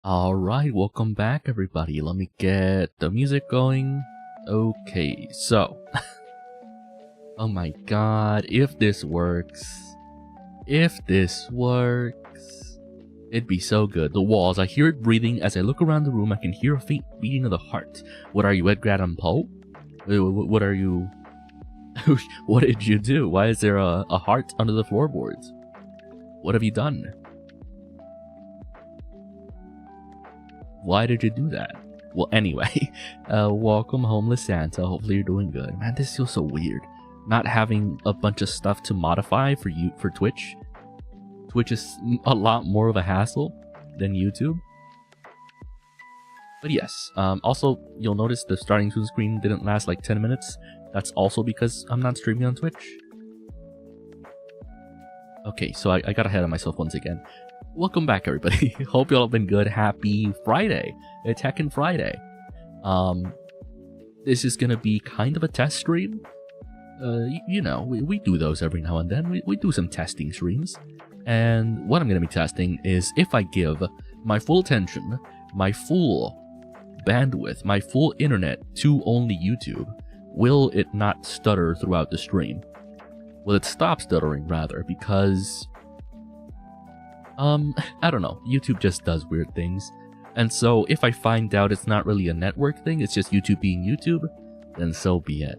Alright, welcome back everybody. Let me get the music going. Okay, so... oh my god, if this works... it'd be so good. The walls, I hear it breathing. As I look around the room, I can hear a faint beating of the heart. What are you, Edgar Allan Poe? What are you... what did you do? Why is there a heart under the floorboards? What have you done? Why did you do that? Well, anyway, welcome Homeless Santa. Hopefully you're doing good. Man, this feels so weird. Not having a bunch of stuff to modify for Twitch. Twitch is a lot more of a hassle than YouTube. But yes, also, you'll notice the starting tune screen didn't last like 10 minutes. That's also because I'm not streaming on Twitch. Okay, so I got ahead of myself once again. Welcome back, everybody. Hope y'all have been good. Happy Friday. It's Heckin' Friday. This is gonna be kind of a test stream. You know, we do those every now and then. We do some testing streams. And what I'm gonna be testing is if I give my full attention, my full bandwidth, my full internet to only YouTube, will it not stutter throughout the stream? Will it stop stuttering, rather? Because... I don't know. YouTube just does weird things. And so, if I find out it's not really a network thing, it's just YouTube being YouTube, then so be it.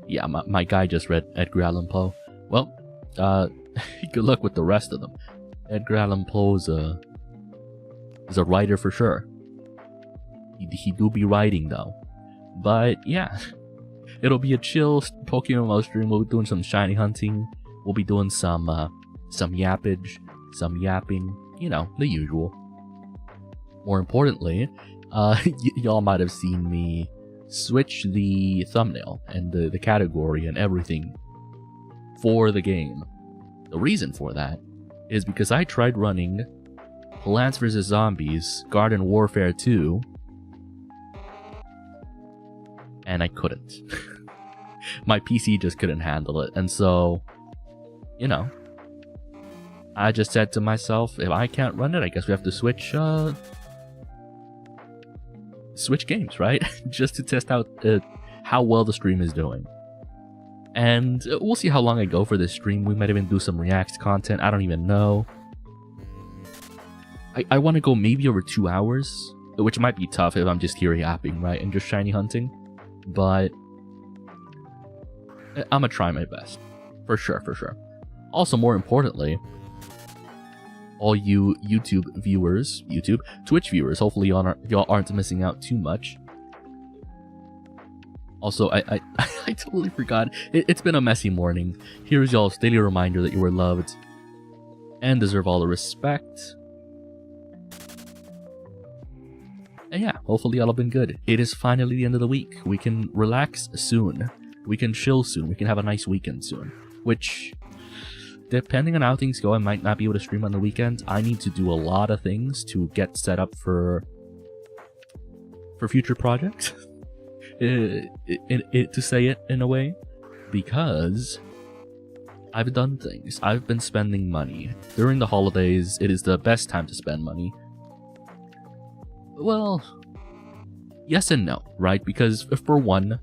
Yeah, my guy just read Edgar Allan Poe. Well, good luck with the rest of them. Edgar Allan Poe is a writer for sure. He do be writing, though. But, yeah. It'll be a chill Pokemon stream. We'll be doing some shiny hunting. We'll be doing some yappage, some yapping. You know, the usual. More importantly, y'all might have seen me switch the thumbnail and the category and everything for the game. The reason for that is because I tried running Plants vs. Zombies Garden Warfare 2, and I couldn't. My PC just couldn't handle it, and so, you know, I just said to myself, if I can't run it, I guess we have to switch games, right? Just to test out how well the stream is doing. And we'll see how long I go for this stream. We might even do some React content, I don't even know. I want to go maybe over 2 hours, which might be tough if I'm just here yapping, right, and just shiny hunting. But I'm gonna try my best. For sure, for sure. Also, more importantly, all you Twitch viewers, hopefully y'all aren't missing out too much. Also, I totally forgot. It's been a messy morning. Here's y'all's daily reminder that you were loved and deserve all the respect. And yeah, hopefully y'all have been good. It is finally the end of the week. We can relax soon. We can chill soon. We can have a nice weekend soon. Which, depending on how things go, I might not be able to stream on the weekend. I need to do a lot of things to get set up for future projects. To say it in a way. Because I've done things. I've been spending money. During the holidays, it is the best time to spend money. Well, yes and no, right? Because for one,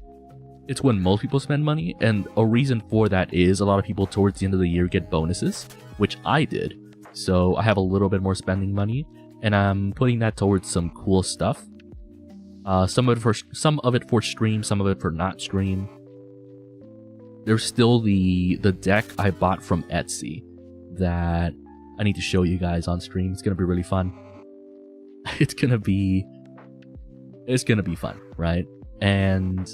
it's when most people spend money, and a reason for that is a lot of people towards the end of the year get bonuses, which I did. So I have a little bit more spending money, and I'm putting that towards some cool stuff. Some of it for stream, some of it for not stream. There's still the deck I bought from Etsy that I need to show you guys on stream. It's gonna be really fun. It's gonna be fun, right? And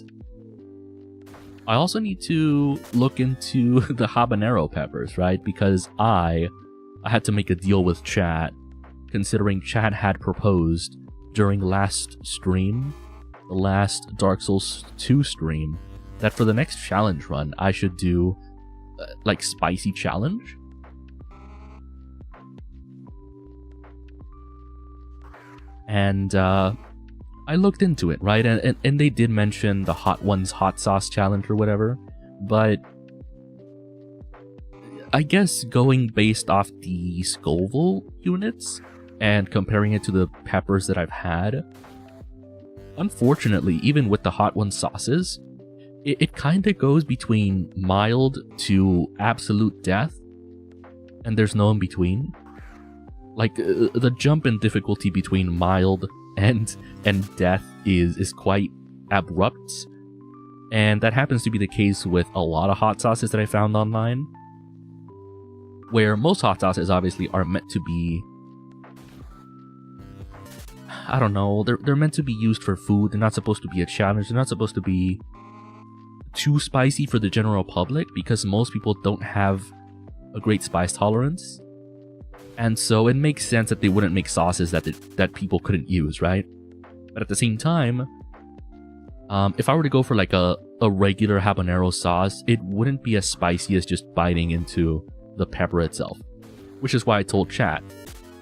I also need to look into the habanero peppers, right? Because I had to make a deal with chat, considering chat had proposed during last stream, the last Dark Souls 2 stream, that for the next challenge run, I should do, like, spicy challenge. And, I looked into it, right? And they did mention the Hot Ones Hot Sauce Challenge or whatever, but I guess going based off the Scoville units and comparing it to the peppers that I've had, unfortunately, even with the hot one sauces, it kind of goes between mild to absolute death, and there's no in between. Like, the jump in difficulty between mild and death is quite abrupt, and that happens to be the case with a lot of hot sauces that I found online, where most hot sauces obviously are meant to be, I don't know, they're meant to be used for food. They're not supposed to be a challenge. They're not supposed to be too spicy for the general public, because most people don't have a great spice tolerance. And so it makes sense that they wouldn't make sauces that people couldn't use, right? But at the same time, if I were to go for like a regular habanero sauce, it wouldn't be as spicy as just biting into the pepper itself. Which is why I told chat,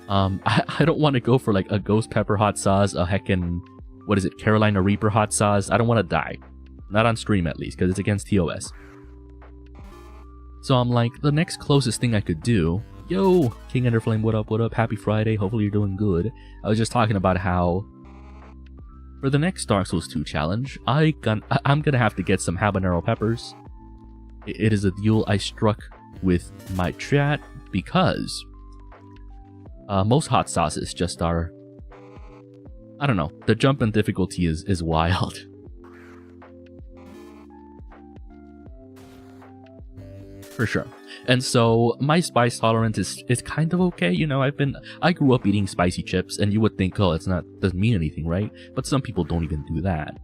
I don't want to go for like a ghost pepper hot sauce, a heckin', what is it, Carolina Reaper hot sauce. I don't want to die. Not on stream at least, because it's against TOS. So I'm like, the next closest thing I could do... Yo, King Enderflame, what up, happy Friday, hopefully you're doing good. I was just talking about how, for the next Dark Souls 2 challenge, I'm gonna have to get some habanero peppers. It is a deal I struck with my chat, because most hot sauces just are, I don't know, the jump in difficulty is wild. For sure. And so my spice tolerance is kind of okay, you know. I grew up eating spicy chips, and you would think, oh, doesn't mean anything, right? But some people don't even do that.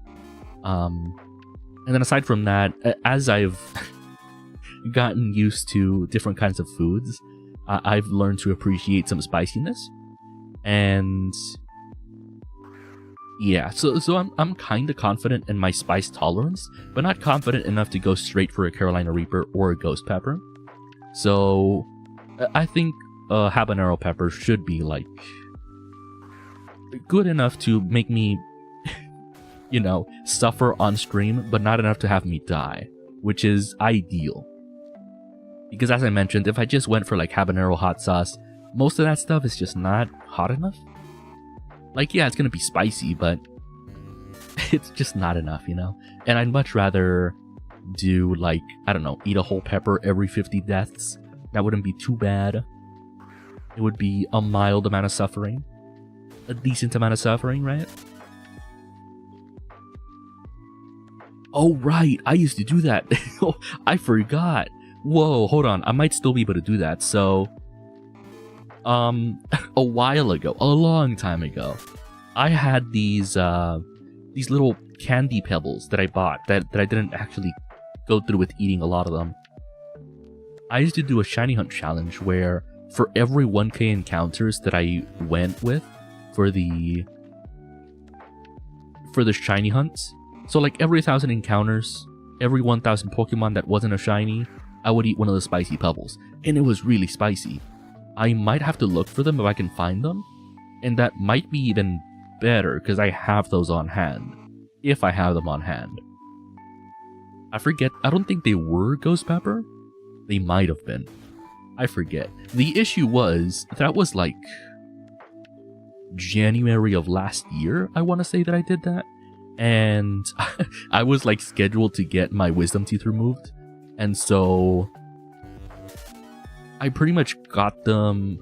And then aside from that, as I've gotten used to different kinds of foods, I've learned to appreciate some spiciness. And yeah, so I'm kind of confident in my spice tolerance, but not confident enough to go straight for a Carolina Reaper or a ghost pepper. So I think habanero pepper should be like good enough to make me, you know, suffer on stream, but not enough to have me die, which is ideal. Because as I mentioned, if I just went for like habanero hot sauce, most of that stuff is just not hot enough. Like, yeah, it's gonna be spicy, but it's just not enough, you know? And I'd much rather do, like, I don't know, eat a whole pepper every 50 deaths. That wouldn't be too bad. It would be a mild amount of suffering. A decent amount of suffering, right? Oh, right, I used to do that. I forgot. Whoa, hold on, I might still be able to do that. So, a while ago, a long time ago, I had these little candy pebbles that I bought that I didn't actually go through with eating a lot of them. I used to do a shiny hunt challenge where for every 1k encounters that I went with for the shiny hunts, so like every 1,000 encounters, every 1,000 Pokemon that wasn't a shiny, I would eat one of the spicy pebbles, and it was really spicy. I might have to look for them if I can find them, and that might be even better because I have those on hand, if I have them on hand. I forget, I don't think they were ghost pepper. They might have been. I forget. The issue was, that was like January of last year, I want to say that I did that. And I was like scheduled to get my wisdom teeth removed. And so I pretty much got them.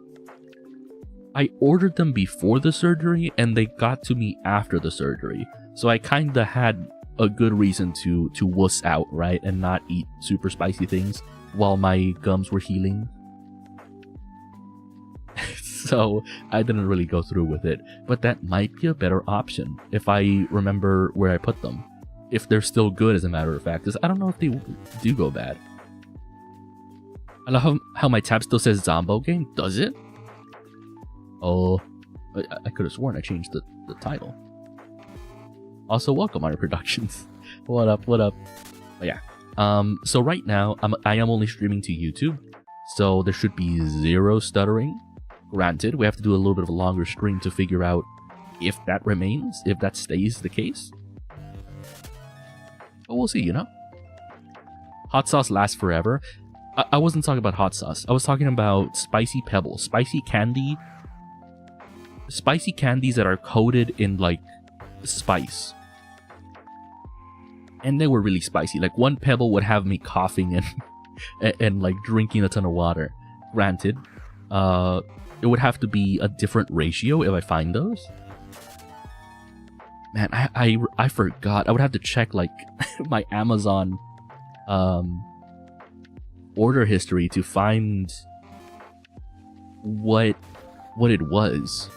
I ordered them before the surgery and they got to me after the surgery. So I kind of had a good reason to wuss out, right? And not eat super spicy things while my gums were healing. So I didn't really go through with it, but that might be a better option if I remember where I put them. If they're still good, as a matter of fact, because I don't know if they do go bad. I love how my tab still says Zombo game. Does it? Oh, I could have sworn I changed the title. Also, welcome, Honor Productions. What up, what up? But yeah. So right now, I am only streaming to YouTube, so there should be zero stuttering. Granted, we have to do a little bit of a longer stream to figure out if that remains, if that stays the case. But we'll see, you know? Hot sauce lasts forever. I wasn't talking about hot sauce. I was talking about spicy pebbles. Spicy candy. Spicy candies that are coated in, like, spice. And they were really spicy. Like, one pebble would have me coughing and like, drinking a ton of water. Granted, it would have to be a different ratio if I find those. Man, I forgot. I would have to check, like, my Amazon order history to find what it was.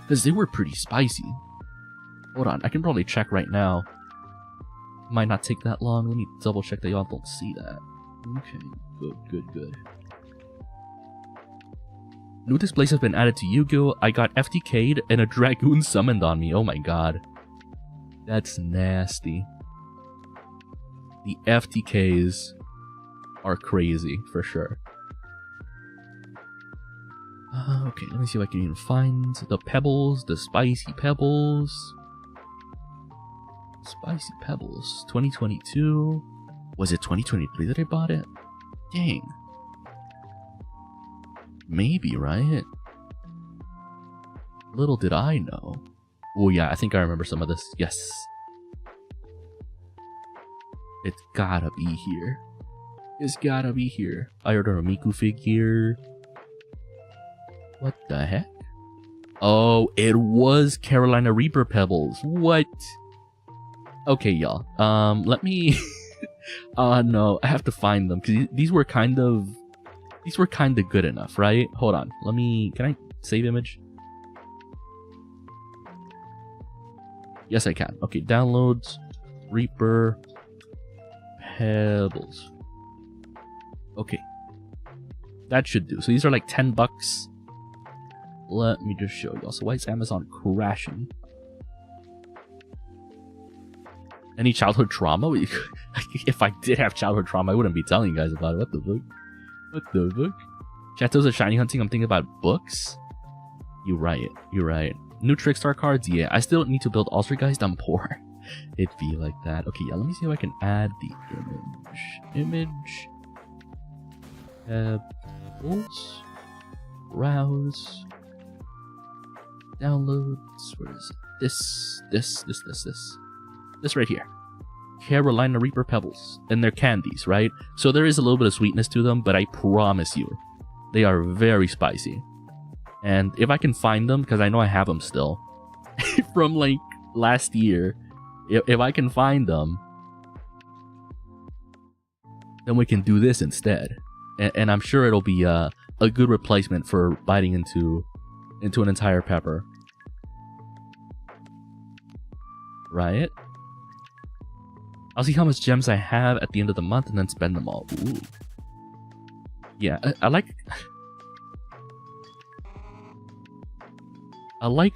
Because they were pretty spicy. Hold on, I can probably check right now. Might not take that long. Let me double check that y'all don't see that. Okay, good. New displays have been added to Yu-Gi-Oh! I got FTK'd and a Dragoon summoned on me. Oh my god. That's nasty. The FTKs are crazy, for sure. Okay, let me see if I can even find the pebbles, the spicy pebbles. Spicy pebbles, 2022. Was it 2023 that I bought it? Dang. Maybe, right? Little did I know. Oh yeah, I think I remember some of this. Yes. It's gotta be here. It's gotta be here. I ordered a Miku figure. What the heck? Oh, it was Carolina Reaper Pebbles. What? Okay, y'all. Let me... no, I have to find them, because these were kind of good enough, right? Hold on. Can I save image? Yes, I can. Okay, downloads. Reaper Pebbles. Okay. That should do. So these are like 10 bucks. Let me just show y'all. So why is Amazon crashing? Any childhood trauma? If I did have childhood trauma, I wouldn't be telling you guys about it. What the fuck? What the fuck? Chateau's a shiny hunting. I'm thinking about books. You're right. You're right. New Trickstar cards? Yeah. I still need to build All-Star Guys. I'm poor. It'd be like that. Okay, yeah. Let me see if I can add the image. Pebbles. Browse. Downloads. Where is it? This right here. Carolina Reaper Pebbles. And they're candies, right? So there is a little bit of sweetness to them, but I promise you, they are very spicy. And if I can find them, because I know I have them still, from like last year, if I can find them, then we can do this instead. And I'm sure it'll be a good replacement for biting into an entire pepper. Right? I'll see how much gems I have at the end of the month and then spend them all. Ooh. Yeah, I like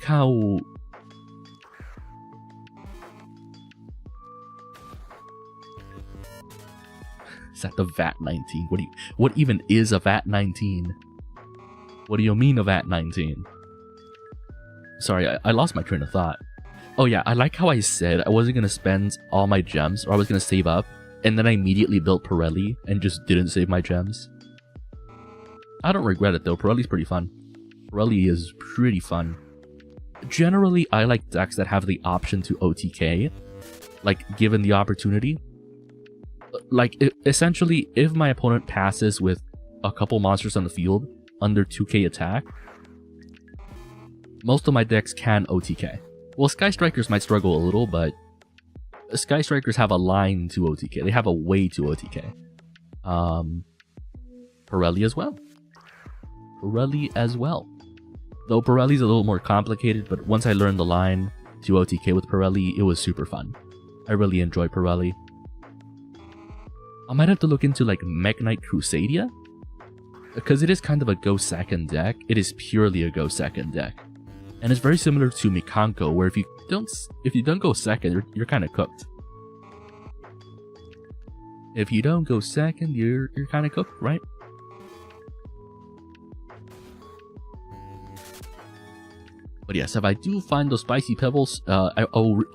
how is that the VAT 19? What even is a VAT 19? What do you mean a VAT 19? Sorry, I lost my train of thought. Oh yeah, I like how I said I wasn't going to spend all my gems, or I was going to save up, and then I immediately built Pirelli and just didn't save my gems. I don't regret it though, Pirelli's pretty fun. Pirelli is pretty fun. Generally, I like decks that have the option to OTK, like given the opportunity. Like, essentially, if my opponent passes with a couple monsters on the field under 2k attack, most of my decks can OTK. Well, Sky Strikers might struggle a little, but Sky Strikers have a line to OTK. They have a way to OTK. Pirelli as well. Pirelli as well. Though Pirelli's a little more complicated, but once I learned the line to OTK with Pirelli, it was super fun. I really enjoy Pirelli. I might have to look into like Mech Knight Crusadia, because it is kind of a go second deck. It is purely a go second deck. And it's very similar to Mikanko, where if you don't go second, you're kind of cooked. If you don't go second, you're kind of cooked, right? But yes, if I do find those spicy pebbles, I'll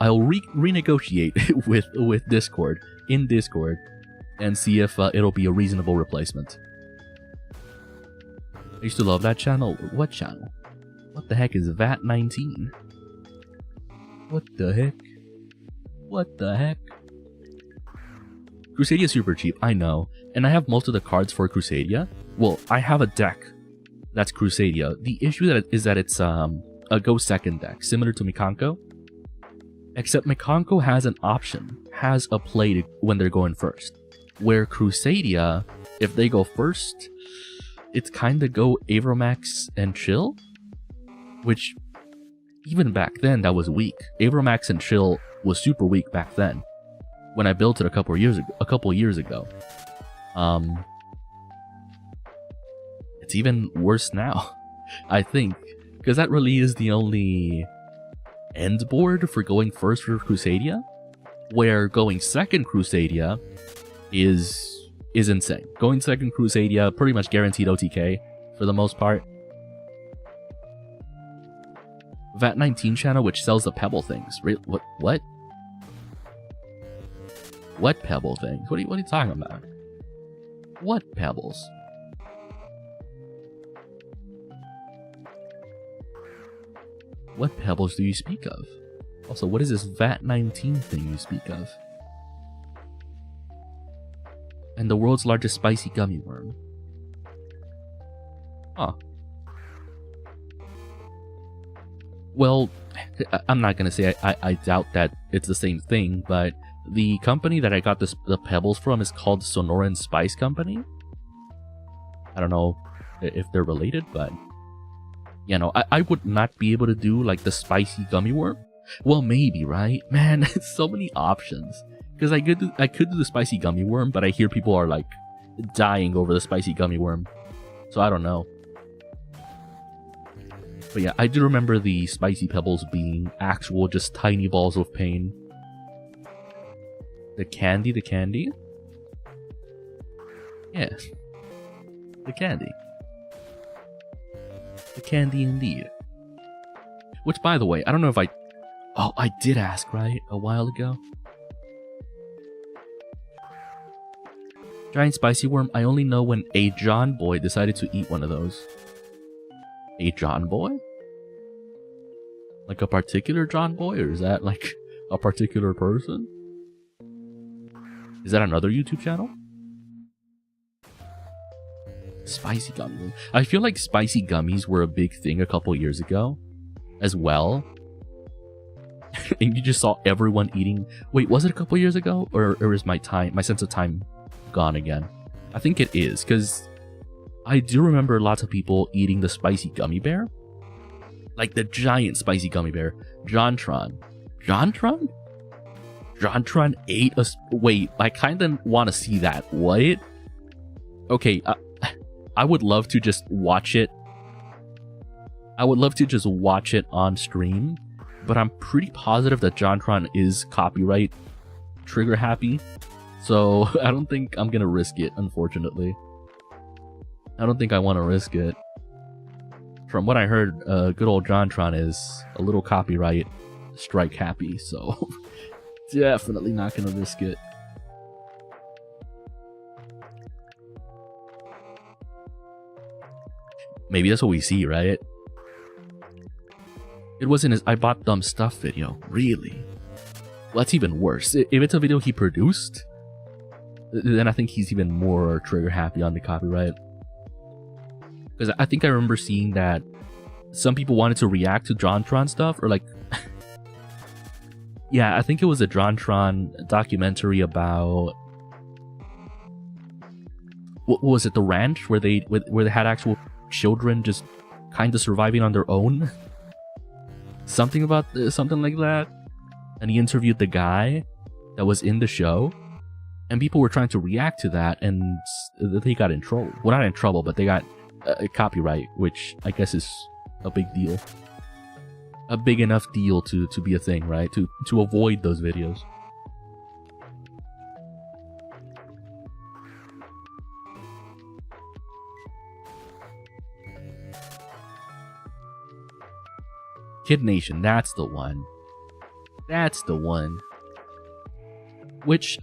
renegotiate with Discord, and see if it'll be a reasonable replacement. I used to love that channel. What channel? What the heck is VAT19? What the heck? What the heck? Crusadia is super cheap, I know. And I have most of the cards for Crusadia. Well, I have a deck that's Crusadia. The issue is that it's a go second deck, similar to Mikanko. Except Mikanko has an option, has a play when they're going first. Where Crusadia, if they go first, it's kinda go Avromax and chill. Which, even back then, that was weak. Avromax and chill was super weak back then. When I built it a couple years ago. It's even worse now, I think, because that really is the only end board for going first for Crusadia, where going second Crusadia is insane. Going second Crusadia, pretty much guaranteed OTK for the most part. VAT19 channel, which sells the Pebble things. What? What Pebble things? What are you talking about? What Pebbles? What Pebbles do you speak of? Also, what is this VAT19 thing you speak of? And the world's largest spicy gummy worm. Huh. Well, I'm not gonna say I doubt that it's the same thing, but the company that I got the Pebbles from is called Sonoran Spice Company. I don't know if they're related, but you know, I would not be able to do like the spicy gummy worm. Well, maybe, right? Man, so many options. Because I could do the spicy gummy worm, but I hear people are like dying over the spicy gummy worm. So I don't know. But yeah, I do remember the spicy pebbles being actual just tiny balls of pain. The candy? Yeah. The candy. The candy indeed. Which, by the way, I don't know if oh, I did ask, right? A while ago. Giant spicy worm, I only know when a John boy decided to eat one of those. A John boy? Like a particular John boy? Or is that like a particular person? Is that another YouTube channel? Spicy gummy. I feel like spicy gummies were a big thing a couple years ago as well. And you just saw everyone eating. Wait, was it a couple years ago? Or is my sense of time gone again? I think it is, because I do remember lots of people eating the spicy gummy bear. Like the giant spicy gummy bear. JonTron ate a... Wait, I kind of want to see that. What? Okay, I would love to just watch it. I would love to just watch it on stream, but I'm pretty positive that JonTron is copyright trigger happy, so I don't think I'm gonna risk it, unfortunately. I don't think I want to risk it. From what I heard, good old JonTron is a little copyright strike happy, so definitely not gonna risk it. Maybe that's what we see, right? It wasn't his I bought dumb stuff video. Really? Well, that's even worse. If it's a video he produced, then I think he's even more trigger happy on the copyright. Because I think I remember seeing that some people wanted to react to JonTron stuff, or like... yeah, I think it was a JonTron documentary about... What was it? The ranch where they had actual children just kind of surviving on their own. Something like that. And he interviewed the guy that was in the show, and people were trying to react to that, and they got in trouble. Well, not in trouble, but they got copyright, which I guess is a big deal. A big enough deal to be a thing, right? To avoid those videos. Kid Nation, that's the one. That's the one. Which,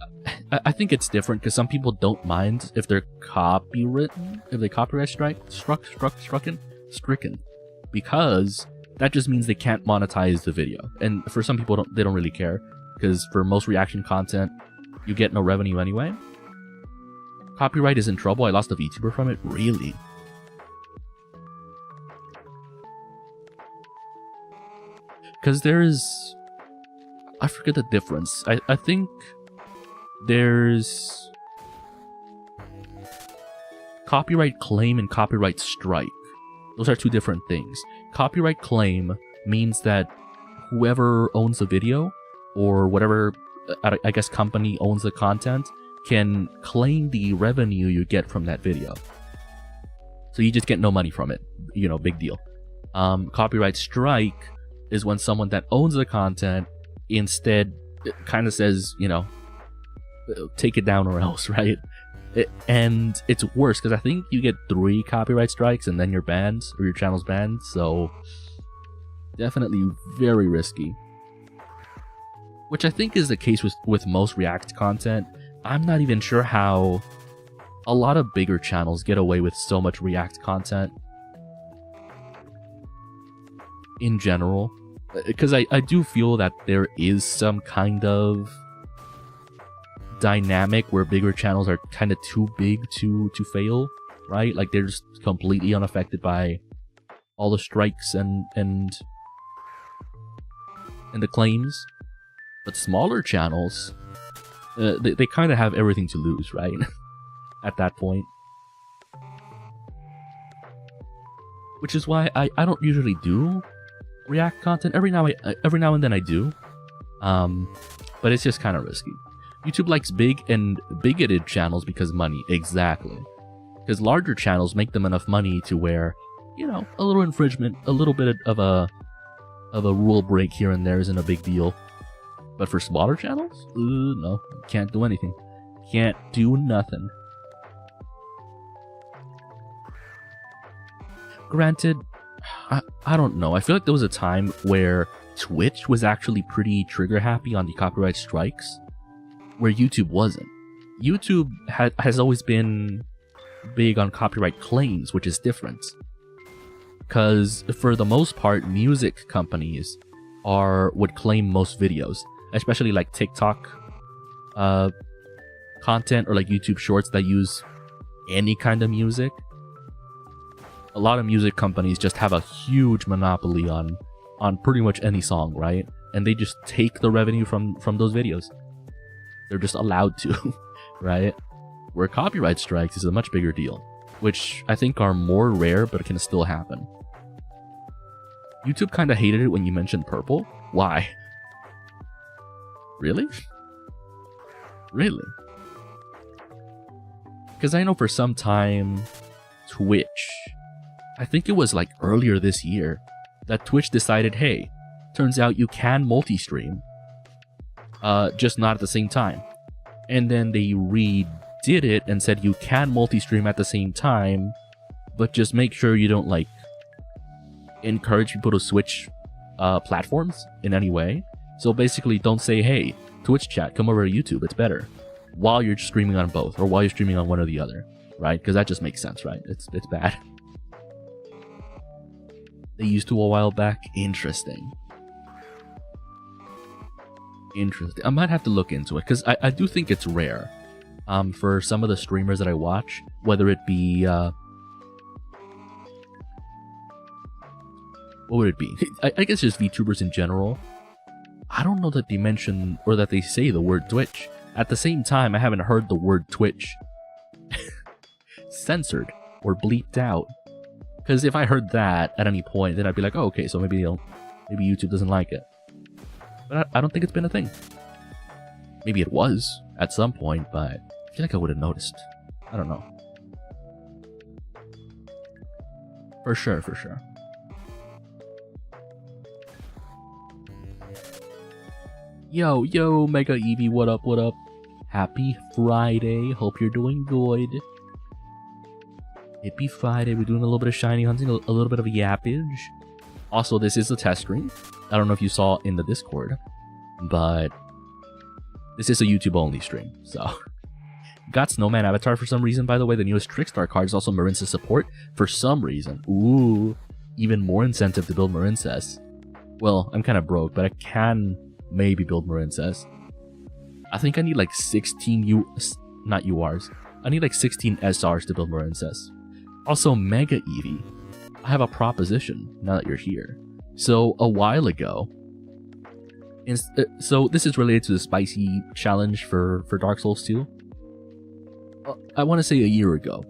I think it's different because some people don't mind if they're copywritten, if they copyright stricken, because that just means they can't monetize the video. And for some people, they don't really care, because for most reaction content, you get no revenue anyway. Copyright is in trouble. I lost a VTuber from it. Really? Because there's... I forget the difference. I think there's copyright claim and copyright strike. Those are two different things. Copyright claim means that whoever owns the video, or whatever, I guess, company owns the content, can claim the revenue you get from that video. So you just get no money from it. You know, big deal. Copyright strike is when someone that owns the content instead kind of says, you know, take it down or else, right? And it's worse because I think you get 3 copyright strikes and then you're banned, or your channel's banned. So definitely very risky, which I think is the case with most React content. I'm not even sure how a lot of bigger channels get away with so much React content in general, because I do feel that there is some kind of dynamic where bigger channels are kind of too big to fail, right? Like they're just completely unaffected by all the strikes and the claims. But smaller channels, they kind of have everything to lose, right? At that point. Which is why I don't usually do React content. Every now and then I do, but it's just kind of risky. YouTube likes big and bigoted channels because money. Exactly. Because larger channels make them enough money to where, you know, a little infringement, a little bit of a rule break here and there isn't a big deal. But for smaller channels, no, can't do anything. Can't do nothing. Granted, I don't know. I feel like there was a time where Twitch was actually pretty trigger happy on the copyright strikes, where YouTube wasn't. YouTube has always been big on copyright claims, which is different. Because for the most part, music companies would claim most videos, especially like TikTok content or like YouTube Shorts that use any kind of music. A lot of music companies just have a huge monopoly on pretty much any song, right? And they just take the revenue from those videos. They're just allowed to, right? Where copyright strikes is a much bigger deal, which I think are more rare, but it can still happen. YouTube kind of hated it when you mentioned purple. Why? Really? Really? Because I know for some time, Twitch, I think it was like earlier this year, that Twitch decided, hey, turns out you can multi-stream, just not at the same time. And then they redid it and said you can multi-stream at the same time, but just make sure you don't like encourage people to switch platforms in any way. So basically don't say, hey, Twitch chat, come over to YouTube, it's better, while you're streaming on both, or while you're streaming on one or the other, right? Because that just makes sense, right? It's bad. They used to a while back. Interesting. Interesting. I might have to look into it, because I do think it's rare. For some of the streamers that I watch, whether it be what would it be? I guess just VTubers in general. I don't know that they mention or that they say the word Twitch. At the same time, I haven't heard the word Twitch censored or bleeped out. Because if I heard that at any point, then I'd be like, oh, okay, so maybe YouTube doesn't like it. But I don't think it's been a thing. Maybe it was at some point, but I feel like I would have noticed. I don't know. For sure, for sure. Yo, Mega Eevee, what up, what up? Happy Friday, hope you're doing good. Happy Friday, we're doing a little bit of shiny hunting, a little bit of yappage. Also, this is a test stream. I don't know if you saw in the Discord, but This is a YouTube only stream, so. Got Snowman Avatar for some reason, by the way. The newest Trickstar card is also Marincess support for some reason. Ooh, even more incentive to build Marincess. Well, I'm kind of broke, but I can maybe build Marincess. I think I need like 16 not URs. I need like 16 SRs to build Marincess. Also, Mega Eevee. I have a proposition now that you're here. So, a while ago, so this is related to the spicy challenge for Dark Souls 2. I want to say a year ago,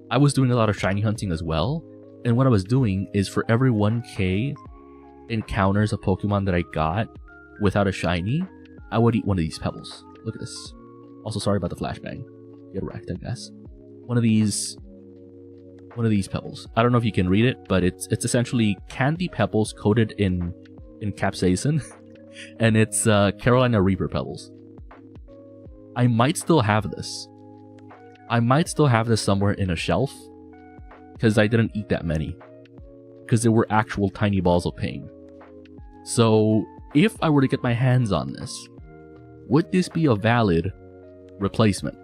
I was doing a lot of shiny hunting as well, and what I was doing is for every 1k encounters of Pokemon that I got without a shiny, I would eat one of these pebbles. Look at this. Also, sorry about the flashbang. Get wrecked, I guess. One of these pebbles. I don't know if you can read it, but it's essentially candy pebbles coated in capsaicin, and it's Carolina Reaper pebbles. I might still have this. I might still have this somewhere in a shelf, because I didn't eat that many, because they were actual tiny balls of pain. So if I were to get my hands on this, would this be a valid replacement?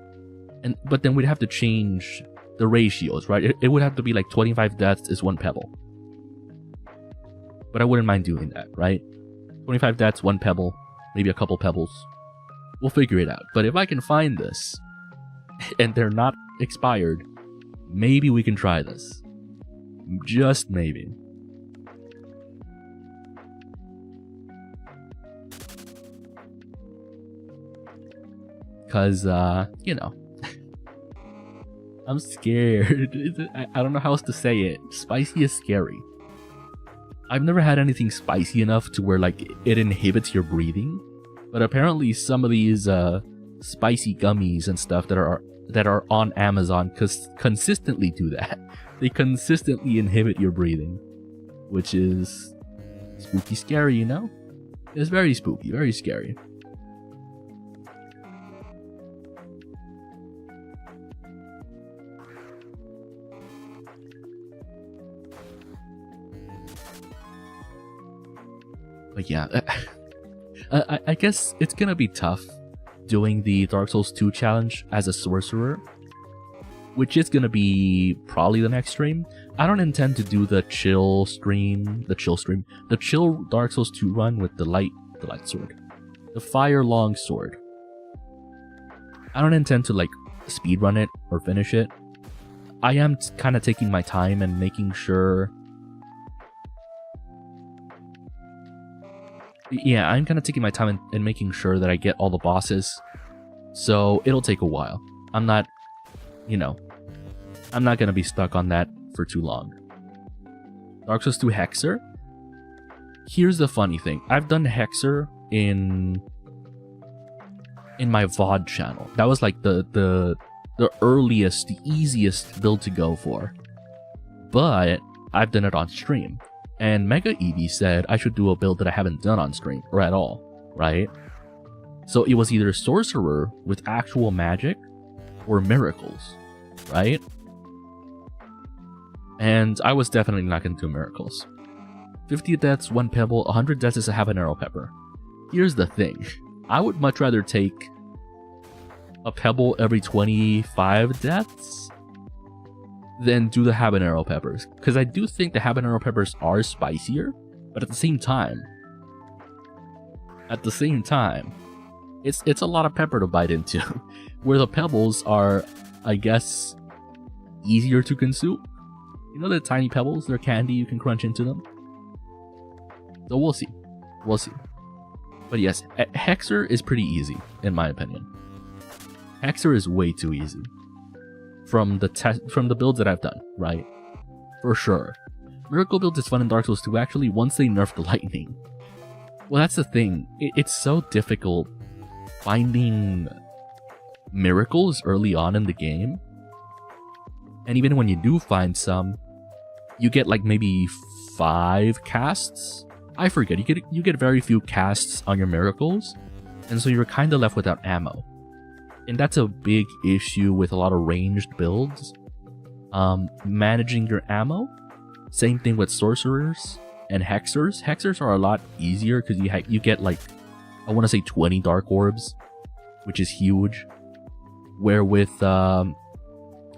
But then we'd have to change the ratios, right? It would have to be like 25 deaths is 1 pebble. But I wouldn't mind doing that, right? 25 deaths, 1 pebble, maybe a couple pebbles. We'll figure it out. But if I can find this, and they're not expired, maybe we can try this. Just maybe. Because, you know, I'm scared. I don't know how else to say it. Spicy is scary. I've never had anything spicy enough to where, like, it inhibits your breathing. But apparently some of these spicy gummies and stuff that are on Amazon consistently do that. They consistently inhibit your breathing, which is spooky scary, you know? It's very spooky, very scary. But yeah, I guess it's gonna be tough doing the Dark Souls 2 challenge as a sorcerer, which is gonna be probably the next stream. I don't intend to do the chill Dark Souls 2 run with the light sword, the fire long sword. I don't intend to like speedrun it or finish it. I am kind of taking my time and making sure. Yeah, I'm kind of taking my time and making sure that I get all the bosses. So it'll take a while. I'm not, you know, I'm not going to be stuck on that for too long. Dark Souls 2 Hexer. Here's the funny thing. I've done Hexer in my VOD channel. That was like the earliest, the easiest build to go for. But I've done it on stream. And Mega Eevee said I should do a build that I haven't done on stream, or at all, right? So it was either Sorcerer with actual magic, or Miracles, right? And I was definitely not going to do Miracles. 50 deaths, 1 pebble, 100 deaths is a habanero pepper. Here's the thing. I would much rather take a pebble every 25 deaths than do the habanero peppers, because I do think the habanero peppers are spicier, but at the same time, it's a lot of pepper to bite into, where the pebbles are, I guess, easier to consume. You know the tiny pebbles, they're candy, you can crunch into them. So we'll see. But yes, Hexer is pretty easy, in my opinion. Hexer is way too easy. From the builds that I've done, right? For sure. Miracle build is fun in Dark Souls 2 actually once they nerf the lightning. Well, that's the thing. It's so difficult finding miracles early on in the game. And even when you do find some, you get like maybe 5 casts. I forget, you get very few casts on your miracles, and so you're kind of left without ammo. And that's a big issue with a lot of ranged builds. Managing your ammo. Same thing with sorcerers and hexers. Hexers are a lot easier because you get like, I want to say 20 dark orbs which is huge. Where with, I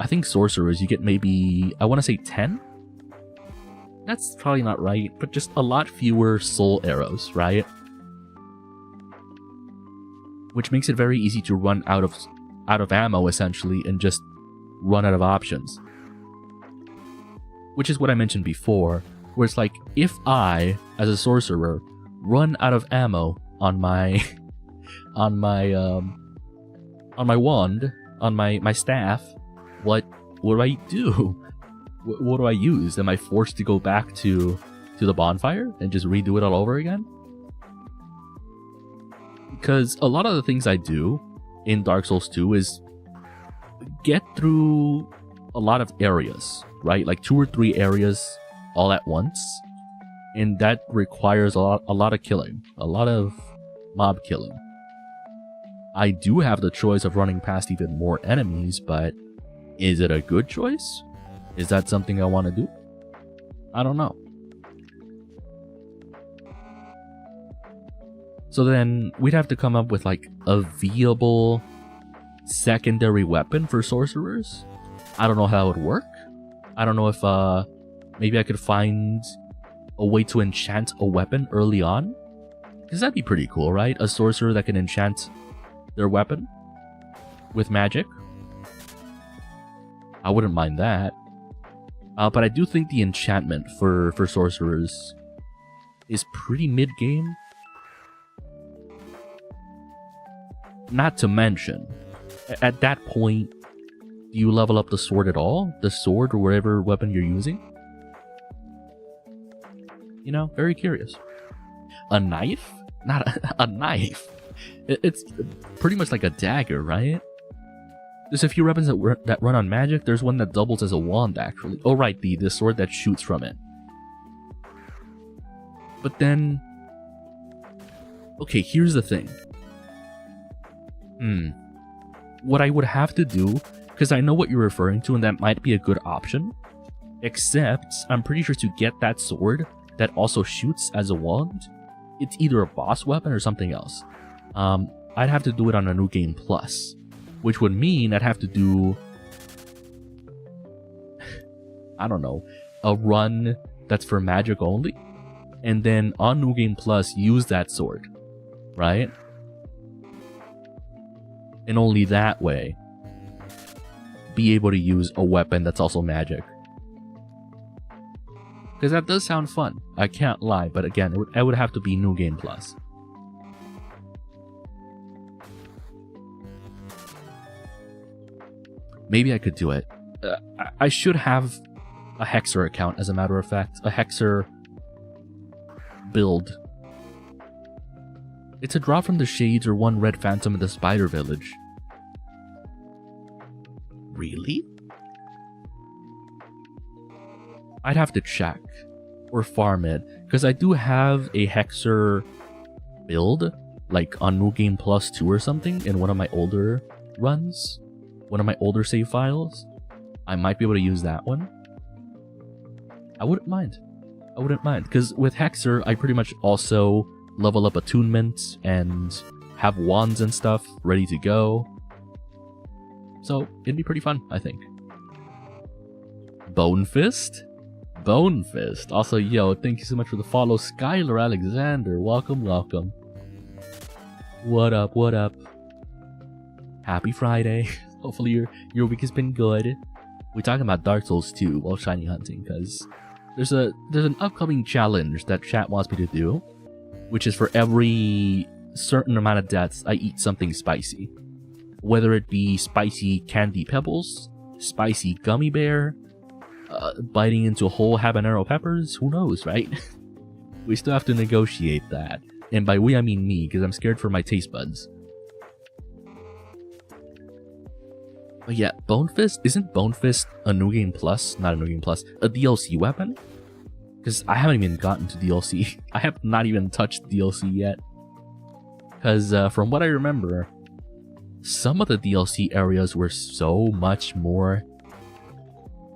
think sorcerers, you get maybe, I want to say 10? That's probably not right, but just a lot fewer soul arrows, right? Which makes it very easy to run out of ammo, essentially, and just run out of options. Which is what I mentioned before, where it's like, if I, as a sorcerer, run out of ammo on my on my wand, on my staff, what do I do? What do I use? Am I forced to go back to the bonfire and just redo it all over again? Because a lot of the things I do in Dark Souls 2 is get through a lot of areas, right? Like 2 or 3 areas all at once. And that requires a lot of killing, a lot of mob killing. I do have the choice of running past even more enemies, but is it a good choice? Is that something I want to do? I don't know. So then we'd have to come up with like a viable secondary weapon for sorcerers. I don't know how it would work. I don't know if maybe I could find a way to enchant a weapon early on. Because that'd be pretty cool, right? A sorcerer that can enchant their weapon with magic. I wouldn't mind that. But I do think the enchantment for sorcerers is pretty mid-game. Not to mention, at that point, do you level up the sword at all? The sword or whatever weapon you're using? You know, very curious. A knife? Not a knife. It's pretty much like a dagger, right? There's a few weapons that run on magic. There's one that doubles as a wand, actually. Oh, right, the sword that shoots from it. But then... okay, here's the thing. What I would have to do, because I know what you're referring to, and that might be a good option. Except, I'm pretty sure to get that sword that also shoots as a wand, it's either a boss weapon or something else. I'd have to do it on a New Game Plus. Which would mean I'd have to do, I don't know, a run that's for magic only. And then on New Game Plus, use that sword, right? And only that way, be able to use a weapon that's also magic. Because that does sound fun, I can't lie, but again, it would have to be New Game Plus. Maybe I could do it. I should have a Hexer account, as a matter of fact. A Hexer build. It's a drop from the Shades or 1 red phantom in the Spider Village. Really? I'd have to check. Or farm it. Because I do have a Hexer build. Like on New Game Plus 2 or something. In one of my older runs. One of my older save files. I might be able to use that one. I wouldn't mind. I wouldn't mind. Because with Hexer, I pretty much also level up attunement and have wands and stuff ready to go. So it'd be pretty fun, I think. Bone Fist? Bone Fist. Also, yo, thank you so much for the follow. Skylar Alexander, welcome, welcome. What up, what up? Happy Friday. Hopefully your week has been good. We're talking about Dark Souls 2 while shiny hunting, because there's an upcoming challenge that chat wants me to do, which is for every certain amount of deaths, I eat something spicy. Whether it be spicy candy pebbles, spicy gummy bear, biting into whole habanero peppers, who knows, right? We still have to negotiate that. And by we, I mean me, because I'm scared for my taste buds. But yeah, Bone Fist, isn't Bone Fist a New Game Plus? Not a New Game Plus, a DLC weapon? Because I haven't even gotten to DLC. I have not even touched DLC yet. Because from what I remember, some of the DLC areas were so much more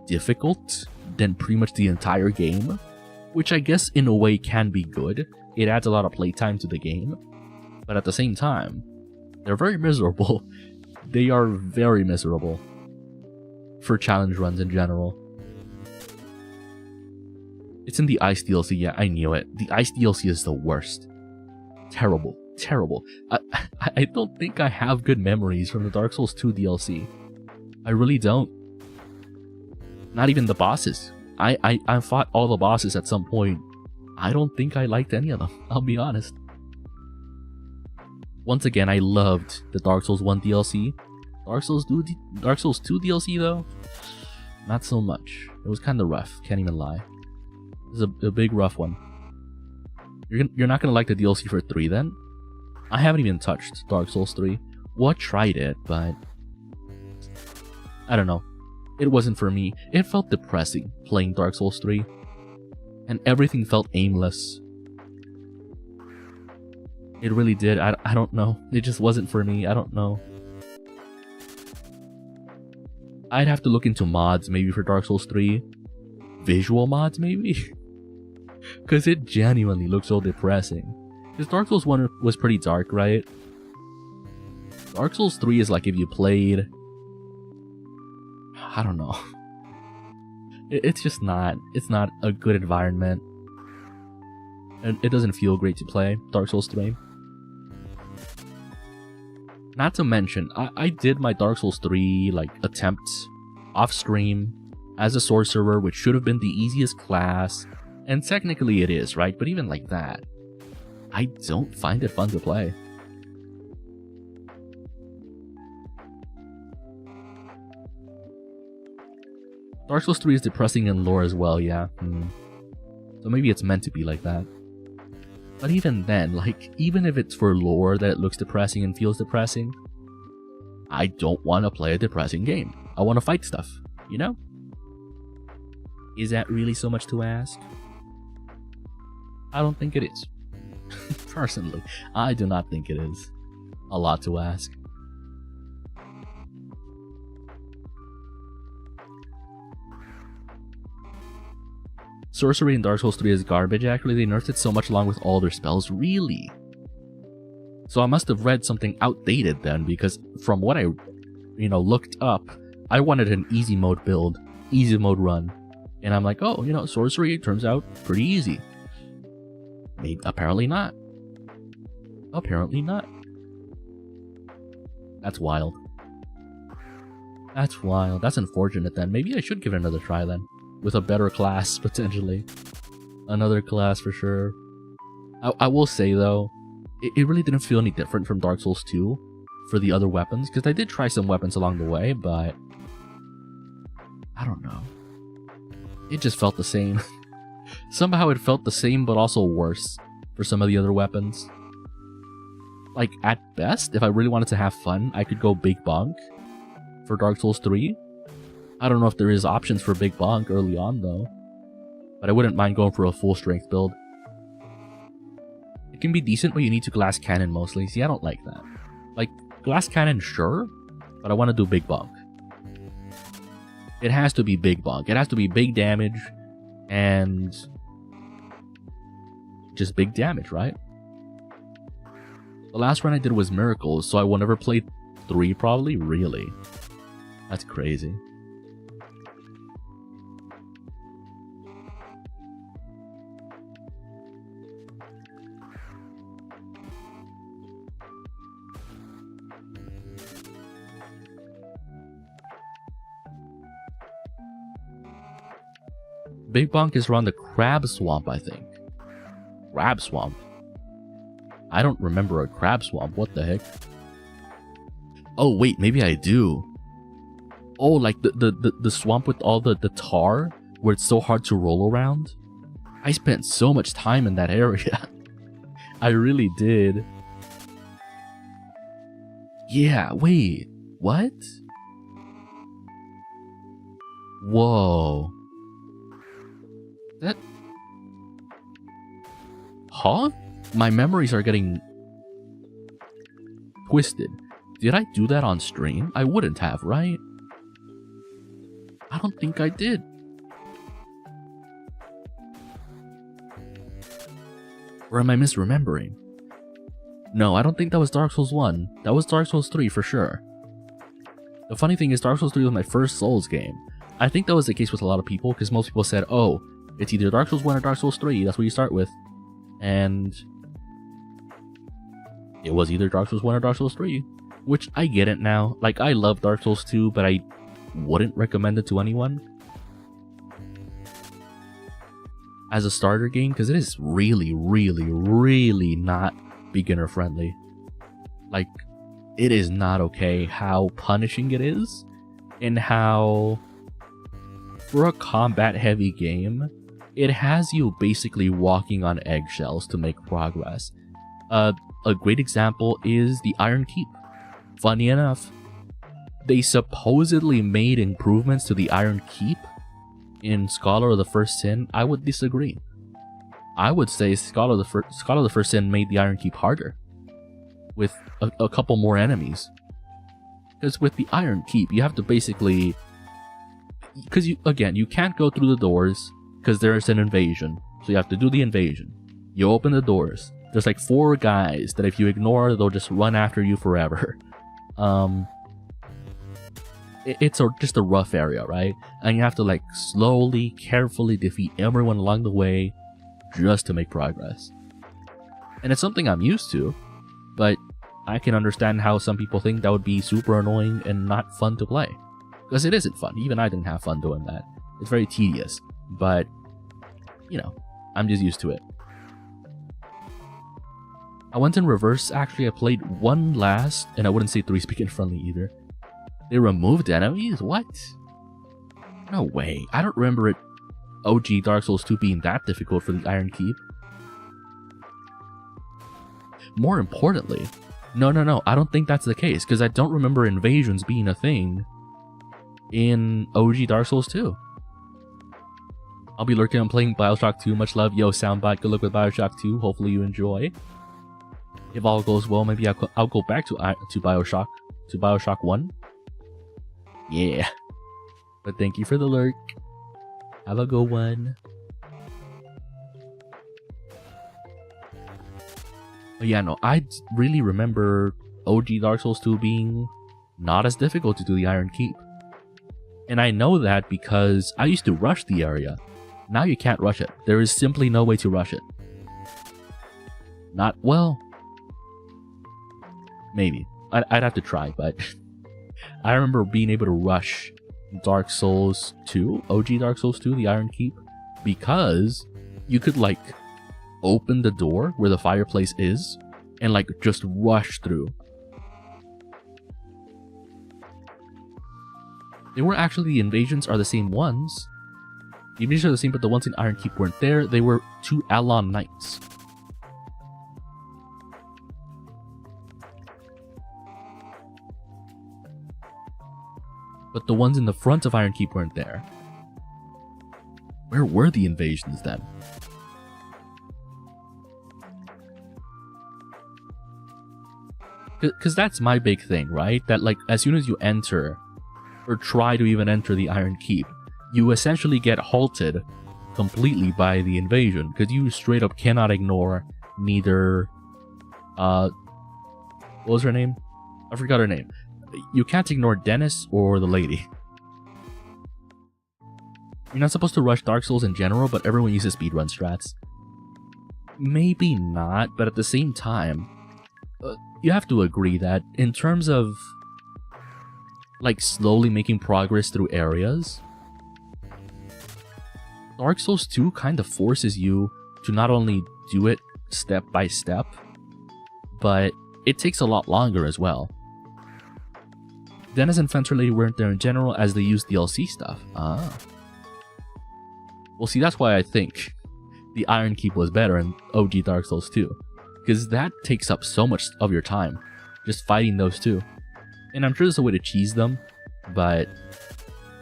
difficult than pretty much the entire game. Which I guess in a way can be good. It adds a lot of playtime to the game. But at the same time, They're very miserable. They are very miserable. For challenge runs in general. It's in the Ice DLC, yeah, I knew it. The Ice DLC is the worst. Terrible. Terrible. I don't think I have good memories from the Dark Souls 2 DLC. I really don't. Not even the bosses. I fought all the bosses at some point. I don't think I liked any of them, I'll be honest. Once again, I loved the Dark Souls 1 DLC. Dark Souls 2 DLC though, not so much. It was kind of rough, can't even lie. This is a big rough one. You're not gonna like the DLC for 3 then? I haven't even touched Dark Souls 3. Well, I tried it, but I don't know. It wasn't for me. It felt depressing playing Dark Souls 3. And everything felt aimless. It really did. I don't know. It just wasn't for me. I don't know. I'd have to look into mods maybe for Dark Souls 3. Visual mods maybe? Because it genuinely looks so depressing. Because Dark Souls 1 was pretty dark, right? Dark Souls 3 is like if you played... I don't know. It's just not... It's not a good environment. And it doesn't feel great to play Dark Souls 3. Not to mention, I did my Dark Souls 3 like attempts off stream as a sorcerer, which should have been the easiest class, and technically it is, right? But even like that, I don't find it fun to play. Dark Souls 3 is depressing in lore as well, yeah. So maybe it's meant to be like that. But even then, like, even if it's for lore that it looks depressing and feels depressing, I don't want to play a depressing game. I want to fight stuff, you know? Is that really so much to ask? I don't think it is. Personally, I do not think it is a lot to ask. Sorcery in Dark Souls 3 is garbage, actually. They nerfed it so much along with all their spells. Really? So I must have read something outdated then, because from what I, looked up, I wanted an easy mode build, easy mode run. And I'm like, oh, sorcery turns out pretty easy. Maybe, apparently not. Apparently not. That's wild. That's wild. That's unfortunate then. Maybe I should give it another try then. With a better class, potentially. Another class for sure. I will say, though, it really didn't feel any different from Dark Souls 2 for the other weapons, because I did try some weapons along the way, but I don't know. It just felt the same. Somehow it felt the same, but also worse for some of the other weapons. Like, at best, if I really wanted to have fun, I could go Big Bonk for Dark Souls 3. I don't know if there is options for Big Bonk early on, though. But I wouldn't mind going for a full strength build. It can be decent, but you need to glass cannon mostly. See, I don't like that. Like, glass cannon, sure, but I want to do Big Bonk. It has to be Big Bonk. It has to be big damage, and just big damage, right? The last run I did was Miracles, so I will never play 3 probably? Really? That's crazy. Big Bonk is around the Crab Swamp, I think. Crab Swamp? I don't remember a Crab Swamp, what the heck? Oh wait, maybe I do. Oh, like the swamp with all the tar, where it's so hard to roll around? I spent so much time in that area. I really did. Yeah, wait, what? Whoa. That... Huh? My memories are getting twisted. Did I do that on stream? I wouldn't have, right? I don't think I did. Or am I misremembering? No, I don't think that was Dark Souls 1. That was Dark Souls 3 for sure. The funny thing is Dark Souls 3 was my first Souls game. I think that was the case with a lot of people, because most people said, oh, it's either Dark Souls 1 or Dark Souls 3, that's what you start with. And it was either Dark Souls 1 or Dark Souls 3, which I get it now. Like, I love Dark Souls 2, but I wouldn't recommend it to anyone as a starter game, because it is really, really, really not beginner friendly. Like, it is not okay how punishing it is, and how for a combat heavy game it has you basically walking on eggshells to make progress. A great example is the Iron Keep. Funny enough, they supposedly made improvements to the Iron Keep in Scholar of the First Sin. I would disagree. I would say Scholar of the First Sin made the Iron Keep harder, with a couple more enemies. Because with the Iron Keep, you have to basically... Because, you can't go through the doors, because there's an invasion. So you have to do the invasion. You open the doors. There's like 4 guys that if you ignore, they'll just run after you forever. It's just a rough area, right? And you have to like slowly, carefully defeat everyone along the way just to make progress. And it's something I'm used to, but I can understand how some people think that would be super annoying and not fun to play. Because it isn't fun. Even I didn't have fun doing that. It's very tedious, but you know, I'm just used to it. I went in reverse, actually. I played 1 last, and I wouldn't say 3's beginner friendly either. They removed enemies? What? No way. I don't remember it OG Dark Souls 2 being that difficult for the Iron Keep. More importantly, no, I don't think that's the case, because I don't remember invasions being a thing in OG Dark Souls 2. I'll be lurking on playing Bioshock 2. Much love. Yo, Soundbite, good luck with Bioshock 2. Hopefully you enjoy. If all goes well, maybe I'll go back to Bioshock 1. Yeah. But thank you for the lurk. Have a good one. But yeah, no, I really remember OG Dark Souls 2 being not as difficult to do the Iron Keep. And I know that because I used to rush the area. Now you can't rush it. There is simply no way to rush it. Not, well, maybe. I'd have to try, but I remember being able to rush Dark Souls 2, OG Dark Souls 2, the Iron Keep, because you could like open the door where the fireplace is and like just rush through. They were actually, the invasions are the same ones. The invasions are the same, but the ones in Iron Keep weren't there. They were 2 Alon Knights. But the ones in the front of Iron Keep weren't there. Where were the invasions then? Because that's my big thing, right? That like, as soon as you enter, or try to even enter the Iron Keep, you essentially get halted completely by the invasion, because you straight up cannot ignore neither, what was her name? I forgot her name. You can't ignore Dennis or the lady. You're not supposed to rush Dark Souls in general, but everyone uses speedrun strats. Maybe not, but at the same time, you have to agree that in terms of like slowly making progress through areas, Dark Souls 2 kind of forces you to not only do it step by step, but it takes a lot longer as well. Dennis and Fencer Lady weren't there in general, as they used DLC stuff. Ah. Well, see, that's why I think the Iron Keep was better in OG Dark Souls 2. Because that takes up so much of your time, just fighting those two. And I'm sure there's a way to cheese them, but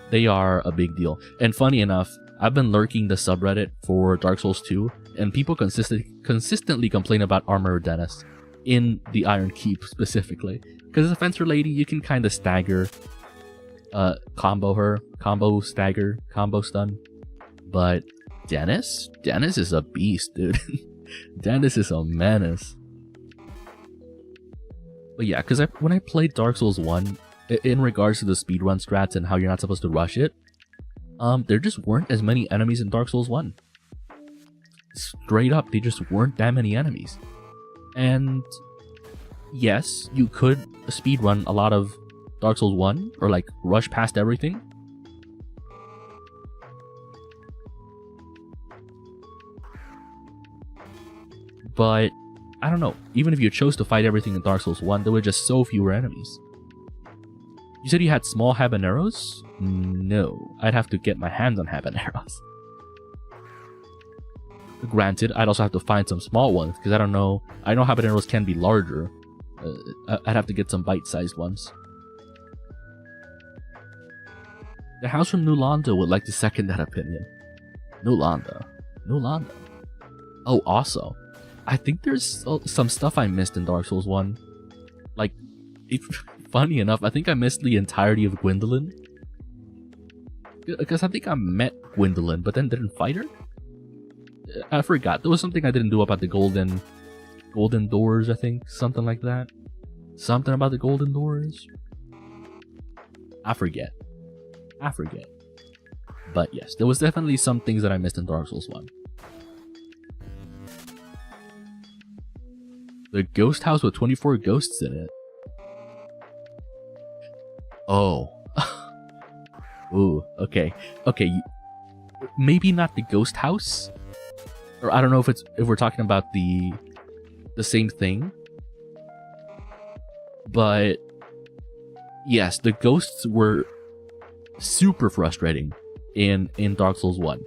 they are a big deal. And funny enough, I've been lurking the subreddit for Dark Souls 2, and people consistently complain about Armor Dennis in the Iron Keep specifically. Because as a Fencer Lady, you can kind of stagger, combo her, combo stagger, combo stun. But Dennis is a beast, dude. Dennis is a menace. But yeah, because when I played Dark Souls 1, in regards to the speedrun strats and how you're not supposed to rush it, there just weren't as many enemies in Dark Souls 1. Straight up, they just weren't that many enemies. And yes, you could speedrun a lot of Dark Souls 1, or like rush past everything. But I don't know, even if you chose to fight everything in Dark Souls 1, there were just so fewer enemies. You said you had small habaneros? No, I'd have to get my hands on habaneros. Granted, I'd also have to find some small ones, because I don't know, I know habaneros can be larger. I'd have to get some bite-sized ones. The house from New Londo would like to second that opinion. New Londo. Oh, also, I think there's some stuff I missed in Dark Souls 1. Like, funny enough, I think I missed the entirety of Gwendolyn. Because I think I met Gwendolyn, but then didn't fight her? I forgot. There was something I didn't do about the golden doors, I think. Something like that. Something about the golden doors. I forget. But yes, there was definitely some things that I missed in Dark Souls 1. The ghost house with 24 ghosts in it. Oh. Ooh, okay. Okay, maybe not the ghost house. Or I don't know if we're talking about the same thing. But yes, the ghosts were super frustrating in Dark Souls 1.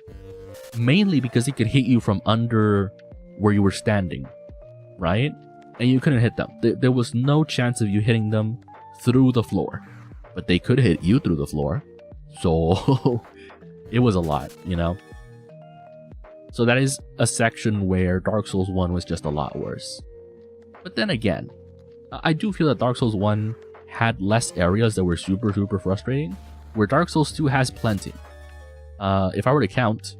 Mainly because it could hit you from under where you were standing, right? And you couldn't hit them. There was no chance of you hitting them through the floor. But they could hit you through the floor. So it was a lot, you know? So that is a section where Dark Souls 1 was just a lot worse. But then again, I do feel that Dark Souls 1 had less areas that were super frustrating, where Dark Souls 2 has plenty. If I were to count,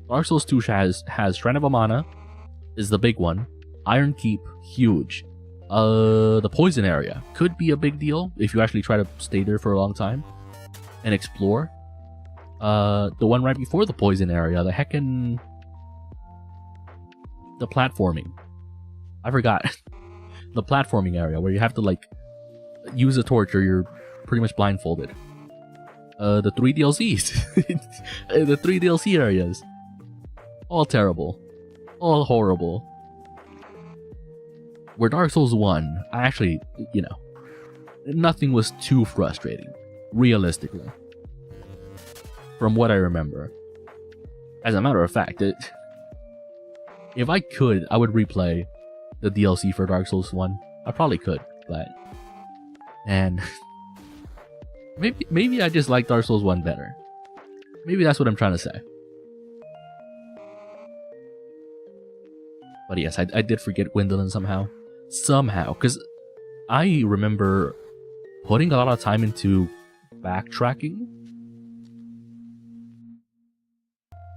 Dark Souls 2 has Shrine of Amana, is the big one. Iron Keep, huge. The poison area could be a big deal if you actually try to stay there for a long time and explore. The one right before the poison area, the heckin' the platforming. I forgot. The platforming area where you have to like use a torch or you're pretty much blindfolded. The 3 DLCs. The 3 DLC areas. All terrible. All horrible. Where Dark Souls 1, I actually, you know, nothing was too frustrating, realistically. From what I remember. As a matter of fact, if I could, I would replay the DLC for Dark Souls 1. I probably could, but... And... maybe I just like Dark Souls 1 better. Maybe that's what I'm trying to say. But yes, I did forget Gwendolyn somehow. Because I remember putting a lot of time into backtracking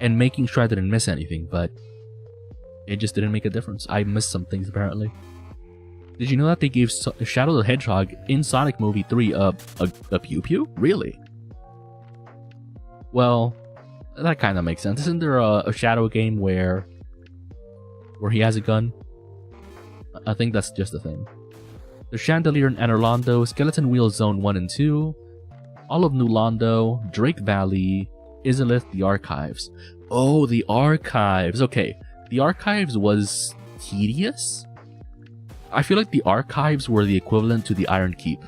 and making sure I didn't miss anything, but it just didn't make a difference. I missed some things apparently. Did you know that they gave Shadow the Hedgehog in Sonic Movie 3 a pew pew? Really? Well, that kind of makes sense. Isn't there a Shadow game where he has a gun? I think that's just a thing. The Chandelier in Anor Londo, Skeleton Wheel Zone 1 and 2, all of New Londo, Drake Valley, Izalith, the Archives. Oh, the Archives. Okay, the Archives was tedious? I feel like the Archives were the equivalent to the Iron Keep.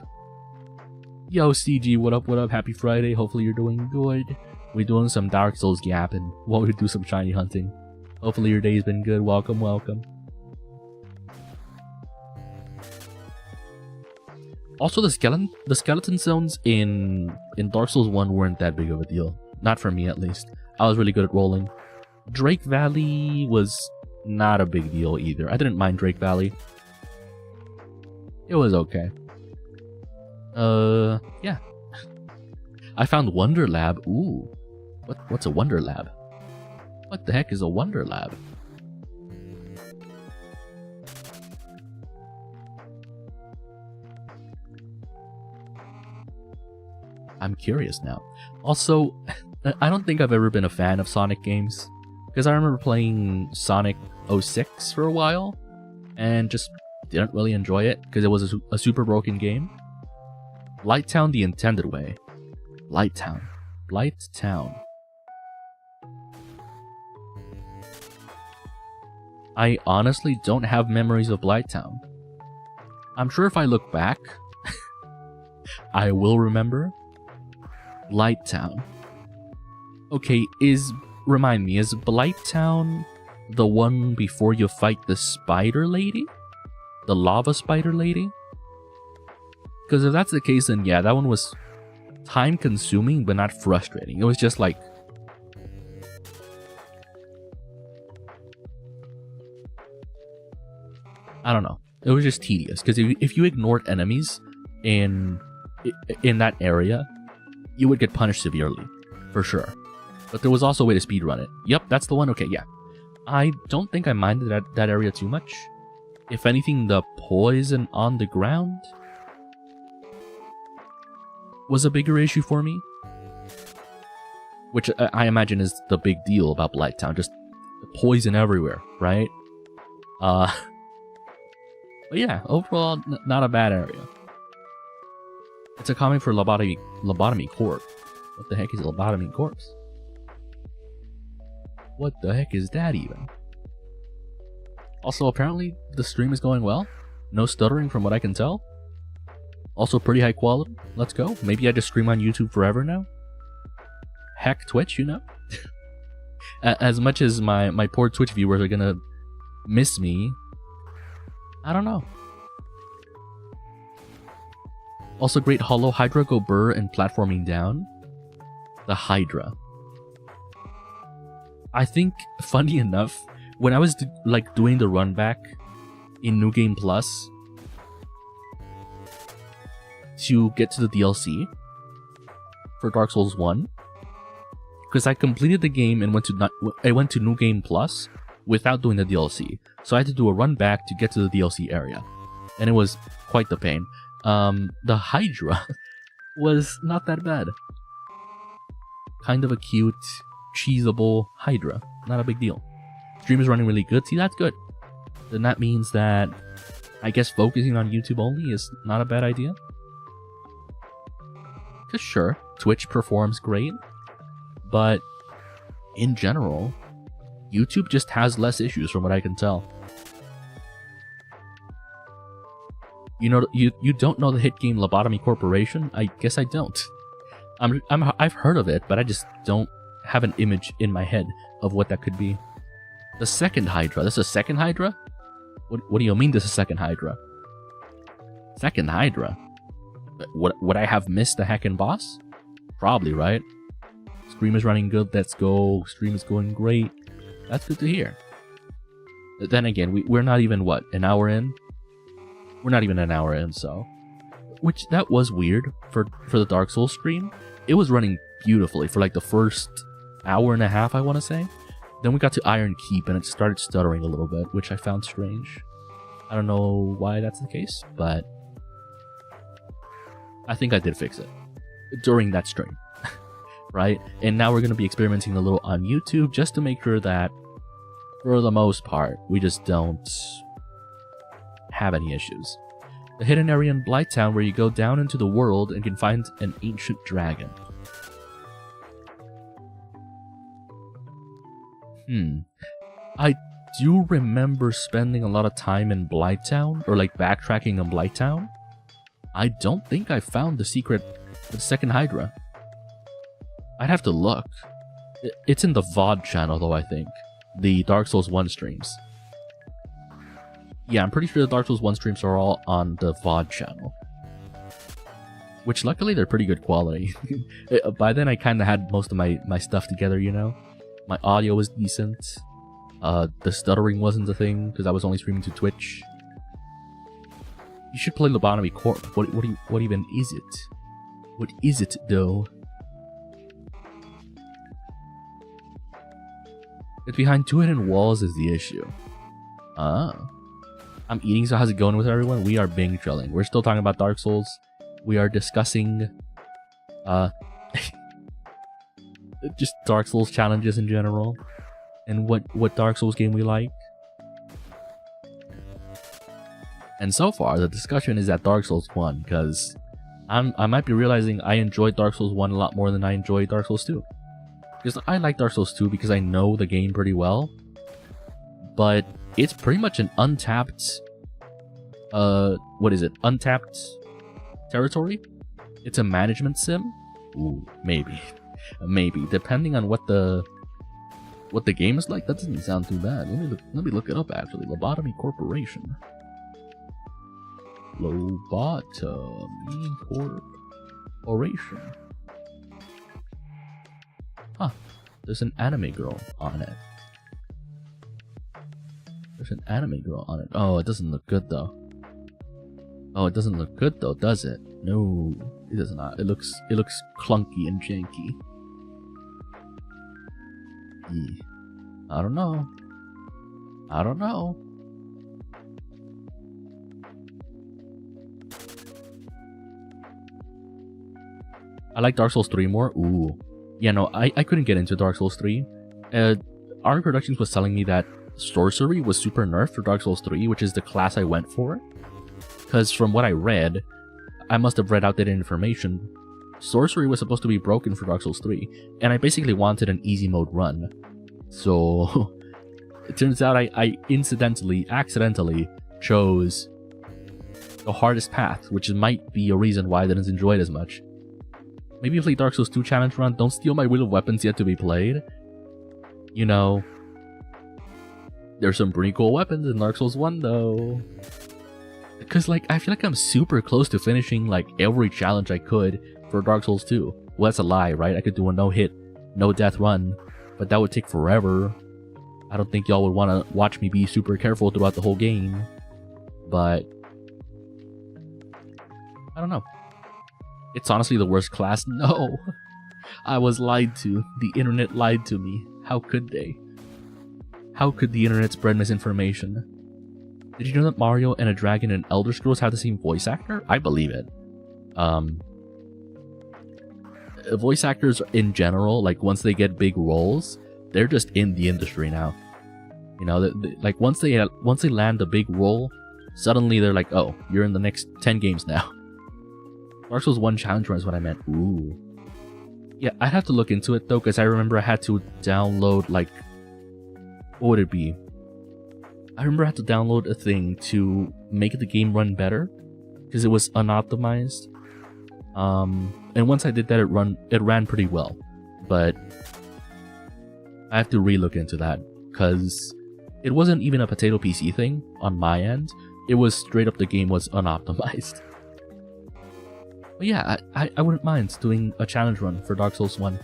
Yo, CG, what up, happy Friday, hopefully you're doing good. We're doing some Dark Souls gapping while we do some shiny hunting. Hopefully your day's been good, welcome. Also, the skeleton zones in Dark Souls 1 weren't that big of a deal. Not for me, at least. I was really good at rolling. Drake Valley was not a big deal either. I didn't mind Drake Valley. It was okay. Yeah. I found Wonder Lab. Ooh. What's a Wonder Lab? What the heck is a Wonder Lab? I'm curious now. Also, I don't think I've ever been a fan of Sonic games, because I remember playing Sonic 06 for a while, and just didn't really enjoy it, because it was a super broken game. Blighttown the intended way. Blighttown. I honestly don't have memories of Blighttown. I'm sure if I look back, I will remember. Blighttown. Okay, remind me, is Blighttown the one before you fight the spider lady? The lava spider lady? Because if that's the case, then yeah, that one was time consuming but not frustrating. It was just like, I don't know. It was just tedious, because if you ignored enemies in that area, you would get punished severely, for sure. But there was also a way to speedrun it. Yep, that's the one. Okay, yeah. I don't think I minded that area too much. If anything, the poison on the ground was a bigger issue for me. Which I imagine is the big deal about Blighttown. Just poison everywhere, right? But yeah, overall, not a bad area. It's a comic for Lobotomy Corp. What the heck is Lobotomy Corpse? What the heck is that even? Also, apparently, the stream is going well. No stuttering from what I can tell. Also pretty high quality. Let's go. Maybe I just stream on YouTube forever now. Heck, Twitch, you know? As much as my poor Twitch viewers are gonna miss me, I don't know. Also great Hollow Hydra go burr and platforming down. The Hydra. I think, funny enough, when I was doing the run back in New Game Plus to get to the DLC for Dark Souls 1, because I completed the game and I went to New Game Plus without doing the DLC, so I had to do a run back to get to the DLC area, and it was quite the pain. The Hydra was not that bad. Kind of a cute, cheesable Hydra. Not a big deal. Stream is running really good. See, that's good. Then that means that I guess focusing on YouTube only is not a bad idea. Because sure, Twitch performs great, but in general, YouTube just has less issues from what I can tell. You know, you don't know the hit game Lobotomy Corporation? I guess I don't. I've heard of it, but I just don't have an image in my head of what that could be. The second Hydra. This is a second Hydra? What do you mean this is a second Hydra? Second Hydra? Would I have missed the heckin' boss? Probably, right? Stream is running good. Let's go. Stream is going great. That's good to hear. But then again, we're not even, what, an hour in? We're not even an hour in, so... Which, that was weird for the Dark Souls stream. It was running beautifully for like the first hour and a half, I want to say. Then we got to Iron Keep and it started stuttering a little bit, which I found strange. I don't know why that's the case, but I think I did fix it during that stream, right? And now we're going to be experimenting a little on YouTube just to make sure that, for the most part, we just don't have any issues. The hidden area in Blighttown where you go down into the world and can find an ancient dragon. I do remember spending a lot of time in Blighttown, or like backtracking in Blighttown. I don't think I found the secret of the second Hydra. I'd have to look. It's in the VOD channel though, I think. The Dark Souls 1 streams. Yeah, I'm pretty sure the Dark Souls 1 streams are all on the VOD channel. Which luckily they're pretty good quality. By then I kind of had most of my stuff together, you know? My audio was decent. The stuttering wasn't a thing because I was only streaming to Twitch. You should play Lobotomy Corp. What even is it? What is it though? It's behind two hidden walls is the issue. Ah. I'm eating, so how's it going with everyone? We are Bing chilling. We're still talking about Dark Souls. We are discussing Uh, just Dark Souls challenges in general, and what Dark Souls game we like. And so far, the discussion is at Dark Souls 1, because I might be realizing I enjoyed Dark Souls 1 a lot more than I enjoyed Dark Souls 2. Because I like Dark Souls 2 because I know the game pretty well, but it's pretty much an untapped, untapped territory? It's a management sim? Ooh, maybe. Maybe. Depending on what the game is like, that doesn't sound too bad. Let me look it up actually. Lobotomy Corporation. Lobotomy Corporation. Huh. There's an anime girl on it. There's an anime girl on it. Oh, it doesn't look good though. Oh, it doesn't look good though, does it? No, it does not. It looks clunky and janky. I don't know. I don't know. I like Dark Souls 3 more. Ooh. Yeah, no, I couldn't get into Dark Souls 3. Army Productions was telling me that sorcery was super nerfed for Dark Souls 3, which is the class I went for. Because from what I read, I must have read outdated information, sorcery was supposed to be broken for Dark Souls 3, and I basically wanted an easy mode run. So, it turns out I accidentally chose the hardest path, which might be a reason why I didn't enjoy it as much. Maybe play Dark Souls 2 challenge run, don't steal my Wheel of Weapons yet to be played. You know, there's some pretty cool weapons in Dark Souls 1 though. Because like, I feel like I'm super close to finishing like every challenge I could for Dark Souls 2. Well, that's a lie, right? I could do a no-hit, no-death run, but that would take forever. I don't think y'all would want to watch me be super careful throughout the whole game. But I don't know. It's honestly the worst class. No! I was lied to. The internet lied to me. How could they? How could the internet spread misinformation? Did you know that Mario and a dragon in Elder Scrolls have the same voice actor? I believe it. Voice actors in general, like once they get big roles, they're just in the industry now. You know, like once they land a big role, suddenly they're like, oh, you're in the next 10 games now. Dark Souls 1 challenge run is what I meant. Ooh. Yeah, I'd have to look into it though, because I remember I had to download like, what would it be? I remember I had to download a thing to make the game run better, because it was unoptimized. And once I did that, it ran pretty well, but I have to re-look into that, because it wasn't even a potato PC thing on my end. It was straight up the game was unoptimized. But yeah, I wouldn't mind doing a challenge run for Dark Souls 1.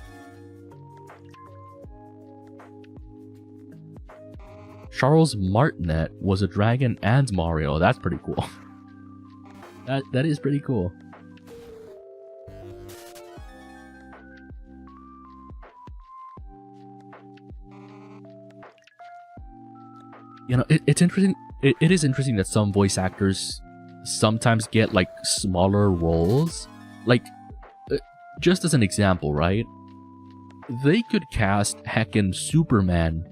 Charles Martinet was a dragon and Mario. That's pretty cool. That is pretty cool. You know, it's interesting. It is interesting that some voice actors sometimes get like smaller roles. Like, just as an example, right? They could cast heckin' Superman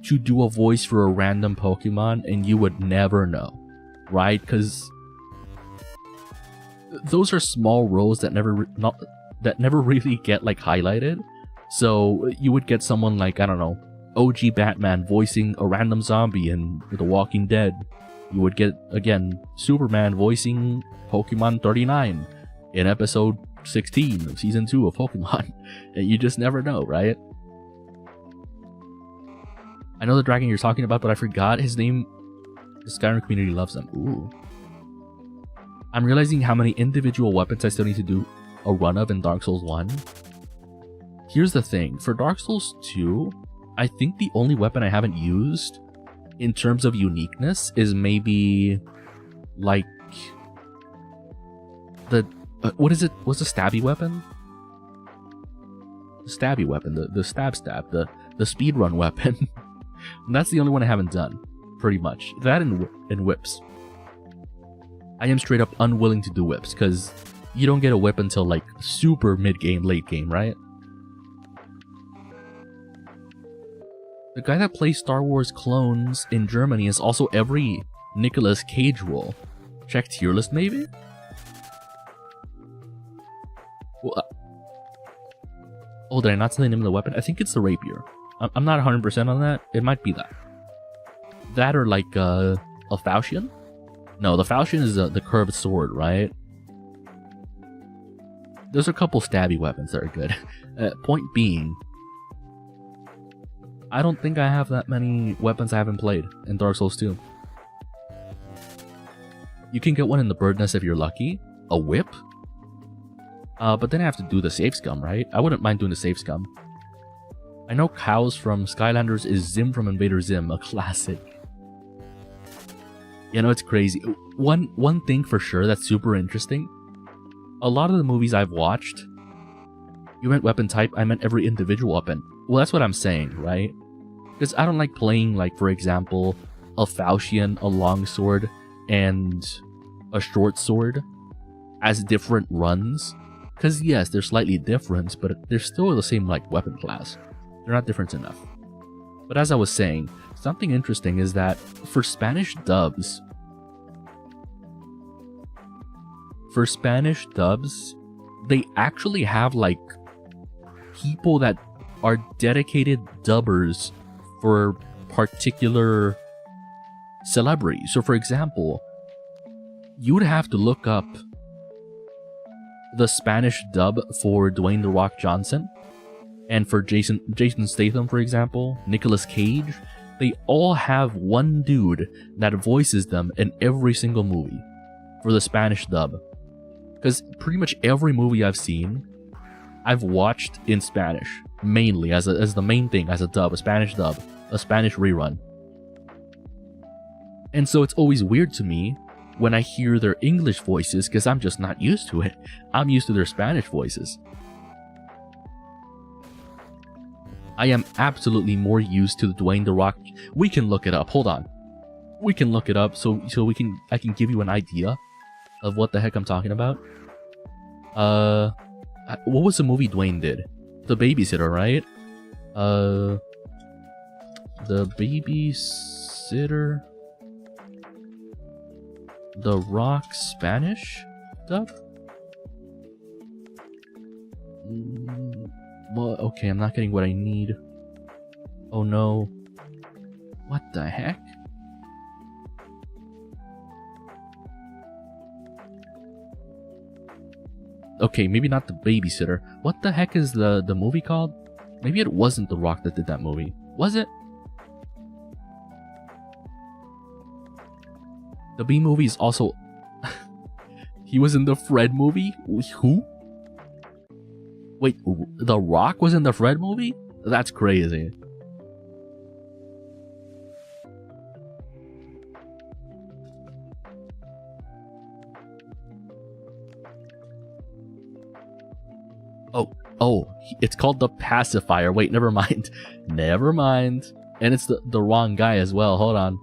to do a voice for a random Pokemon and you would never know, right? Because those are small roles that never really get like highlighted. So you would get someone like, I don't know, OG Batman voicing a random zombie in The Walking Dead. You would get, again, Superman voicing Pokemon 39 in episode 16 of season 2 of Pokemon. And you just never know, right? I know the dragon you're talking about, but I forgot his name. The Skyrim community loves him. Ooh. I'm realizing how many individual weapons I still need to do a run of in Dark Souls 1. Here's the thing. For Dark Souls 2, I think the only weapon I haven't used in terms of uniqueness is maybe like the what is it? What's the stabby weapon? The stabby weapon, the stab, the speedrun weapon. And that's the only one I haven't done, pretty much. That and whips. I am straight up unwilling to do whips because you don't get a whip until like super mid-game, late game, right? The guy that plays Star Wars clones in Germany is also every Nicolas Cage role. Check tier list, maybe? Well, oh, did I not say the name of the weapon? I think it's the rapier. I'm not 100% on that. It might be that. That or like a falchion? No, the falchion is the curved sword, right? There's a couple stabby weapons that are good. Point being, I don't think I have that many weapons I haven't played in Dark Souls 2. You can get one in the bird nest if you're lucky. A whip? But then I have to do the safe scum, right? I wouldn't mind doing the safe scum. I know Cows from Skylanders is Zim from Invader Zim, a classic. You know, it's crazy. One thing for sure that's super interesting. A lot of the movies I've watched, you meant weapon type, I meant every individual weapon. Well, that's what I'm saying, right? Because I don't like playing, like, for example, a falchion, a longsword, and a short sword as different runs. Because yes, they're slightly different, but they're still the same, like, weapon class. They're not different enough. But as I was saying, something interesting is that for Spanish dubs, they actually have, like, people that are dedicated dubbers for particular celebrities. So for example, you would have to look up the Spanish dub for Dwayne "The Rock" Johnson, and for Jason Statham, for example, Nicolas Cage. They all have one dude that voices them in every single movie for the Spanish dub. Because pretty much every movie I've seen, I've watched in Spanish, mainly as the main thing, as a dub, a Spanish dub, a Spanish rerun. And so it's always weird to me when I hear their English voices, because I'm just not used to it. I'm used to their Spanish voices. I am absolutely more used to the Dwayne "The Rock." We can look it up. Hold on. We can look it up so I can give you an idea of what the heck I'm talking about. What was the movie Dwayne did? The Babysitter, right? The Babysitter. The Rock Spanish dub? Well, okay, I'm not getting what I need. Oh no. What the heck? Okay, maybe not The Babysitter. What the heck is the movie called? Maybe it wasn't The Rock that did that movie. Was it? The B movie is also... He was in the Fred movie? Who? Wait, The Rock was in the Fred movie? That's crazy. Oh, it's called The Pacifier. Wait, never mind. Never mind. And it's the wrong guy as well. Hold on.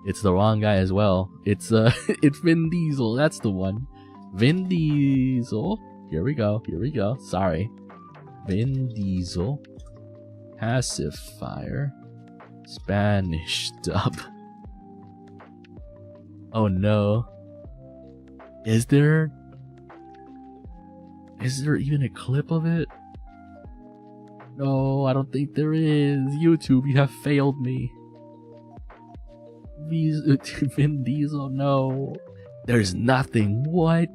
It's the wrong guy as well. It's it's Vin Diesel. That's the one. Vin Diesel. Here we go. Here we go. Sorry. Vin Diesel. Pacifier. Spanish dub. Oh no. Is there even a clip of it? No, I don't think there is. YouTube, you have failed me. Vin Diesel, no. There's nothing. What?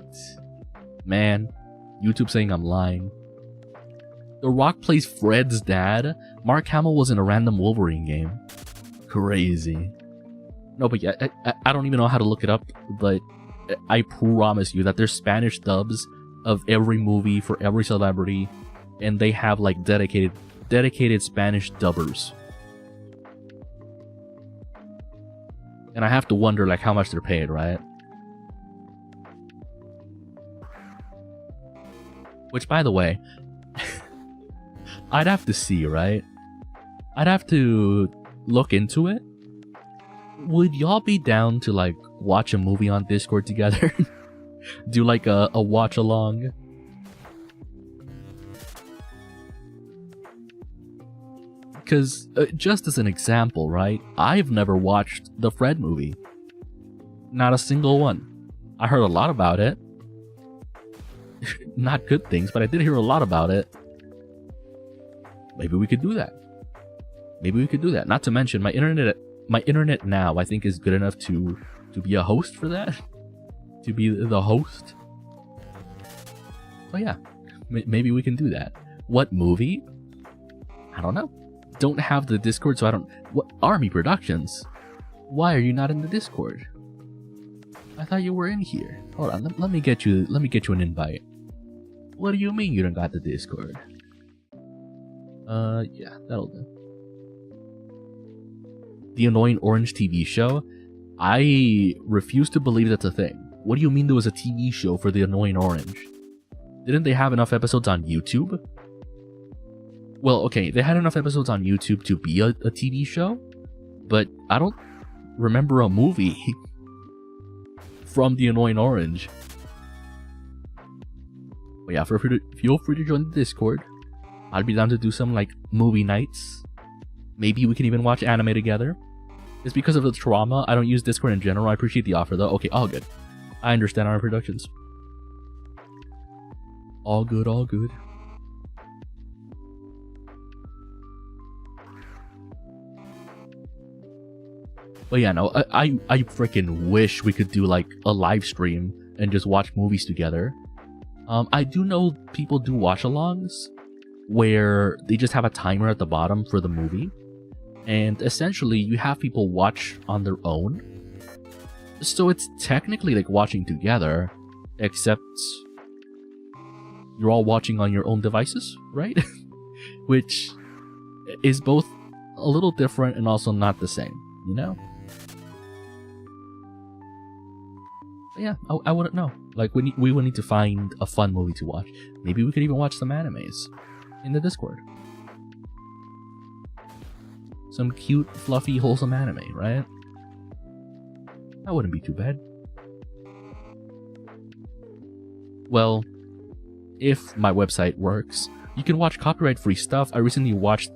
Man, YouTube saying I'm lying. The Rock plays Fred's dad. Mark Hamill was in a random Wolverine game. Crazy. No, but yeah, I don't even know how to look it up, but I promise you that there's Spanish dubs of every movie for every celebrity, and they have like dedicated Spanish dubbers. And I have to wonder like how much they're paid, right? Which, by the way, I'd have to see, right? I'd have to look into it. Would y'all be down to like watch a movie on Discord together? Do like a watch along. Because, just as an example, right? I've never watched the Fred movie. Not a single one. I heard a lot about it. Not good things, but I did hear a lot about it. Maybe we could do that. Maybe we could do that. Not to mention, my internet now, I think, is good enough to be a host for that. To be the host. So yeah, maybe we can do that. What movie? I don't know. Don't have the Discord, so I don't... What? Army Productions? Why are you not in the Discord? I thought you were in here. Hold on, let me get you an invite. What do you mean you don't got the Discord? Yeah, that'll do. The Annoying Orange TV show? I refuse to believe that's a thing. What do you mean there was a TV show for The Annoying Orange? Didn't they have enough episodes on YouTube? Well, okay, they had enough episodes on YouTube to be a TV show, but I don't remember a movie from The Annoying Orange. But yeah, feel free to join the Discord. I'd be down to do some like movie nights. Maybe we can even watch anime together. It's because of the trauma. I don't use Discord in general. I appreciate the offer though. Okay, all good. I understand our productions. All good, all good. But yeah, no, I freaking wish we could do like a live stream and just watch movies together. I do know people do watch-alongs where they just have a timer at the bottom for the movie. And essentially, you have people watch on their own. So it's technically like watching together, except you're all watching on your own devices, right? Which is both a little different and also not the same, you know? But yeah, I wouldn't know. Like, we would need to find a fun movie to watch. Maybe we could even watch some animes in the Discord. Some cute, fluffy, wholesome anime, right? That wouldn't be too bad. Well, if my website works, you can watch copyright-free stuff. I recently watched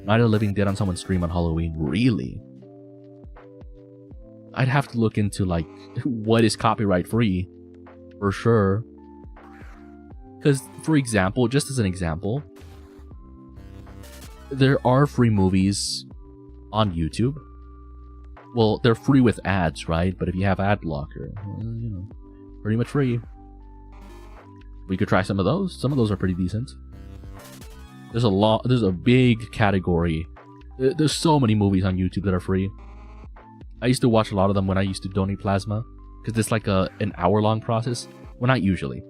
Night of the Living Dead on someone's stream on Halloween. Really? I'd have to look into, like, what is copyright-free, for sure. Because, for example, just as an example, there are free movies on YouTube. Well, they're free with ads, right? But if you have ad blocker, you know, pretty much free. We could try some of those. Some of those are pretty decent. There's a big category. There's so many movies on YouTube that are free. I used to watch a lot of them when I used to donate plasma, because it's like an hour-long process. Well, not usually.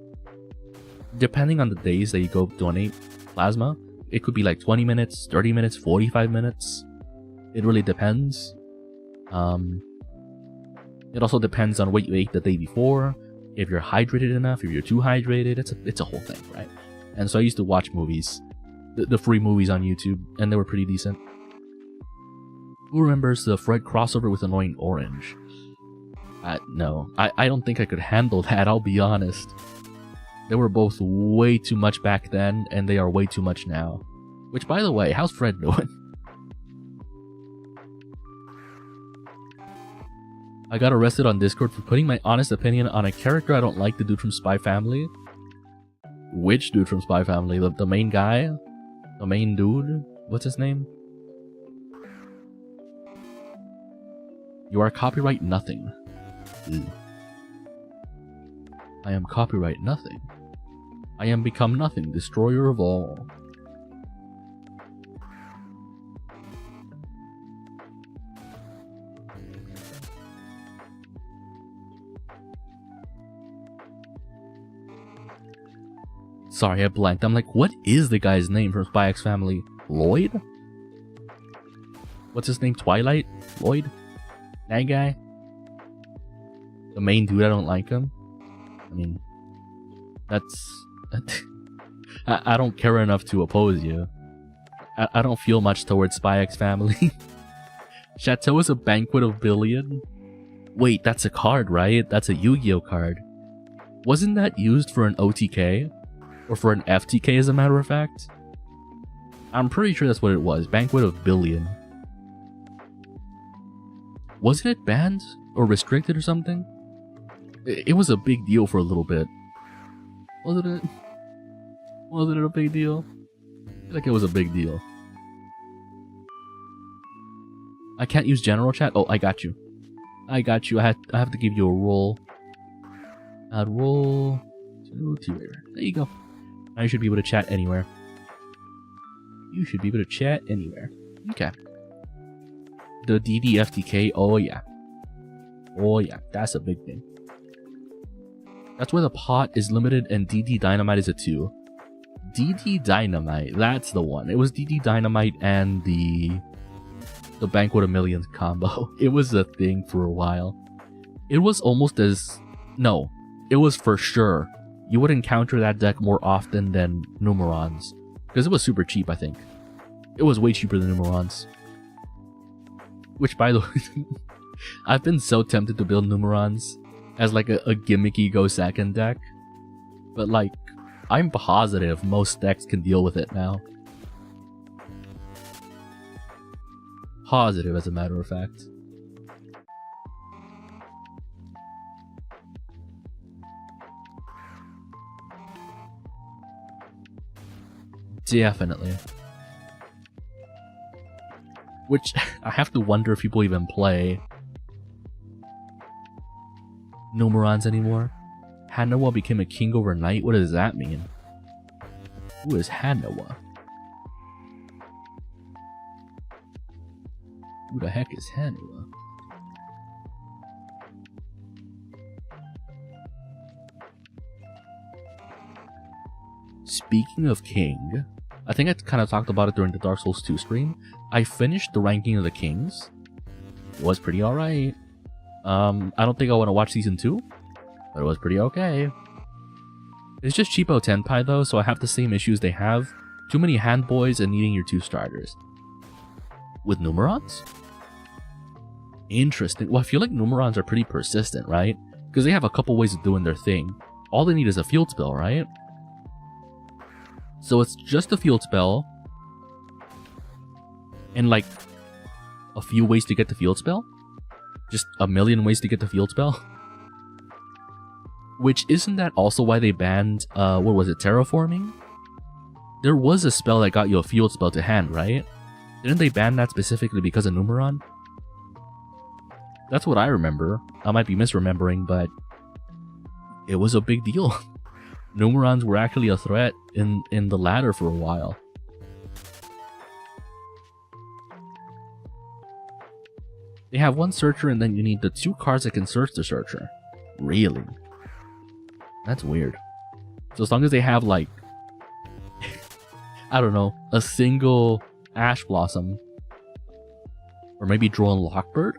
Depending on the days that you go donate plasma, it could be like 20 minutes, 30 minutes, 45 minutes. It really depends. It also depends on what you ate the day before, if you're hydrated enough, if you're too hydrated. It's a whole thing, right? And so I used to watch movies, the free movies on YouTube, and they were pretty decent. Who remembers the Fred crossover with Annoying Orange? No, I don't think I could handle that, I'll be honest. They were both way too much back then, and they are way too much now. Which, by the way, how's Fred doing? I got arrested on Discord for putting my honest opinion on a character I don't like, the dude from Spy Family. Which dude from Spy Family? The main guy? The main dude? What's his name? You are copyright nothing. Ew. I am copyright nothing. I am become nothing, destroyer of all. Sorry, I blanked. I'm like, what is the guy's name from Spy X Family? Lloyd? What's his name? Twilight? Lloyd? That guy? The main dude, I don't like him. I mean, that's... I don't care enough to oppose you. I don't feel much towards Spy X Family. Chateau is a banquet of billion? Wait, that's a card, right? That's a Yu-Gi-Oh card. Wasn't that used for an OTK? Or for an FTK as a matter of fact? I'm pretty sure that's what it was. Banquet of Billion. Wasn't it banned? Or restricted or something? It was a big deal for a little bit. Wasn't it? Wasn't it a big deal? I feel like it was a big deal. I can't use general chat? Oh, I got you. I got you. I have to give you a roll. Add roll to tier. There you go. Now you should be able to chat anywhere. You should be able to chat anywhere. Okay. The DDFTK. Oh yeah. Oh yeah. That's a big thing. That's where the pot is limited and DD Dynamite is a 2. DD Dynamite. That's the one. It was DD Dynamite and the Banquet of Millions combo. It was a thing for a while. It was almost as... No. It was for sure. You would encounter that deck more often than Numerons. Because it was super cheap, I think. It was way cheaper than Numerons. Which, by the way, I've been so tempted to build Numerons as like a gimmicky go second deck. But like, I'm positive most decks can deal with it now. Positive, as a matter of fact. Definitely. Which, I have to wonder if people even play Numerons anymore. Hanawa became a king overnight? What does that mean? Who is Hanawa? Who the heck is Hanawa? Speaking of king, I think I kind of talked about it during the Dark Souls 2 stream. I finished the ranking of the kings. It was pretty alright. I don't think I want to watch season 2, but it was pretty okay. It's just cheapo Tenpai though, so I have the same issues they have. Too many hand boys and needing your 2 starters. With Numerons? Interesting. Well, I feel like Numerons are pretty persistent, right? Because they have a couple ways of doing their thing. All they need is a field spell, right? So it's just a field spell. And like a few ways to get the field spell? Just a million ways to get the field spell? Which, isn't that also why they banned, what was it, terraforming? There was a spell that got you a field spell to hand, right? Didn't they ban that specifically because of Numeron? That's what I remember. I might be misremembering, but it was a big deal. Numerons were actually a threat in the ladder for a while. They have one searcher and then you need the 2 cards that can search the searcher. Really? That's weird. So as long as they have like, I don't know, a single Ash Blossom. Or maybe Drone Lockbird?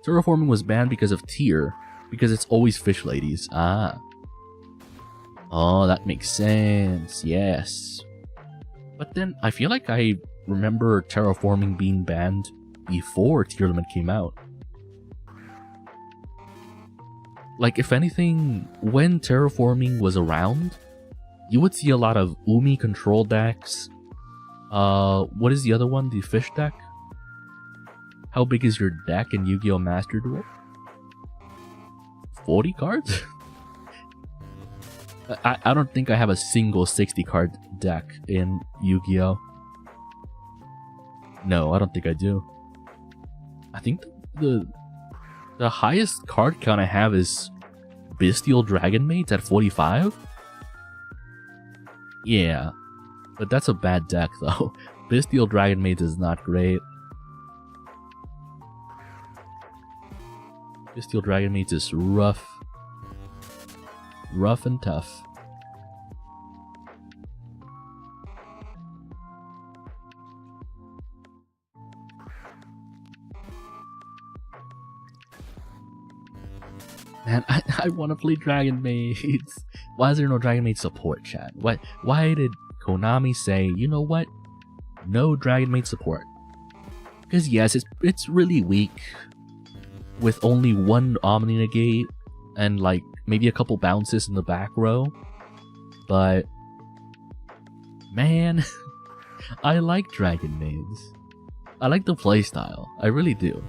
Terraforming was banned because of tier. Because it's always fish ladies. Ah. Oh, that makes sense. Yes. But then, I feel like I remember terraforming being banned before tier limit came out. Like, if anything, when terraforming was around, you would see a lot of Umi control decks. What is the other one? The fish deck? How big is your deck in Yu-Gi-Oh! Master Duel? 40 cards? I don't think I have a single 60 card deck in Yu-Gi-Oh! No, I don't think I do. I think the highest card count I have is Bestial Dragon Mates at 45? Yeah, but that's a bad deck though. Bestial Dragon Mates is not great. Bestial Dragon Mates is rough. Rough and tough. Man, I want to play Dragon Mates. Why is there no Dragon Mates support, chat? Why did Konami say, you know what? No Dragon Mates support? Because yes, it's really weak. With only one Omni Negate and like maybe a couple bounces in the back row. But man, I like Dragon Maids. I like the playstyle. I really do.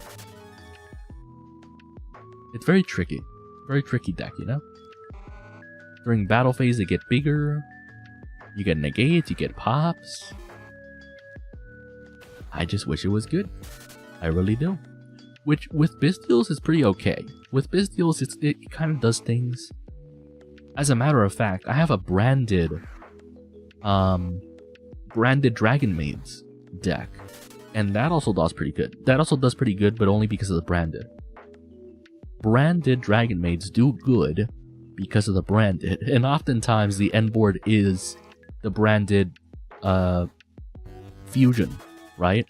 It's very tricky deck, you know? During battle phase, they get bigger. You get negates, you get pops. I just wish it was good. I really do. Which, with Bystials, is pretty okay. With Bystials, it kind of does things. As a matter of fact, I have a branded Dragon Maids deck. And that also does pretty good. That also does pretty good, but only because of the branded. Branded Dragon Maids do good because of the branded. And oftentimes, the end board is the branded fusion, right?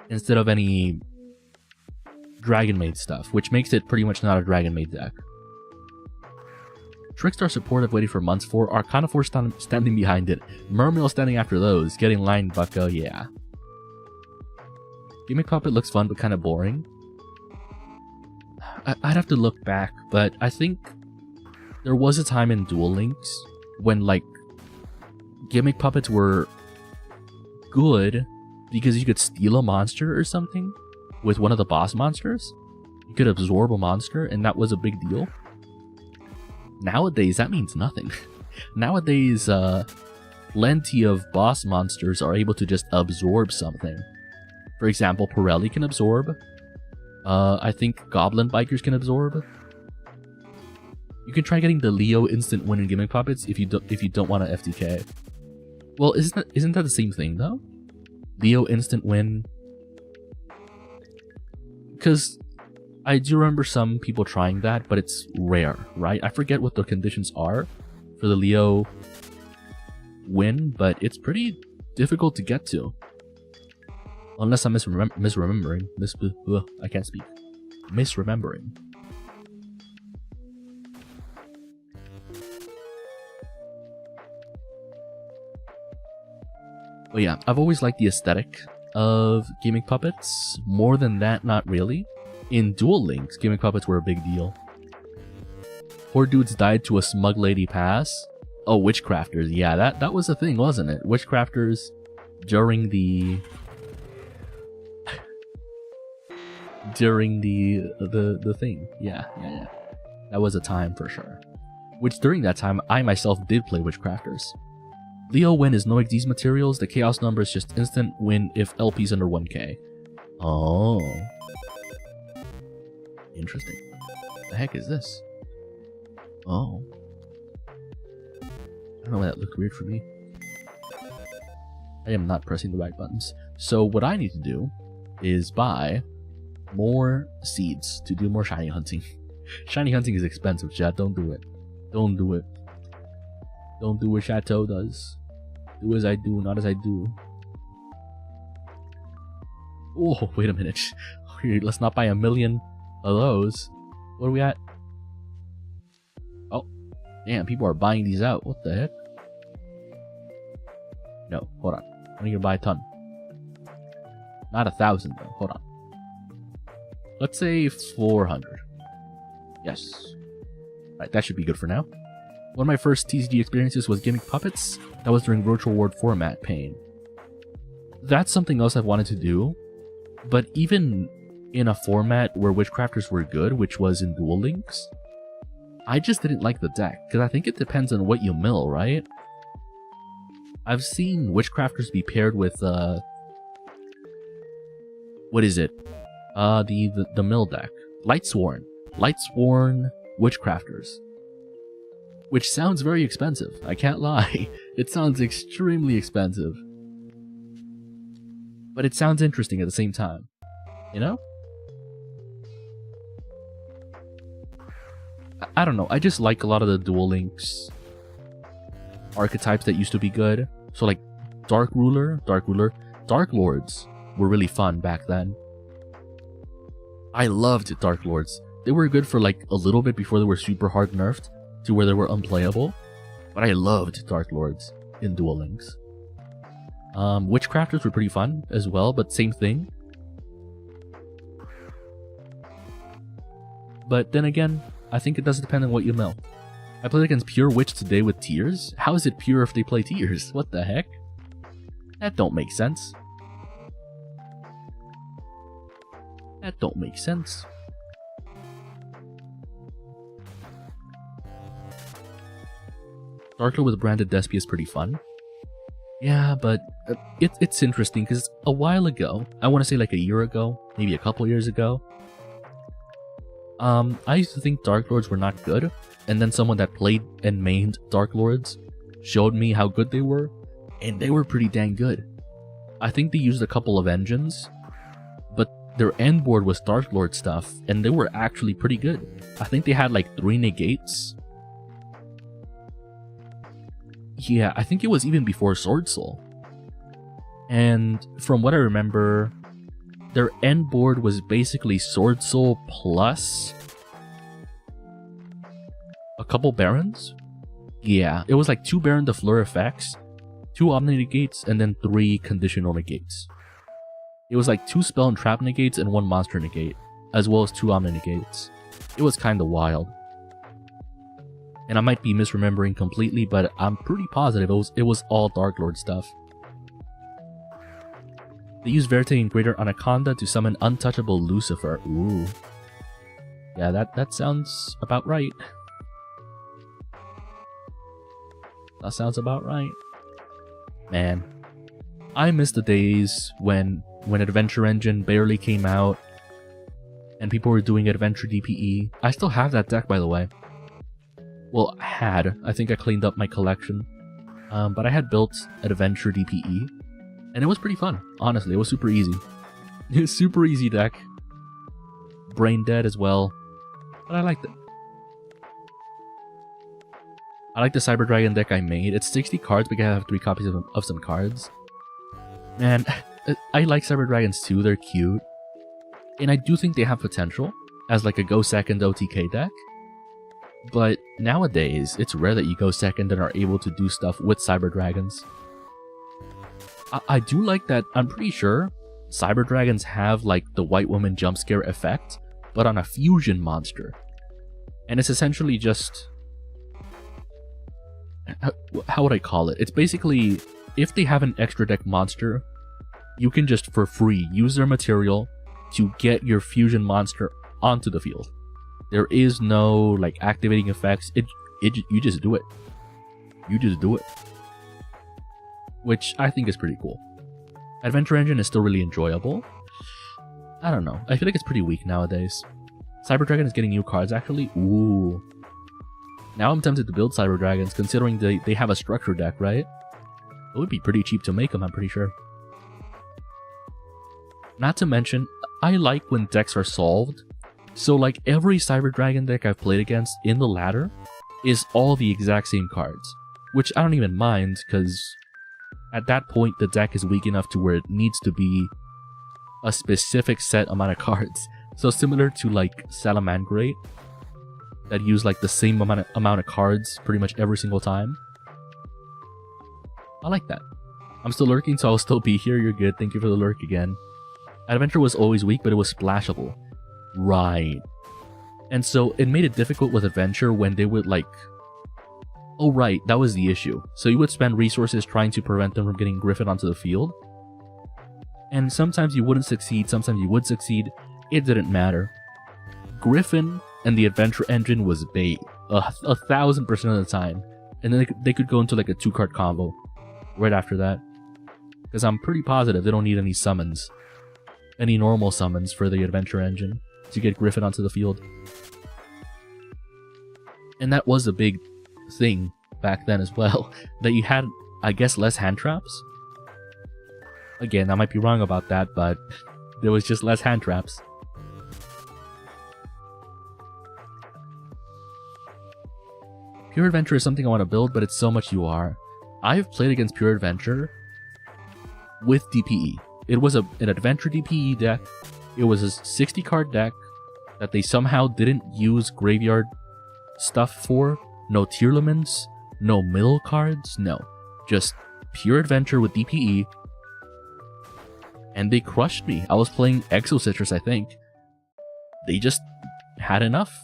Instead of any Dragon Maid stuff, which makes it pretty much not a Dragon Maid deck. Trickstar support I've waited for months for, Arcana 4 standing behind it, Mermail standing after those, getting line bucko, yeah. Gimmick Puppet looks fun but kind of boring. I'd have to look back, but I think there was a time in Duel Links when like Gimmick Puppets were good because you could steal a monster or something with one of the boss monsters. You could absorb a monster and that was a big deal. Nowadays, that means nothing. Nowadays, plenty of boss monsters are able to just absorb something. For example, Pirelli can absorb. I think Goblin Bikers can absorb. You can try getting the Leo instant win in Gimmick Puppets if you don't want to FTK. Well, isn't that the same thing though? Leo instant win. Because I do remember some people trying that, but it's rare, right? I forget what the conditions are for the Leo win, but it's pretty difficult to get to. Unless I'm misremembering. I can't speak. Misremembering. But yeah, I've always liked the aesthetic of Gimmick Puppets. More than that, not really. In Duel Links, Gimmick Puppets were a big deal. Poor dudes died to a smug lady pass. Oh, Witchcrafters. Yeah, that was a thing, wasn't it? Witchcrafters during the the thing. Yeah. That was a time for sure. Which during that time, I myself did play Witchcrafters. Leo win is no XD's materials. The chaos number is just instant win if LP's under 1k. Oh. Interesting. The heck is this? Oh. I don't know why that looked weird for me. I am not pressing the right buttons. So what I need to do is buy more seeds to do more shiny hunting. Shiny hunting is expensive, chat. Don't do it. Don't do it. Don't do what Chateau does. Do as I do, not as I do. Oh, wait a minute. Let's not buy a million of those. What are we at? Oh, damn, people are buying these out. What the heck? No, hold on. I'm gonna buy a ton. Not 1,000 though. Hold on. Let's say 400. Yes. Right, that should be good for now. One of my first TCG experiences was Gimmick Puppets. That was during Virtual World format pain. That's something else I've wanted to do. But even in a format where Witchcrafters were good, which was in Duel Links, I just didn't like the deck. Because I think it depends on what you mill, right? I've seen Witchcrafters be paired with, what is it? The mill deck. Lightsworn. Lightsworn Witchcrafters. Which sounds very expensive. I can't lie. It sounds extremely expensive. But it sounds interesting at the same time. You know? I don't know. I just like a lot of the Duel Links archetypes that used to be good. So like Dark Lords were really fun back then. I loved Dark Lords. They were good for like a little bit before they were super hard nerfed to where they were unplayable. But I loved Dark Lords in Duel Links. Witchcrafters were pretty fun as well, but same thing. But then again, I think it does depend on what you mill. I played against Pure Witch today with Tears. How is it pure if they play Tears? What the heck? That don't make sense. That don't make sense. Dark Lord with branded Despia is pretty fun. Yeah, but it's interesting because a while ago, I want to say like a year ago, maybe a couple years ago, I used to think Dark Lords were not good, and then someone that played and mained Dark Lords showed me how good they were, and they were pretty dang good. I think they used a couple of engines, but their end board was Dark Lord stuff, and they were actually pretty good. I think they had like 3 negates. Yeah, I think it was even before Sword Soul. And from what I remember, their end board was basically Sword Soul plus a couple Barons. Yeah, it was like 2 Baron de Fleur effects, 2 Omni negates, and then 3 conditional negates. It was like 2 spell and trap negates and 1 monster negate, as well as 2 Omni negates. It was kinda wild. And I might be misremembering completely, but I'm pretty positive it was all Dark Lord stuff. They use Verite and Greater Anaconda to summon Untouchable Lucifer. Ooh. Yeah, that sounds about right. That sounds about right. Man. I miss the days when Adventure Engine barely came out and people were doing Adventure DPE. I still have that deck, by the way. Well, I had. I think I cleaned up my collection. But I had built Adventure DPE. And it was pretty fun, honestly. It was super easy. It was super easy deck. Brain dead as well. But I liked it. I like the Cyber Dragon deck I made. It's 60 cards because I have 3 copies of some cards. Man, I like Cyber Dragons too. They're cute. And I do think they have potential as like a go second OTK deck. But nowadays, it's rare that you go second and are able to do stuff with Cyber Dragons. I do like that. I'm pretty sure Cyber Dragons have like the White Woman jump scare effect, but on a fusion monster. And it's essentially just... how would I call it? It's basically, if they have an extra deck monster, you can just for free use their material to get your fusion monster onto the field. There is no like activating effects. You just do it. You just do it. Which I think is pretty cool. Adventure Engine is still really enjoyable. I don't know. I feel like it's pretty weak nowadays. Cyber Dragon is getting new cards actually. Ooh. Now I'm tempted to build Cyber Dragons considering they have a structure deck, right? It would be pretty cheap to make them, I'm pretty sure. Not to mention, I like when decks are solved. So like every Cyber Dragon deck I've played against in the ladder is all the exact same cards. Which I don't even mind, because at that point the deck is weak enough to where it needs to be a specific set amount of cards. So similar to like Salamangreat, that use like the same amount of cards pretty much every single time. I like that. I'm still lurking, so I'll still be here. You're good. Thank you for the lurk again. Adventure was always weak, but it was splashable. Right. And so it made it difficult with Adventure when they would like... Oh right, that was the issue. So you would spend resources trying to prevent them from getting Griffin onto the field. And sometimes you wouldn't succeed, sometimes you would succeed. It didn't matter. Griffin and the Adventure Engine was bait 1,000% of the time. And then they could go into like a 2-card combo right after that. Because I'm pretty positive they don't need any summons. Any normal summons for the Adventure Engine to get Griffin onto the field. And that was a big thing back then as well. That you had, I guess, less hand traps. Again, I might be wrong about that, but there was just less hand traps. Pure Adventure is something I want to build, but it's so much UR. I've played against Pure Adventure with DPE. It was an Adventure DPE deck. It was a 60 card deck that they somehow didn't use graveyard stuff for. No Tearlaments, no mill cards, no. Just Pure Adventure with DPE. And they crushed me. I was playing Exo Citrus, I think. They just had enough.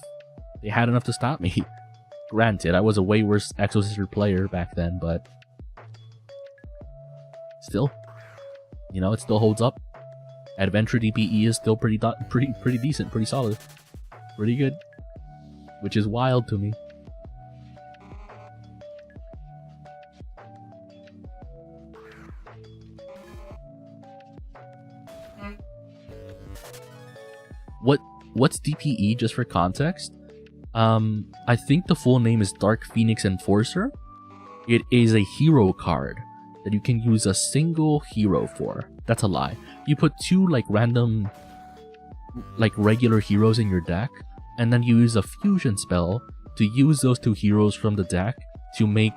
They had enough to stop me. Granted, I was a way worse Exo player back then, but still, you know, it still holds up. Adventure DPE is still pretty decent, pretty solid, pretty good, which is wild to me. What's DPE, just for context? I think the full name is Dark Phoenix Enforcer. It is a hero card that you can use a single hero for. That's a lie. You put 2 like random, like regular heroes in your deck, and then you use a fusion spell to use those 2 heroes from the deck to make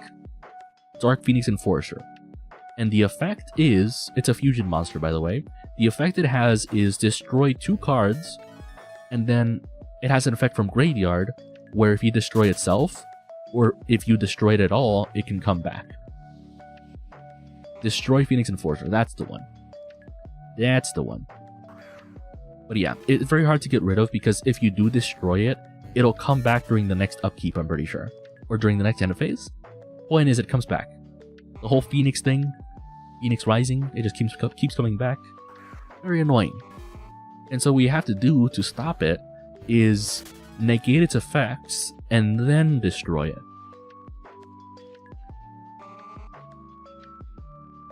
Dark Phoenix Enforcer. And the effect is, it's a fusion monster by the way, the effect it has is destroy 2 cards, and then it has an effect from graveyard, where if you destroy itself, or if you destroy it at all, it can come back. Destroy Phoenix Enforcer, that's the one. That's the one. But yeah, it's very hard to get rid of, because if you do destroy it, it'll come back during the next upkeep, I'm pretty sure. Or during the next end phase. Point is, it comes back. The whole Phoenix thing, Phoenix Rising, it just keeps coming back. Very annoying. And so what you have to do to stop it is negate its effects and then destroy it.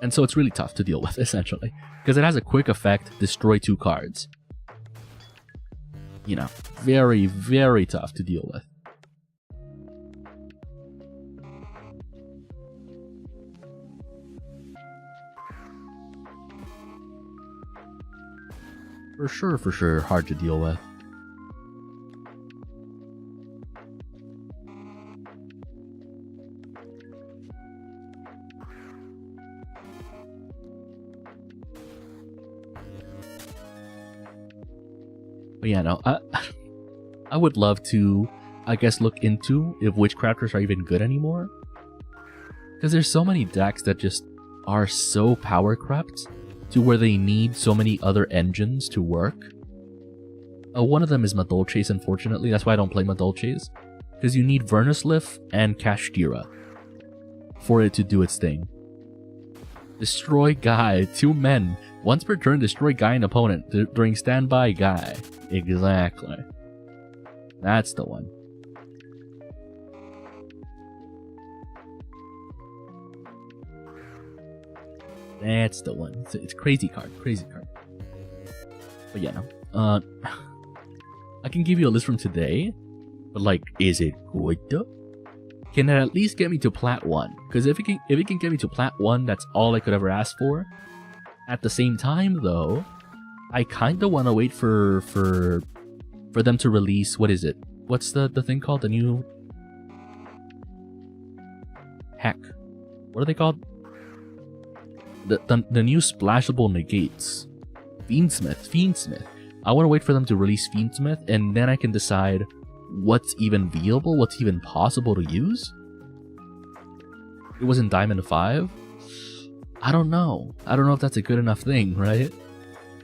And so it's really tough to deal with, essentially, because it has a quick effect, destroy 2 cards. You know, very, very tough to deal with. For sure, hard to deal with. But yeah, no, I would love to, I guess, look into if witchcrafters are even good anymore. Because there's so many decks that just are so power crept to where they need so many other engines to work. One of them is Madolche's, unfortunately. That's why I don't play Madolche's. Because you need Vernislyth and Kashtira for it to do its thing. Destroy Guy, 2 men. Once per turn, destroy Guy and opponent during standby Guy. Exactly. That's the one. That's the one. It's a crazy card. Crazy card. But yeah, no. I can give you a list from today. But like, is it good though? Can it at least get me to Plat 1? Because if it can get me to Plat 1, that's all I could ever ask for. At the same time though, I kinda wanna wait for them to release, what is it? What's the thing called? The new... Heck. What are they called? The new splashable negates. Fiendsmith. I want to wait for them to release Fiendsmith, and then I can decide what's even viable, what's even possible to use. It was in Diamond 5. I don't know. I don't know if that's a good enough thing, right?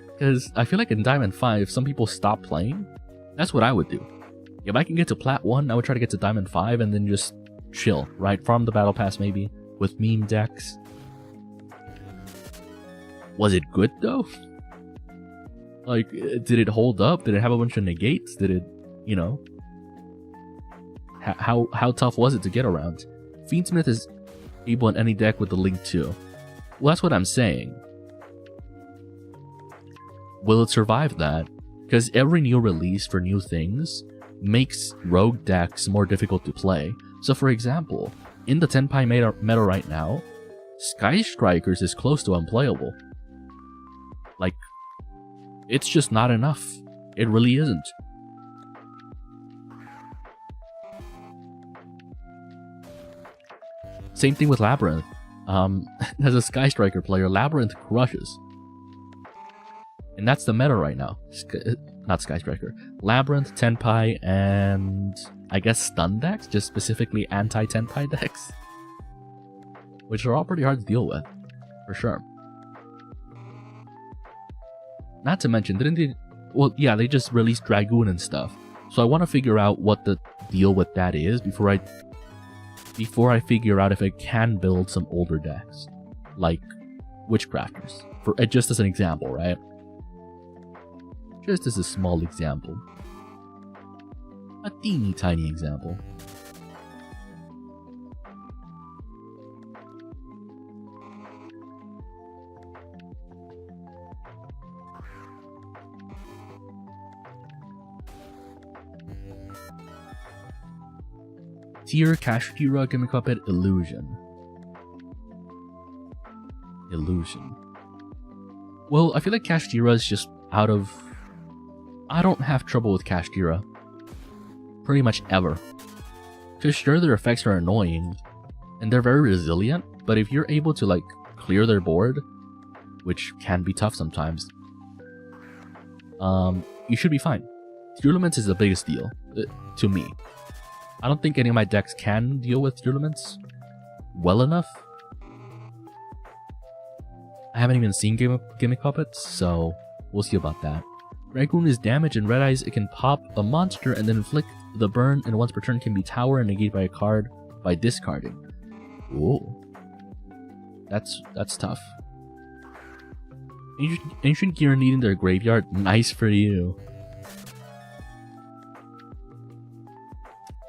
Because I feel like in Diamond 5, some people stop playing. That's what I would do. If I can get to Plat 1, I would try to get to Diamond 5 and then just chill, right? Farm the Battle Pass maybe, with meme decks. Was it good though? Like, did it hold up? Did it have a bunch of negates? Did it, you know? How tough was it to get around? Fiendsmith is able in any deck with the Link 2. Well, that's what I'm saying. Will it survive that? Because every new release for new things makes rogue decks more difficult to play. So for example, in the Tenpai meta right now, Sky Strikers is close to unplayable. Like, it's just not enough. It really isn't. Same thing with Labyrinth. As a Sky Striker player, Labyrinth crushes. And that's the meta right now. Not Sky Striker. Labyrinth, Tenpai, and I guess stun decks, just specifically anti-Tenpai decks. Which are all pretty hard to deal with, for sure. Not to mention, didn't they... Well, yeah, they just released Dragoon and stuff. So I want to figure out what the deal with that is before I figure out if I can build some older decks, like Witchcrafters, for just as an example, right? Just as a small example. A teeny tiny example. Tier, Kashtira, Gimmick Puppet, Illusion. Well, I feel like Kashtira is just out of... I don't have trouble with Kashtira. Pretty much ever. Because sure, their effects are annoying, and they're very resilient, but if you're able to, like, clear their board, which can be tough sometimes, you should be fine. Tearlaments is the biggest deal, to me. I don't think any of my decks can deal with Tearlaments well enough. I haven't even seen Gimmick Puppets, so we'll see about that. Dragoon is damage and Red Eyes. It can pop a monster and then inflict the burn, and once per turn can be tower and negate by a card by discarding. Ooh. That's tough. Ancient Gear needing their graveyard. Nice for you.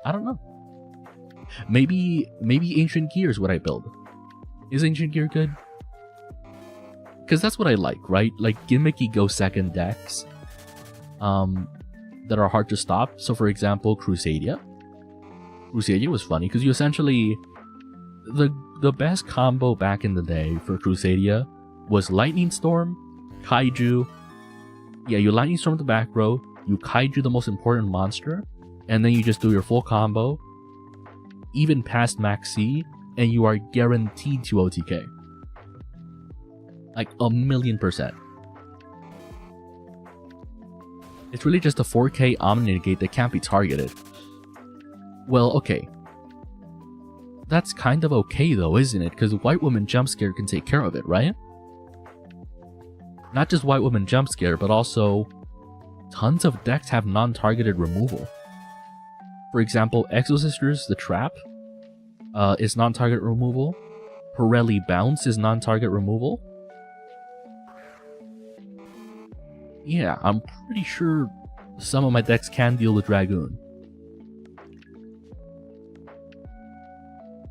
I don't know. Maybe Ancient Gear is what I build. Is Ancient Gear good? Because that's what I like, right? Like gimmicky go second decks that are hard to stop. So for example, Crusadia. Crusadia was funny because you essentially... The best combo back in the day for Crusadia was Lightning Storm, Kaiju. Yeah, you Lightning Storm the back row, you Kaiju the most important monster, and then you just do your full combo, even past Max C, and you are guaranteed to OTK. Like 1,000,000%. It's really just a 4K Omni Negate that can't be targeted. Well, okay. That's kind of okay though, isn't it? Because White Woman Jump Scare can take care of it, right? Not just White Woman Jump Scare, but also tons of decks have non-targeted removal. For example, Exosisters, the Trap, is non-target removal. Pirelli Bounce is non-target removal. Yeah, I'm pretty sure some of my decks can deal with Dragoon.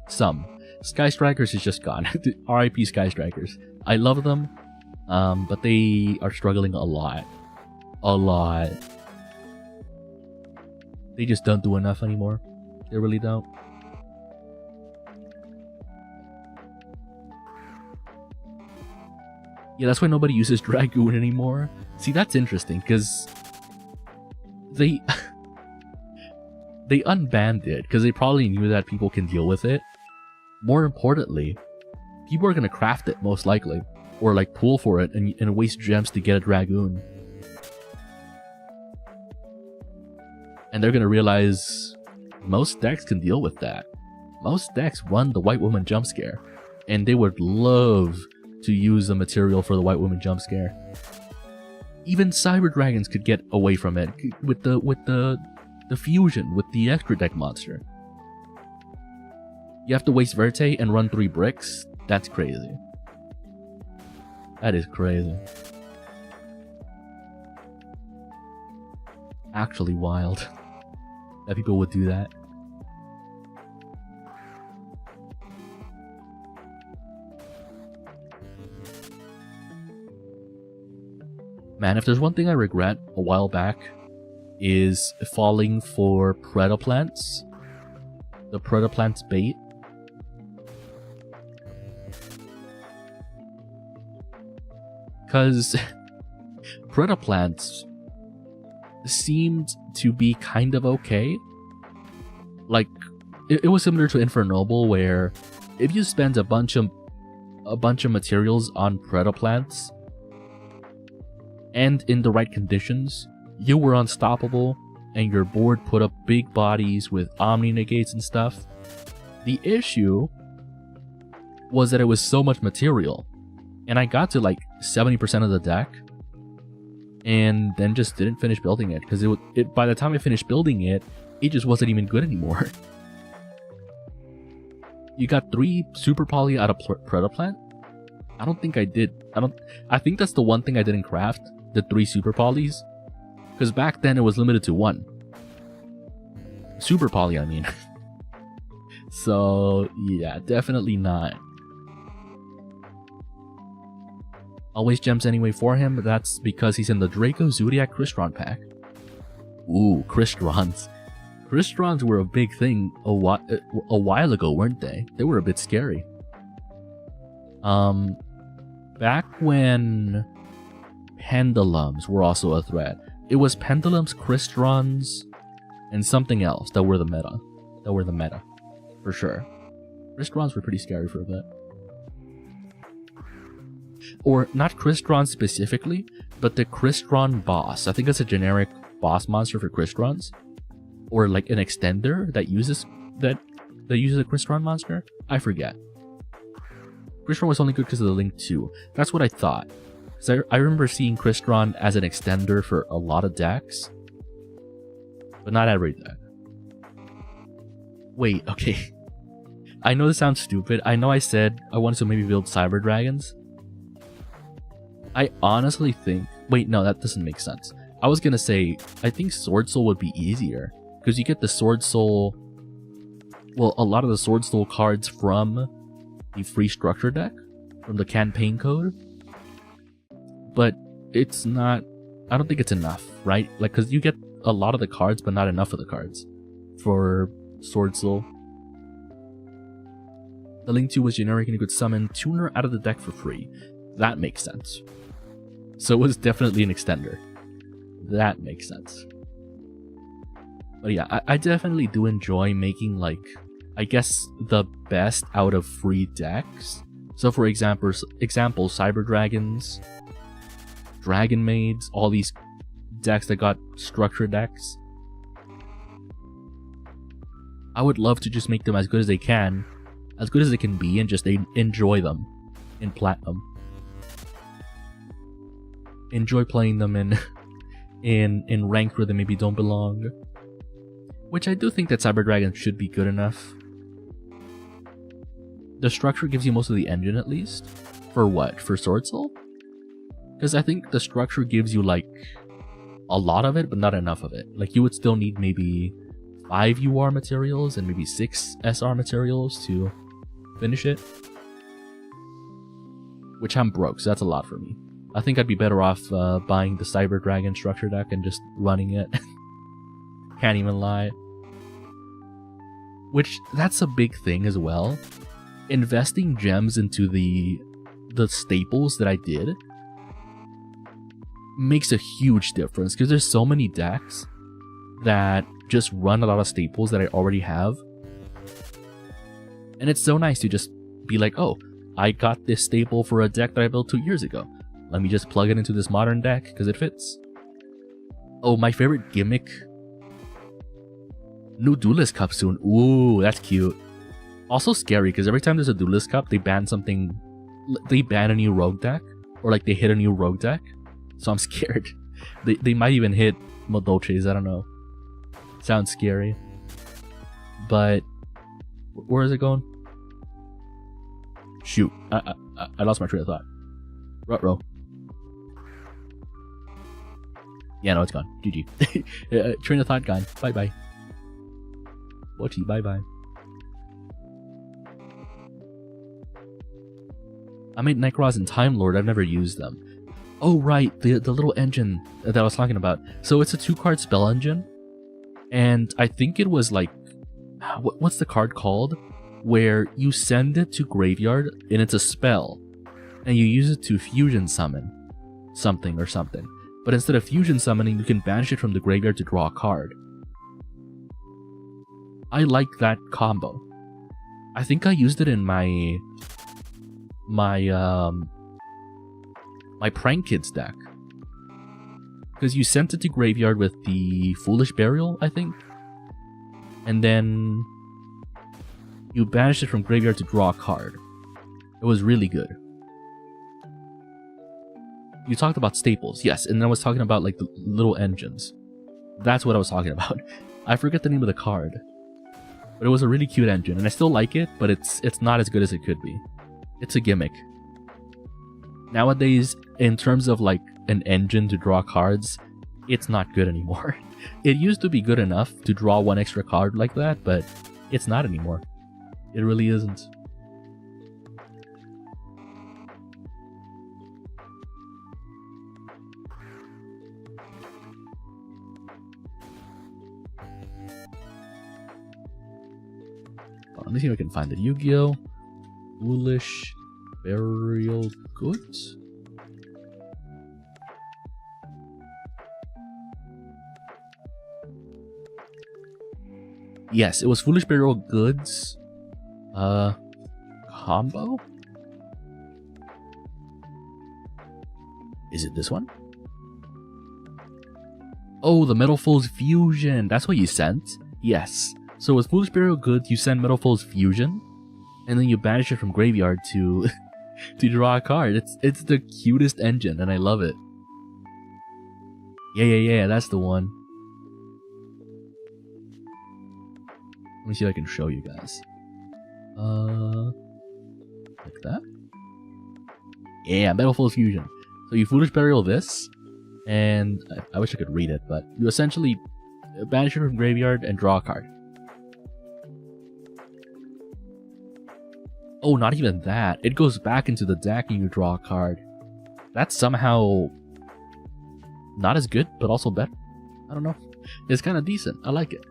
Some. Sky Strikers is just gone. RIP Sky Strikers. I love them, but they are struggling a lot. A lot. They just don't do enough anymore. They really don't. Yeah, that's why nobody uses Dragoon anymore. See, that's interesting, because they unbanned it, because they probably knew that people can deal with it. More importantly, people are going to craft it, most likely. Or, like, pool for it and waste gems to get a Dragoon. And they're going to realize most decks can deal with that. Most decks run the White Woman Jump Scare. And they would love to use the material for the White Woman Jump Scare. Even Cyber Dragons could get away from it with the fusion, with the extra deck monster. You have to waste Verte and run 3 bricks? That's crazy. That is crazy. Actually wild that people would do that. Man, if there's one thing I regret a while back, is falling for Predaplants. The Predaplants bait. Because Predaplants seemed to be kind of okay. Like, it was similar to Infernoble, where if you spend a bunch of materials on Predaplants, and in the right conditions, you were unstoppable, and your board put up big bodies with Omni Negates and stuff. The issue was that it was so much material, and I got to like 70% of the deck, and then just didn't finish building it because by the time I finished building it, it just wasn't even good anymore. You got 3 super poly out of Predaplant? I don't think I did. I think that's the one thing I didn't craft, the 3 super polys. Because back then it was limited to 1. Super poly, I mean. So, yeah, definitely not. Always gems anyway for him, but that's because he's in the Draco Zodiac Crystron pack. Ooh, Crystrons. Crystrons were a big thing a while ago, weren't they? They were a bit scary. Back when Pendulums were also a threat. It was Pendulums, Crystrons, and something else that were the meta. For sure. Crystrons were pretty scary for a bit. Or not Crystrons specifically, but the Crystron boss. I think it's a generic boss monster for Crystrons. Or like an extender that uses a Crystron monster. I forget. Crystron was only good because of the Link 2. That's what I thought. So I remember seeing Crystron as an extender for a lot of decks. But not every deck. Wait, okay. I know this sounds stupid. I know I said I wanted to maybe build Cyber Dragons. I honestly think... Wait, no, that doesn't make sense. I was gonna say, I think Sword Soul would be easier. Because you get the Sword Soul... Well, a lot of the Sword Soul cards from the free structure deck. From the campaign code. But it's not... I don't think it's enough, right? Like, because you get a lot of the cards, but not enough of the cards. For Sword Soul. The Link 2 was generic and you could summon Tuner out of the deck for free. That makes sense. So it was definitely an extender. That makes sense. But yeah, I definitely do enjoy making, like, I guess the best out of free decks. So for example, Cyber Dragons, Dragon Maids, all these decks that got structure decks. I would love to just make them as good as they can. As good as they can be, and just enjoy them in Platinum. Enjoy playing them in ranked where they maybe don't belong. Which I do think that Cyber Dragon should be good enough. The structure gives you most of the engine at least. For what? For Sword Soul? Because I think the structure gives you like a lot of it, but not enough of it. Like you would still need maybe 5 UR materials and maybe 6 SR materials to finish it. Which I'm broke, so that's a lot for me. I think I'd be better off buying the Cyber Dragon structure deck and just running it. Can't even lie. Which, that's a big thing as well. Investing gems into the staples that I did makes a huge difference, because there's so many decks that just run a lot of staples that I already have. And it's so nice to just be like, oh, I got this staple for a deck that I built 2 years ago. Let me just plug it into this modern deck because it fits. Oh, my favorite gimmick. New Duelist Cup soon. Ooh, that's cute. Also scary because every time there's a Duelist Cup, they ban something. They ban a new rogue deck. Or like they hit a new rogue deck. So I'm scared. They might even hit Madolches, I don't know. Sounds scary. But where is it going? Shoot. I lost my train of thought. Ruh-roh. Yeah, no, it's gone. GG. Train of thought gone. Bye-bye. Watchy, bye-bye. I made Necros and Time Lord. I've never used them. Oh, right. The little engine that I was talking about. So it's a 2-card spell engine. And I think it was like... What's the card called? Where you send it to graveyard and it's a spell. And you use it to fusion summon something or something. But instead of fusion summoning, you can banish it from the graveyard to draw a card. I like that combo. I think I used it in my Prank Kids deck. Because you sent it to graveyard with the Foolish Burial, I think. And then you banished it from graveyard to draw a card. It was really good. You talked about staples, yes, and I was talking about like the little engines. That's what I was talking about. I forget the name of the card, but it was a really cute engine, and I still like it, but it's not as good as it could be. It's a gimmick. Nowadays, in terms of like an engine to draw cards, it's not good anymore. It used to be good enough to draw one extra card like that, but it's not anymore. It really isn't. Let me see if I can find it. Yu-Gi-Oh! Foolish Burial Goods? Yes, it was Foolish Burial Goods. Combo? Is it this one? Oh, the Metal Foes Fusion. That's what you sent? Yes. So with Foolish Burial Goods, you send Metal Foes Fusion, and then you banish it from graveyard to to draw a card. It's the cutest engine, and I love it. Yeah, that's the one. Let me see if I can show you guys. Like that? Yeah, Metal Foes Fusion. So you Foolish Burial this, and I wish I could read it, but you essentially banish it from graveyard and draw a card. Oh, not even that. It goes back into the deck and you draw a card. That's somehow not as good, but also better. I don't know. It's kind of decent. I like it.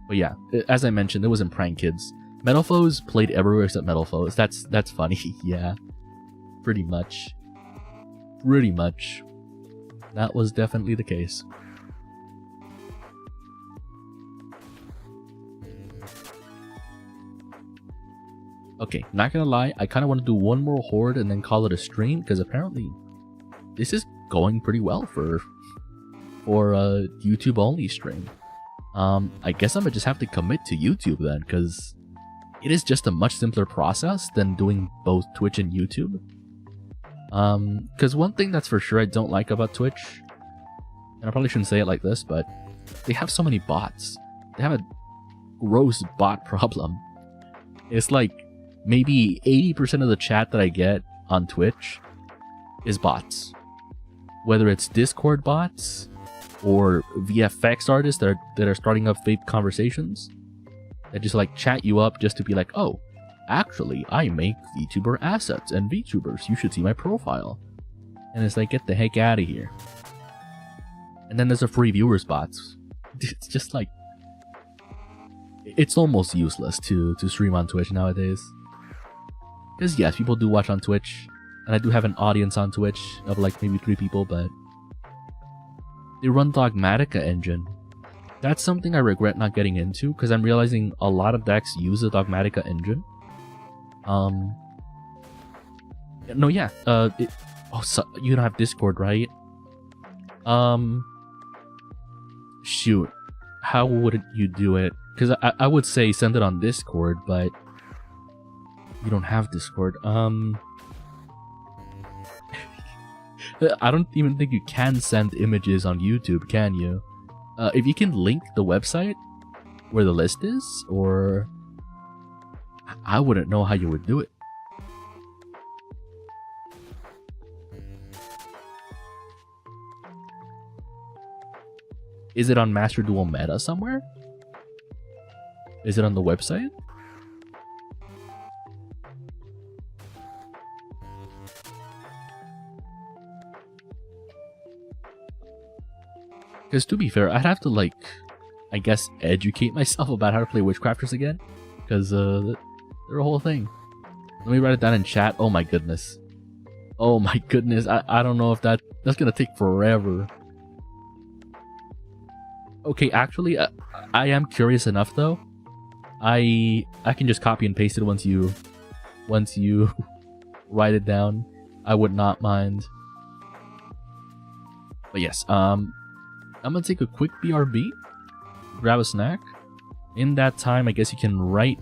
But yeah, as I mentioned, it was in Prank Kids. Metal Foes played everywhere except Metal Foes. That's funny. Yeah. Pretty much. Pretty much. That was definitely the case. Okay, not gonna lie, I kind of want to do one more horde and then call it a stream, because apparently this is going pretty well for a YouTube only stream. I guess I'm gonna just have to commit to YouTube then, because it is just a much simpler process than doing both Twitch and YouTube. Because one thing that's for sure I don't like about Twitch, and I probably shouldn't say it like this, but they have so many bots. They have a gross bot problem. It's like maybe 80% of the chat that I get on Twitch is bots. Whether it's Discord bots or VFX artists that are starting up fake conversations that just like chat you up just to be like, oh, actually, I make VTuber assets and VTubers. You should see my profile. And it's like, get the heck out of here. And then there's the free viewers bots. It's just like, it's almost useless to stream on Twitch nowadays. Because yes, people do watch on Twitch, and I do have an audience on Twitch of like maybe 3 people, but they run Dogmatica engine. That's something I regret not getting into, because I'm realizing a lot of decks use the Dogmatica engine. No, yeah, so you don't have Discord, right? Shoot, how would you do it? Because I would say send it on Discord, but you don't have Discord. I don't even think you can send images on YouTube, can you? If you can link the website where the list is, or I wouldn't know how you would do it. Is it on Master Duel Meta somewhere? Is it on the website? Because to be fair, I'd have to, like, I guess, educate myself about how to play Witchcrafters again. Because they're a whole thing. Let me write it down in chat. Oh my goodness. Oh my goodness. I don't know if that's going to take forever. Okay, actually, I am curious enough, though. I can just copy and paste it once you write it down. I would not mind. But yes, I'm gonna take a quick BRB, grab a snack. In that time, I guess you can write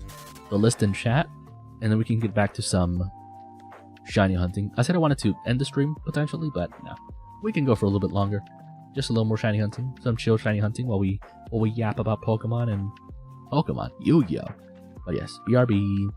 the list in chat, and then we can get back to some shiny hunting. I said I wanted to end the stream potentially, but no, we can go for a little bit longer. Just a little more shiny hunting, some chill shiny hunting while we yap about Pokemon and Pokemon Yu-Gi-Oh. But yes, BRB.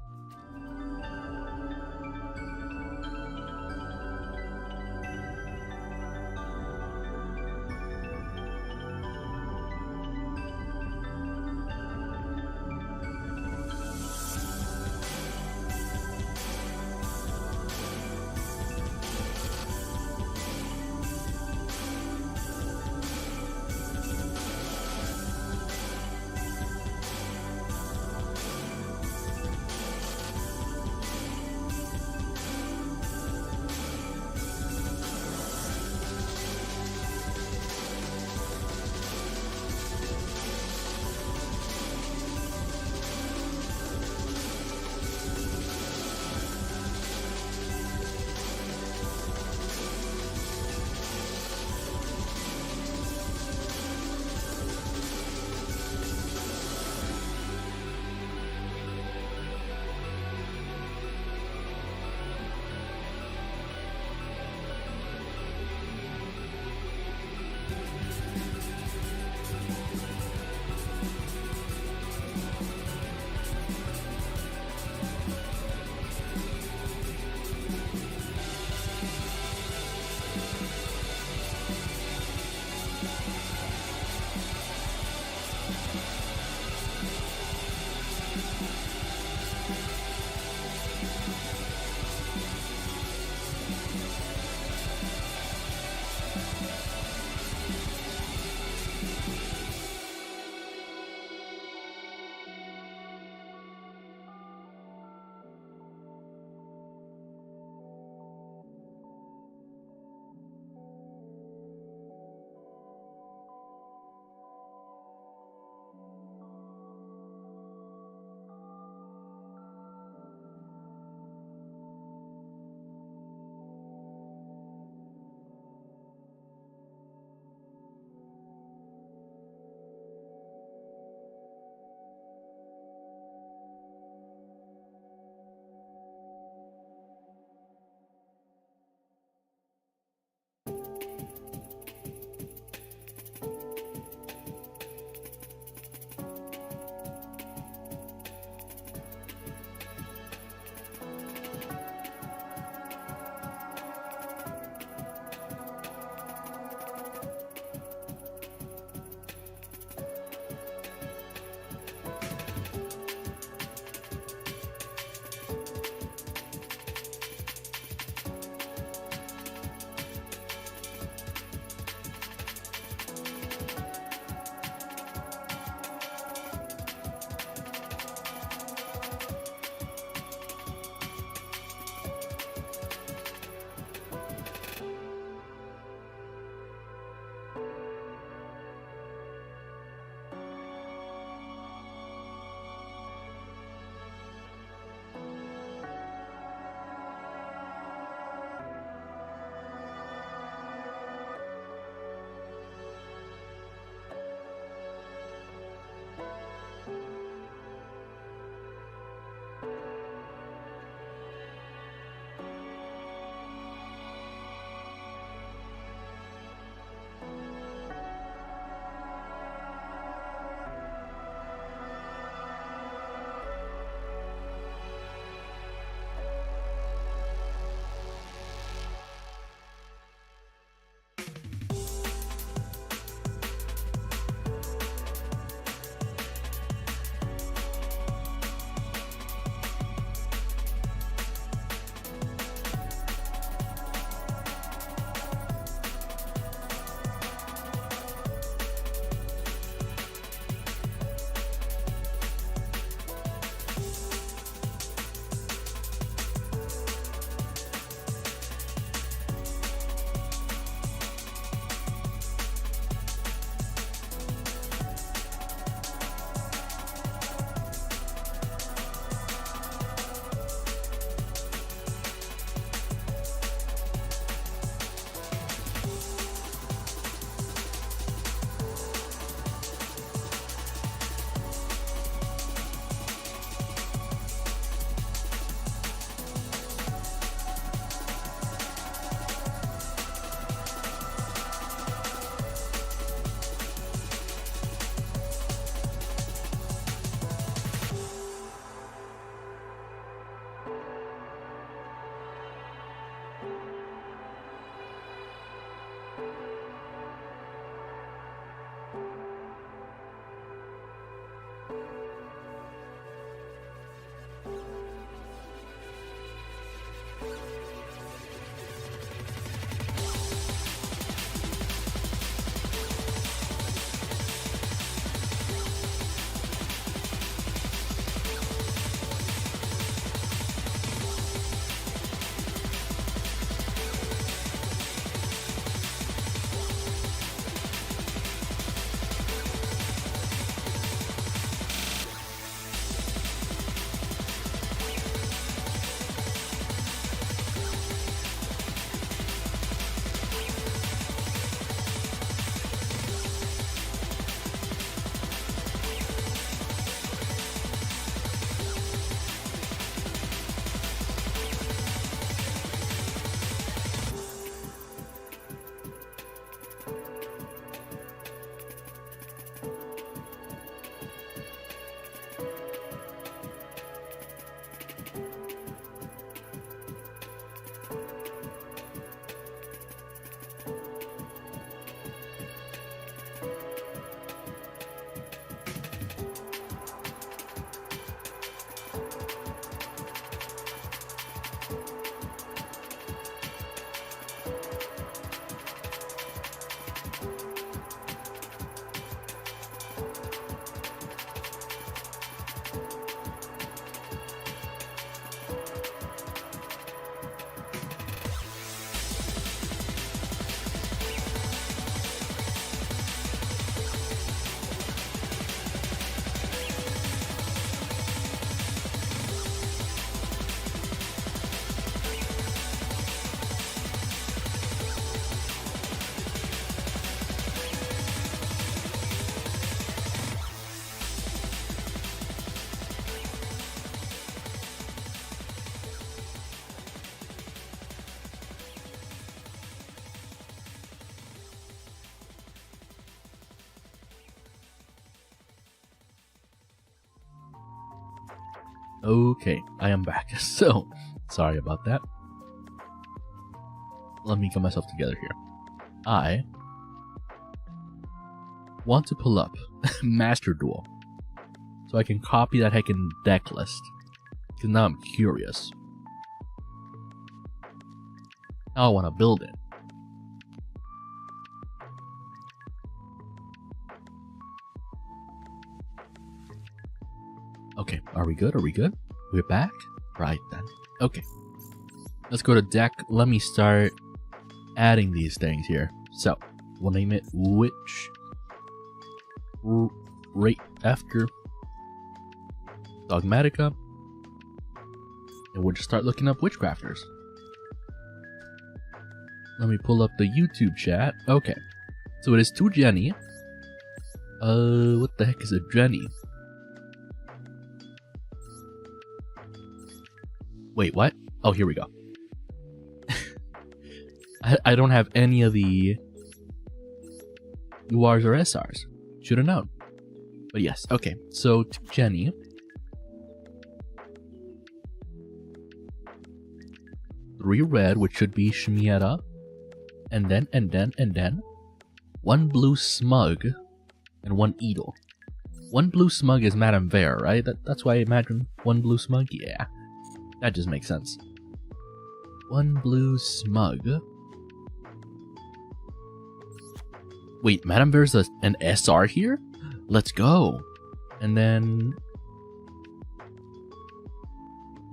Okay, I am back. So, sorry about that. Let me get myself together here. I want to pull up Master Duel so I can copy that heckin' deck list. Because now I'm curious. Now I want to build it. Okay, are we good? Are we good? We're back? Right then. Okay. Let's go to deck. Let me start adding these things here. So, we'll name it Witch right after Dogmatica. And we'll just start looking up witchcrafters. Let me pull up the YouTube chat. Okay. So it is 2 Jenny. What the heck is a Jenny? Wait, what? Oh, here we go. I don't have any of the URs or SRs. Should have known. But yes, okay. So, 2 Jenny. Three red, which should be Shmieta. And then 1 blue Smug and 1 Eagle. 1 blue Smug is Madame Vare, right? That's why I imagine 1 blue Smug? Yeah. That just makes sense. 1 blue Smug. Wait, Madame Vare's an SR here? Let's go. And then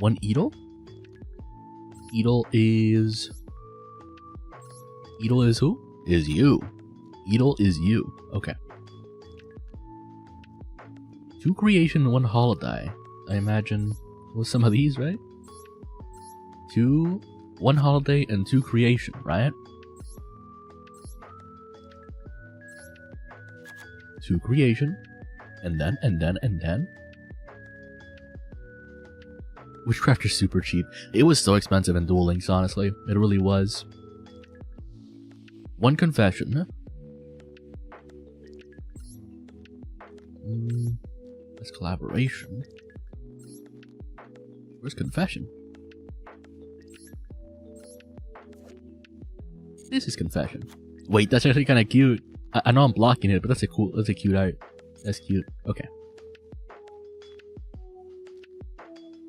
1 Eagle? Eagle is who? Is you. Eagle is you. Okay. 2 creation, 1 holiday. I imagine with some of these, right? 1 holiday and 2 creation, right? 2 creation, and then. Witchcraft is super cheap. It was so expensive in Duel Links, honestly. It really was. 1 confession. That's collaboration. Where's confession? This is confession. Wait, that's actually kind of cute. I know I'm blocking it, but that's a cute art. That's cute. Okay.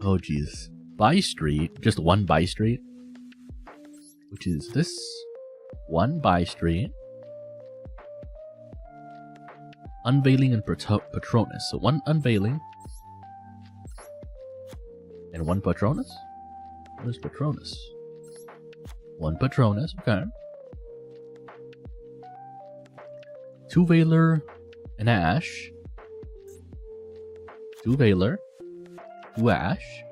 Oh jeez. By street, just 1 by street, which is this 1 by street. Unveiling and Patronus. So 1 unveiling and 1 Patronus. What is Patronus? 1 Patronus. Okay. 2 Veiler and Ash. 2 Veiler. 2 Ash.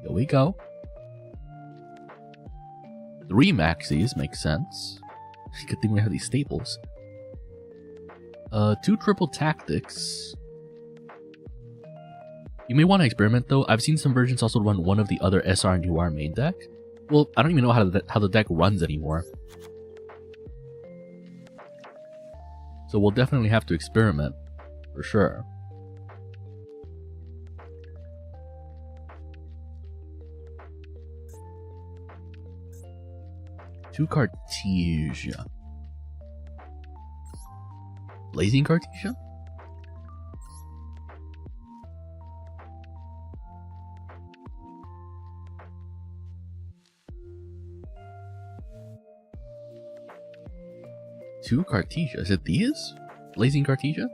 Here we go. 3 Maxis makes sense. Good thing we have these staples. 2 triple tactics. You may want to experiment though. I've seen some versions also run one of the other SR and UR main deck. Well, I don't even know how the deck runs anymore. So we'll definitely have to experiment, for sure. Two Cartesia. Blazing Cartesia? Two Cartesia. Is it these? Blazing Cartesia?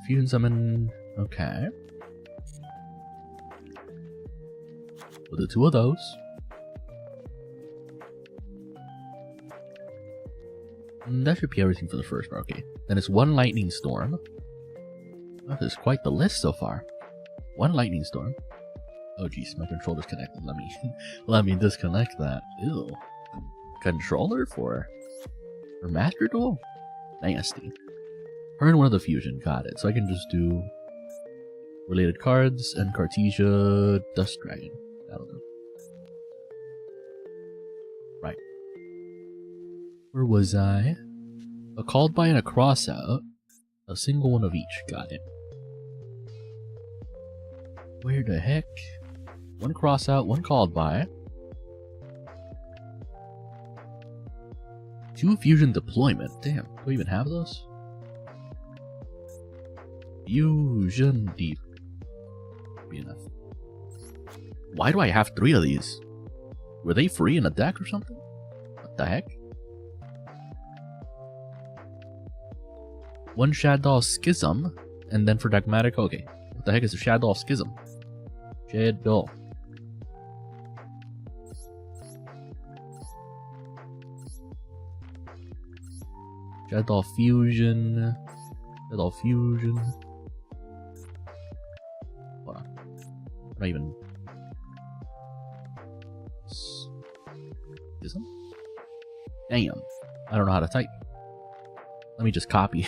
Fusion Summon. Okay. We'll do 2 of those. That should be everything for the first part. Okay. Then it's 1 Lightning Storm. Oh, there's quite the list so far. 1 Lightning Storm. Oh jeez, my controller's connected. Let me disconnect that. Ew. Controller for Master Duel? Nasty. Earn 1 of the fusion, got it. So I can just do related cards and Cartesia Dust Dragon. That'll do. Right. Where was I? A called by and a cross out. A single 1 of each, got it. Where the heck? One cross out, one called by. 2 fusion deployment. Damn, do we even have those? Fusion deep. Be enough. Why do I have 3 of these? Were they free in a deck or something? What the heck? 1 Shadow Schism, and then for Dogmatic, okay. What the heck is a Shadow Schism? Shadow. Shadow Fusion. Shadow Fusion. Hold on. Not even. Schism? Damn. I don't know how to type. Let me just copy.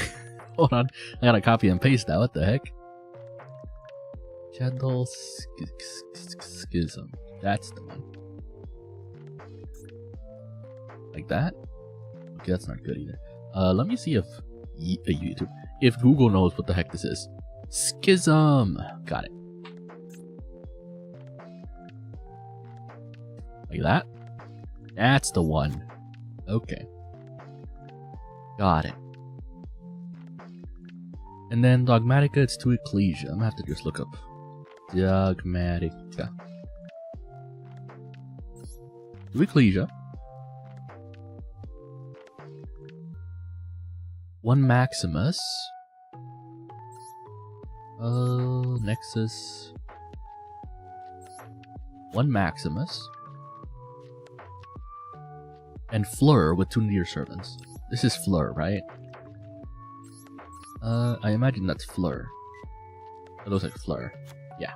Hold on. I gotta copy and paste that. What the heck? Shadow Schism. That's the one. Like that? Okay, that's not good either. Let me see if YouTube, if Google knows what the heck this is. Schism. Got it. Like that? That's the one. Okay. Got it. And then Dogmatica, it's to Ecclesia. I'm gonna have to just look up Dogmatica. To Ecclesia. 1 Maximus. Nexus. 1 Maximus. And Fleur with 2 Near Servants. This is Fleur, right? I imagine that's Fleur. It looks like Fleur. Yeah.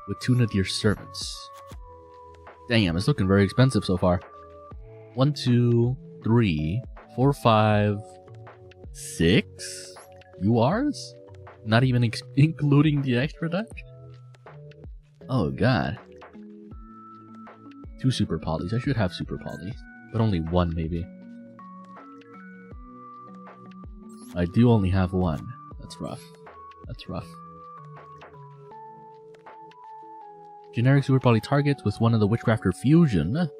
With 2 Nadir Servants. Damn, it's looking very expensive so far. 1, 2, 3, 4, 5, 6 URs? Not even including the extra deck? Oh god. 2 Super Polys. I should have Super Poly. But only 1 maybe. I do only have 1. That's rough. That's rough. Generic Super Poly targets with 1 of the Witchcrafter Fusion.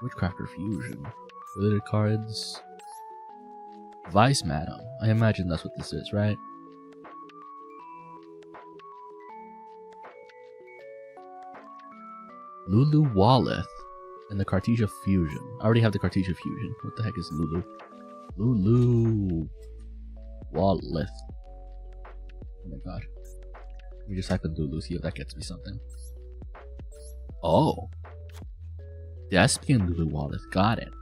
Witchcrafter Fusion. Related cards. Vice Madam. I imagine that's what this is, right? Lulu Walleth. And the Cartesia Fusion. I already have the Cartesia Fusion. What the heck is Lulu? Lulu Walleth. Oh my god. Let me just type in Lulu, see if that gets me something. Oh. Despian Lulu Walleth. Got it.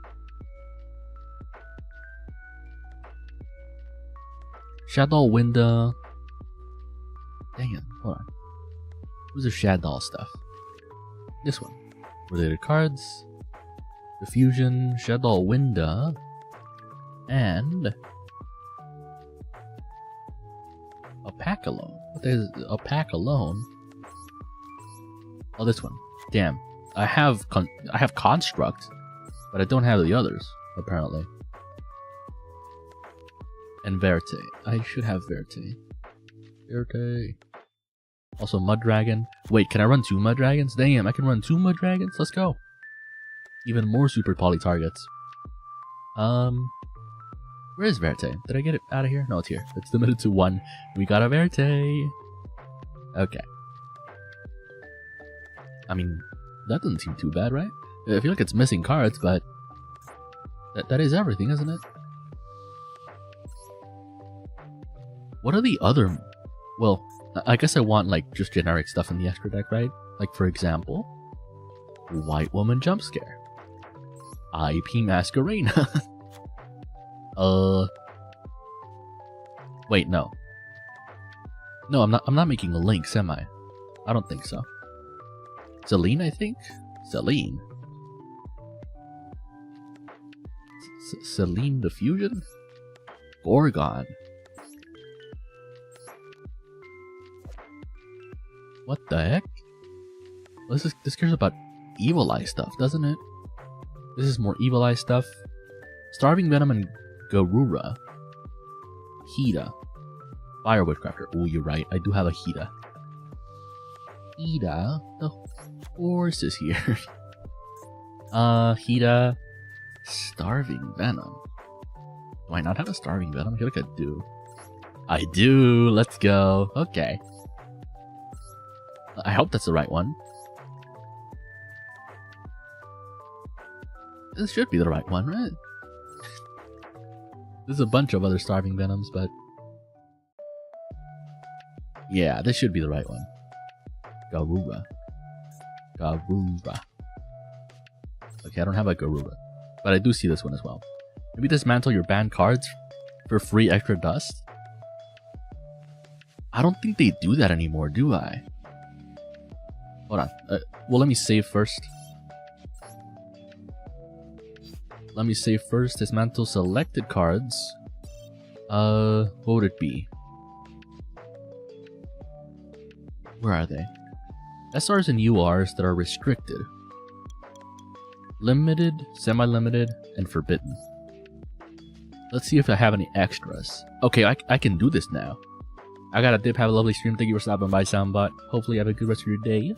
Shadow Window. Damn, hold on. Who's the Shadow stuff? This one. Related cards. The Fusion, Shadow Window. And a pack alone. What is a pack alone? Oh, this one. Damn. I have Construct, but I don't have the others, apparently. And Verte. I should have Verte. Verte. Also Mud Dragon. Wait, can I run 2 Mud Dragons? Damn, I can run 2 Mud Dragons? Let's go. Even more Super Poly targets. Where is Verte? Did I get it out of here? No, it's here. It's limited to 1. We got a Verte. Okay. I mean, that doesn't seem too bad, right? I feel like it's missing cards, but that is everything, isn't it? What are the other... Well, I guess I want, like, just generic stuff in the extra deck, right? Like, for example, White Woman Jump Scare. IP Masquerena. Wait, no. No, I'm not making a link, am I? I don't think so. Celine, I think? Celine. Celine the Fusion? Gorgon. What the heck? Well, this cares about Evil Eye stuff, doesn't it? This is more Evil Eye stuff. Starving Venom and Garura. Hida. Fire Witchcrafter. Oh, you're right. I do have a Hida. Hida? The horse is here. Hida. Starving Venom. Do I not have a Starving Venom? I feel like I do. I do. Let's go. Okay. I hope that's the right one. This should be the right one, right? There's a bunch of other Starving Venoms, but... yeah, this should be the right one. Garuba. Garuba. Okay, I don't have a Garuba. But I do see this one as well. Maybe dismantle your banned cards for free extra dust? I don't think they do that anymore, do I? Hold on. Well, let me save first. Let me save first. Dismantle selected cards. What would it be? Where are they? SRs and URs that are restricted. Limited, semi-limited, and forbidden. Let's see if I have any extras. Okay, I can do this now. I got a dip. Have a lovely stream. Thank you for stopping by, Soundbot. Hopefully you have a good rest of your day.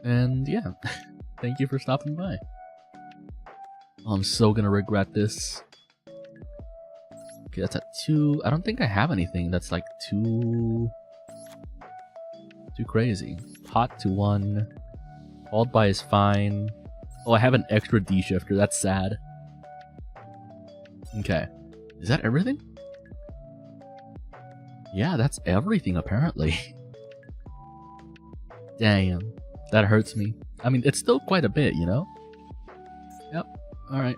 And yeah, thank you for stopping by. Oh, I'm so gonna regret this. Okay, that's at 2. I don't think I have anything that's like too crazy. Hot to 1. Followed by is fine. Oh, I have an extra D shifter. That's sad. Okay. Is that everything? Yeah, that's everything apparently. Damn. That hurts me. I mean, it's still quite a bit, you know? Yep. Alright.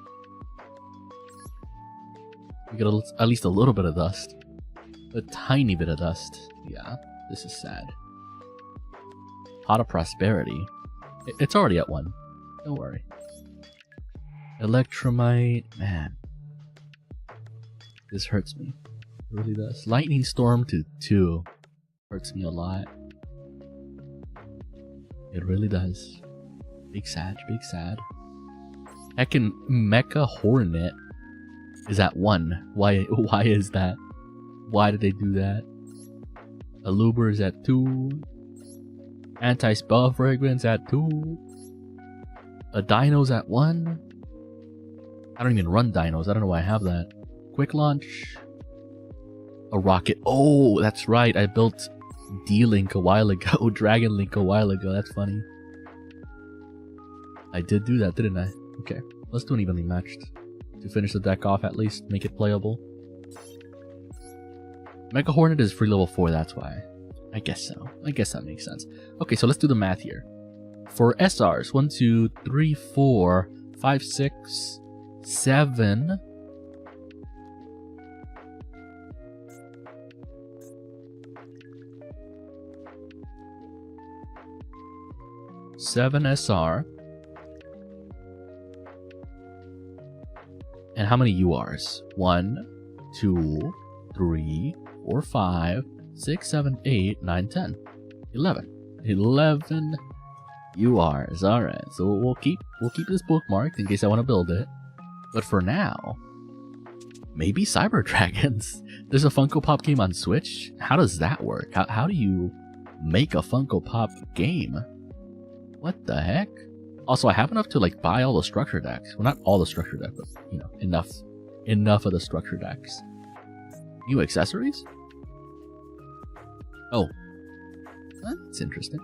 We got at least a little bit of dust. A tiny bit of dust. Yeah, this is sad. Pot of Prosperity. It's already at 1. Don't worry. Electromite. Man. This hurts me. It really does. Lightning Storm to 2. Hurts me a lot. It really does. Big sad, big sad. Heckin' Mecha Hornet is at 1. Why is that? Why did they do that? Aluber is at 2. Anti-Spell Fragrance at 2. A Dino's at 1. I don't even run Dinos. I don't know why I have that. Quick Launch. A Rocket. Oh, that's right. I built D-Link a while ago. Dragon Link a while ago. That's funny. I did do that, didn't I? Okay. Let's do an evenly matched. To finish the deck off at least. Make it playable. Mega Hornet is free level 4, that's why. I guess so. I guess that makes sense. Okay, so let's do the math here. For SRs, 1, 2, 3, 4, 5, 6, 7. Seven SR. And how many URs? 1, 2, 3, 4, 5, 6, 7, 8, 9, 10, 11. 11 URs. Alright, so we'll keep this bookmarked in case I want to build it. But for now, maybe Cyber Dragons. There's a Funko Pop game on Switch. How does that work? How do you make a Funko Pop game? What the heck? Also, I have enough to like buy all the structure decks. Well, not all the structure decks, but you know, enough of the structure decks. New accessories? Oh, that's interesting.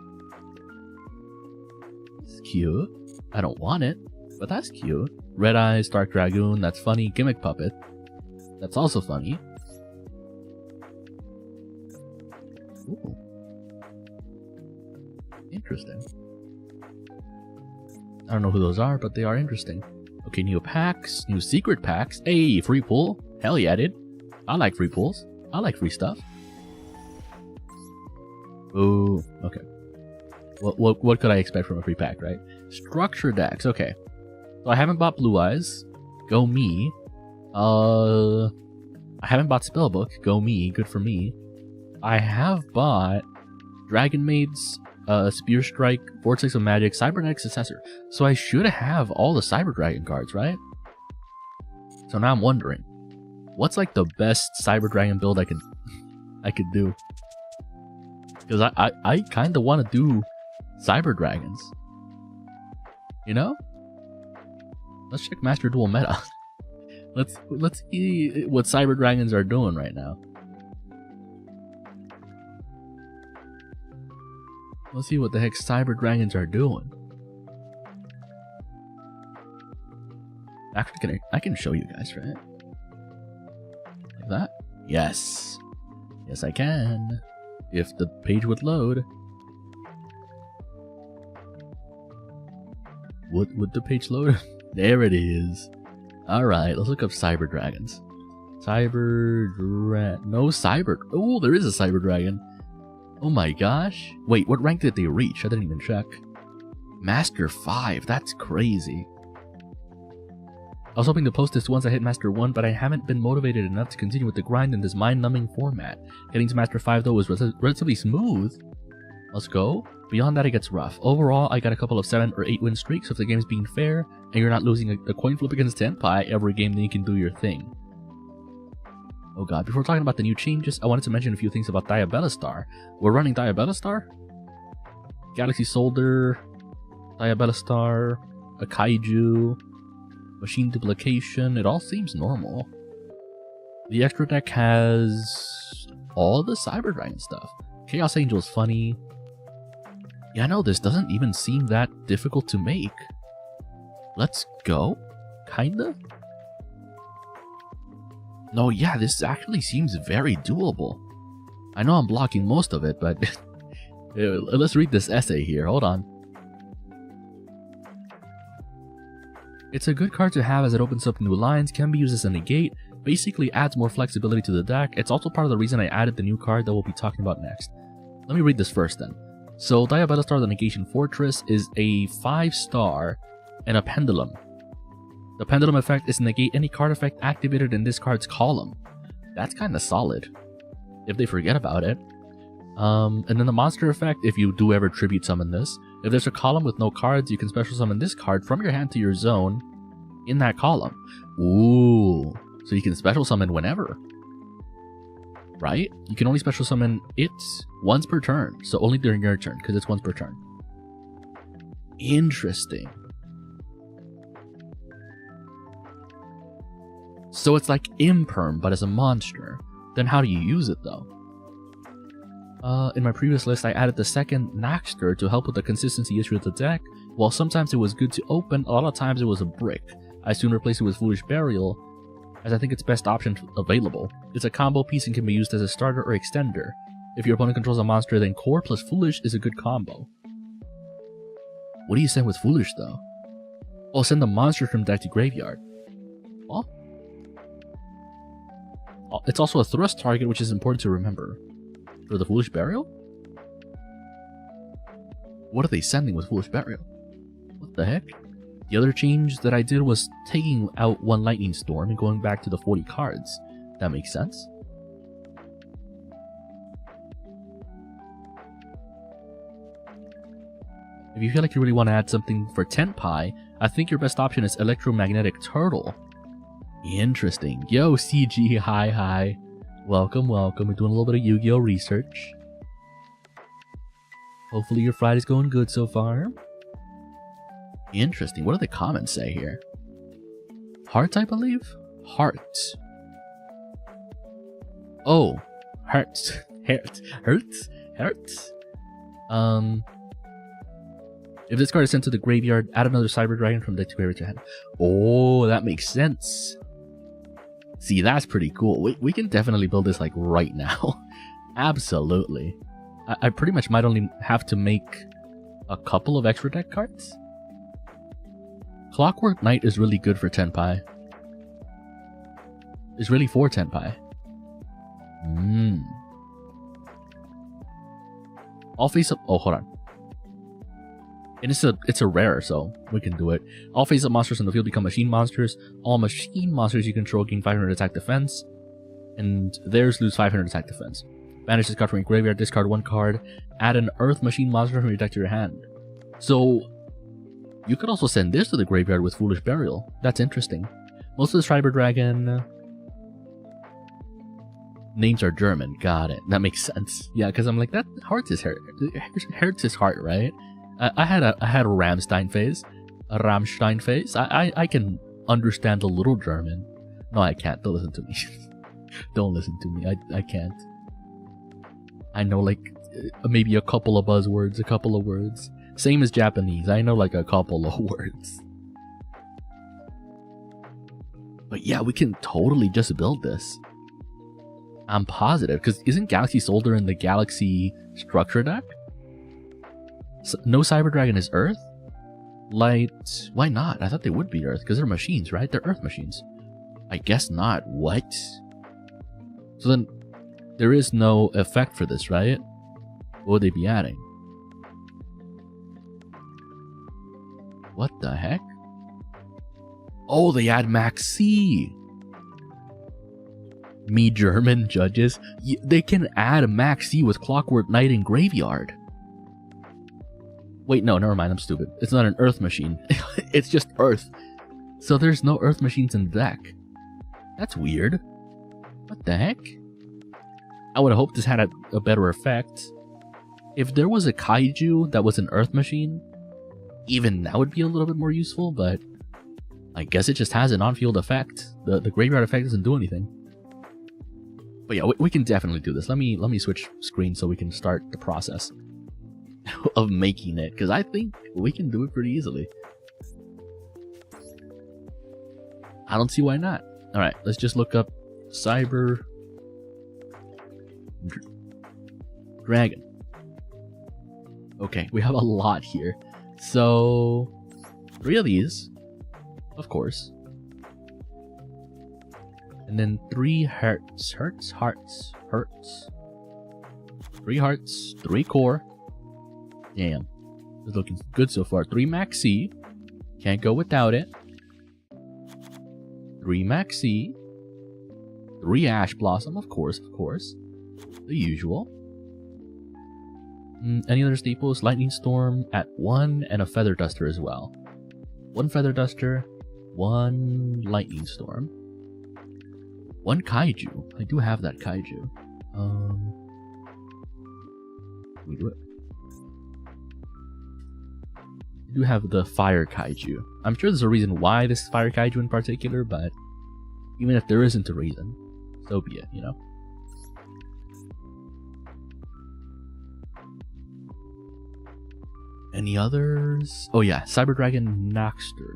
It's cute. I don't want it, but that's cute. Red Eyes, Dark Dragoon, that's funny. Gimmick Puppet, that's also funny. Ooh. Interesting. I don't know who those are, but they are interesting. Okay, new packs, new secret packs. Hey, free pull. Hell yeah, dude. I like free pulls. I like free stuff. Ooh, okay. What could I expect from a free pack, right? Structure decks, okay. So I haven't bought Blue Eyes. Go me. I haven't bought Spellbook. Go me. Good for me. I have bought Dragon Maids, Spear Strike, Vortex of Magic, Cybernetic Successor. So I should have all the Cyber Dragon cards, right? So now I'm wondering What's like the best Cyber Dragon build I could do? Because I kind of want to do Cyber Dragons. You know? Let's check Master Duel meta. let's see what Cyber Dragons are doing right now. Let's see what the heck Cyber Dragons are doing. Actually, I can show you guys, right? Like that? Yes. Yes, I can. If the page would load. Would the page load? There it is. Alright, let's look up Cyber Dragons. No Cyber... Oh, there is a Cyber Dragon. Oh my gosh. Wait, what rank did they reach? I didn't even check. Master 5. That's crazy. I was hoping to post this once I hit Master 1, but I haven't been motivated enough to continue with the grind in this mind-numbing format. Getting to Master 5 though was relatively smooth. Let's go. Beyond that it gets rough. Overall, I got a couple of 7 or 8 win streaks, so if the game's being fair, and you're not losing a coin flip against Tenpai every game, then you can do your thing. Oh god, before talking about the new changes, I wanted to mention a few things about Diabelastar. We're running Diabelastar, Galaxy Soldier, Diabelastar, a Kaiju, Machine Duplication. It all seems normal. The extra deck has all the Cyber Dragon stuff. Chaos Angel's funny. Yeah, no, this doesn't even seem that difficult to make. Let's go? Kinda? No, yeah, this actually seems very doable. I know I'm blocking most of it, but let's read this essay here. Hold on. It's a good card to have as it opens up new lines, can be used as a negate, basically adds more flexibility to the deck. It's also part of the reason I added the new card that we'll be talking about next. Let me read this first then. So Diabelastar the Negation Fortress is a 5-star and a pendulum. The pendulum effect is negate any card effect activated in this card's column. That's kind of solid, if they forget about it. And then the monster effect, if you do ever tribute summon this, if there's a column with no cards, you can special summon this card from your hand to your zone in that column. Ooh, so you can special summon whenever. Right? You can only special summon it once per turn, so only during your turn, because it's once per turn. Interesting. So it's like Imperm, but as a monster. Then how do you use it though? In my previous list, I added the second Naxter to help with the consistency issue of the deck. While sometimes it was good to open, a lot of times it was a brick. I soon replaced it with Foolish Burial, as I think it's best option available. It's a combo piece and can be used as a starter or extender. If your opponent controls a monster, then Core plus Foolish is a good combo. What do you send with Foolish though? Oh, send the monster from deck to graveyard. Well, it's also a thrust target, which is important to remember. For the Foolish Burial? What are they sending with Foolish Burial? What the heck? The other change that I did was taking out one Lightning Storm and going back to the 40 cards. That makes sense. If you feel like you really want to add something for Tenpai, I think your best option is Electromagnetic Turtle. Interesting. Yo, CG, hi. Welcome. We're doing a little bit of Yu-Gi-Oh! Research. Hopefully your Friday's going good so far. Interesting. What do the comments say here? Heart, I believe? Heart. Oh. Heart. If this card is sent to the graveyard, add another Cyber Dragon from deck to graveyard to hand. Oh, that makes sense. See, that's pretty cool. We can definitely build this like right now. Absolutely. I pretty much might only have to make a couple of extra deck cards. Clockwork Knight is really good for Tenpai. It's really for Tenpai. All face up. Oh, hold on. And it's a rare, so we can do it. All face-up monsters in the field become machine monsters. All machine monsters you control gain 500 attack defense, and theirs lose 500 attack defense. Banish this card from your graveyard, discard one card, add an earth machine monster from your deck to your hand. So, you could also send this to the graveyard with Foolish Burial. That's interesting. Most of the Cyber Dragon Names are German. Got it. That makes sense. Yeah, because I'm like, that Hertz is Hertz is heart, right? I had a Rammstein phase. A Rammstein phase. I can understand a little German. No, I can't. Don't listen to me. Don't listen to me. I can't. I know like maybe a couple of buzzwords, a couple of words. Same as Japanese. I know like a couple of words. But yeah, we can totally just build this. I'm positive, because isn't Galaxy Soldier in the Galaxy Structure deck? So, no Cyber Dragon is Earth? Light... Why not? I thought they would be Earth, because they're machines, right? They're Earth machines. I guess not. What? So then, there is no effect for this, right? What would they be adding? What the heck? Oh, they add Max C! Me German judges. They can add Max C with Clockwork Knight in Graveyard. Wait, no, never mind, I'm stupid. It's not an Earth machine. It's just Earth. So there's no Earth machines in the deck. That's weird. What the heck? I would have hoped this had a better effect. If there was a Kaiju that was an Earth machine, even that would be a little bit more useful, but I guess it just has an on-field effect. The Graveyard effect doesn't do anything. But yeah, we can definitely do this. Let me switch screens so we can start the process of making it, because I think we can do it pretty easily. I don't see why not. Alright, let's just look up Cyber Dragon. Okay, we have a lot here. So, 3 of these, of course. And then 3 hearts. 3 hearts, 3 core. Damn. It's looking good so far. 3 Max C. Can't go without it. 3 Max C. 3 Ash Blossom, of course. The usual. Any other staples? Lightning Storm at 1 and a Feather Duster as well. 1 Feather Duster, 1 Lightning Storm. 1 Kaiju. I do have that Kaiju. We do it. I do have the Fire Kaiju. I'm sure there's a reason why this Fire Kaiju in particular, but even if there isn't a reason, so be it, you know? Any others? Oh yeah, Cyber Dragon Noxter.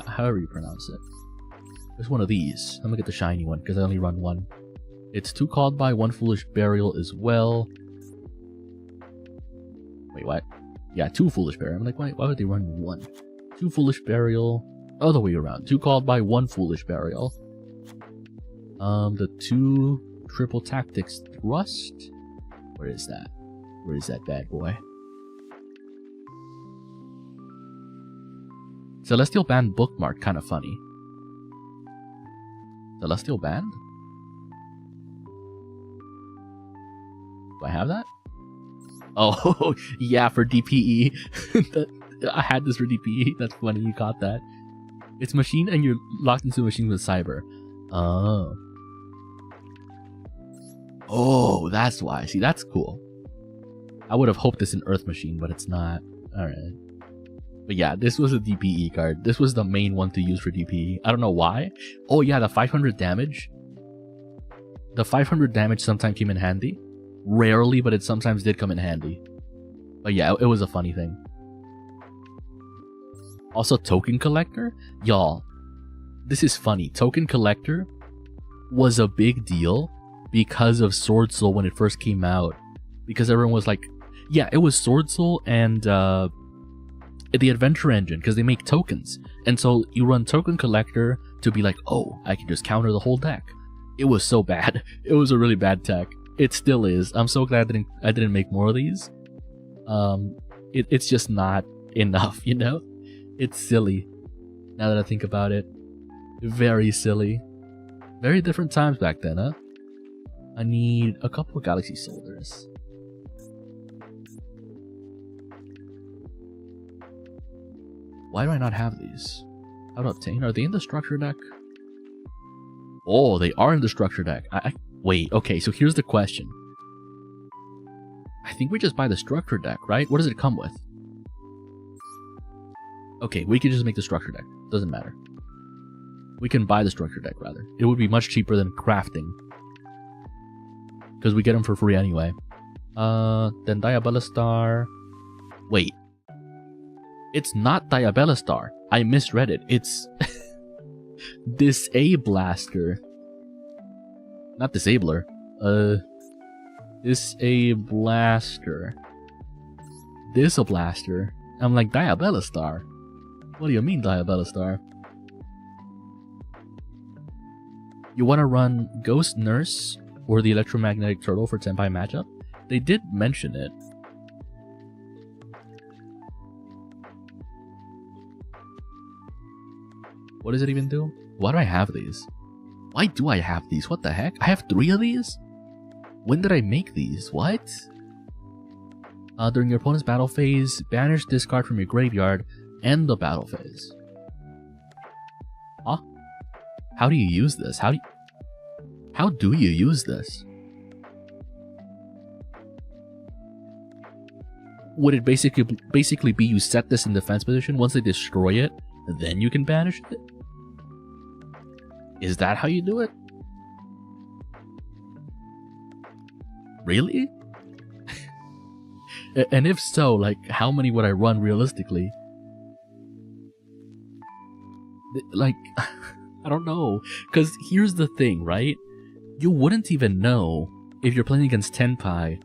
However you pronounce it. There's one of these. I'm gonna get the shiny one because I only run 1. It's 2 Called By, 1 Foolish Burial as well. Wait, what? Yeah, 2 Foolish Burial. I'm like, why would they run 1? 2 Foolish Burial. Other way around. 2 Called By, 1 Foolish Burial. The 2 Triple Tactics Thrust. Where is that? Where is that bad boy? Celestial Band Bookmark, kind of funny. Celestial Band? Do I have that? Oh, yeah, for DPE. I had this for DPE. That's funny, you got that. It's machine and you're locked into a machine with cyber. Oh. Oh, that's why. See, that's cool. I would have hoped it's an Earth machine, but it's not. Alright. But yeah, this was a DPE card. This was the main one to use for DPE. I don't know why. Oh yeah, the 500 damage. The 500 damage sometimes came in handy. Rarely, but it sometimes did come in handy. But yeah, it was a funny thing. Also, Token Collector? Y'all, this is funny. Token Collector was a big deal because of Sword Soul when it first came out. Because everyone was like, yeah, it was Sword Soul and the Adventure Engine, because they make tokens. And so you run Token Collector to be like, oh, I can just counter the whole deck. It was so bad. It was a really bad tech. It still is. I'm so glad I didn't make more of these. It's just not enough, you know? It's silly. Now that I think about it. Very silly. Very different times back then, huh? I need a couple of Galaxy Soldiers. Why do I not have these? How to obtain? Are they in the structure deck? Oh, they are in the structure deck. Wait, okay, so here's the question. I think we just buy the structure deck, right? What does it come with? Okay, we can just make the structure deck. Doesn't matter. We can buy the structure deck, rather. It would be much cheaper than crafting. Because we get them for free anyway. Then Diabelistar. Wait. It's not Diabelistar. I misread it. It's Disablaster. Not Disabler. Disablaster. Disablaster. I'm like, Diabelistar. What do you mean, Diabelistar? You want to run Ghost Nurse or the Electromagnetic Turtle for Tenpai matchup? They did mention it. What does it even do? Why do I have these? Why do I have these? What the heck? I have 3 of these? When did I make these? What? During your opponent's battle phase, banish this card from your graveyard. End the battle phase. Huh? How do you use this? How do you use this? Would it basically be you set this in defense position, once they destroy it, then you can banish it? Is that how you do it? Really? And if so, like, how many would I run realistically? Like, I don't know. Because here's the thing, right? You wouldn't even know if you're playing against Tenpai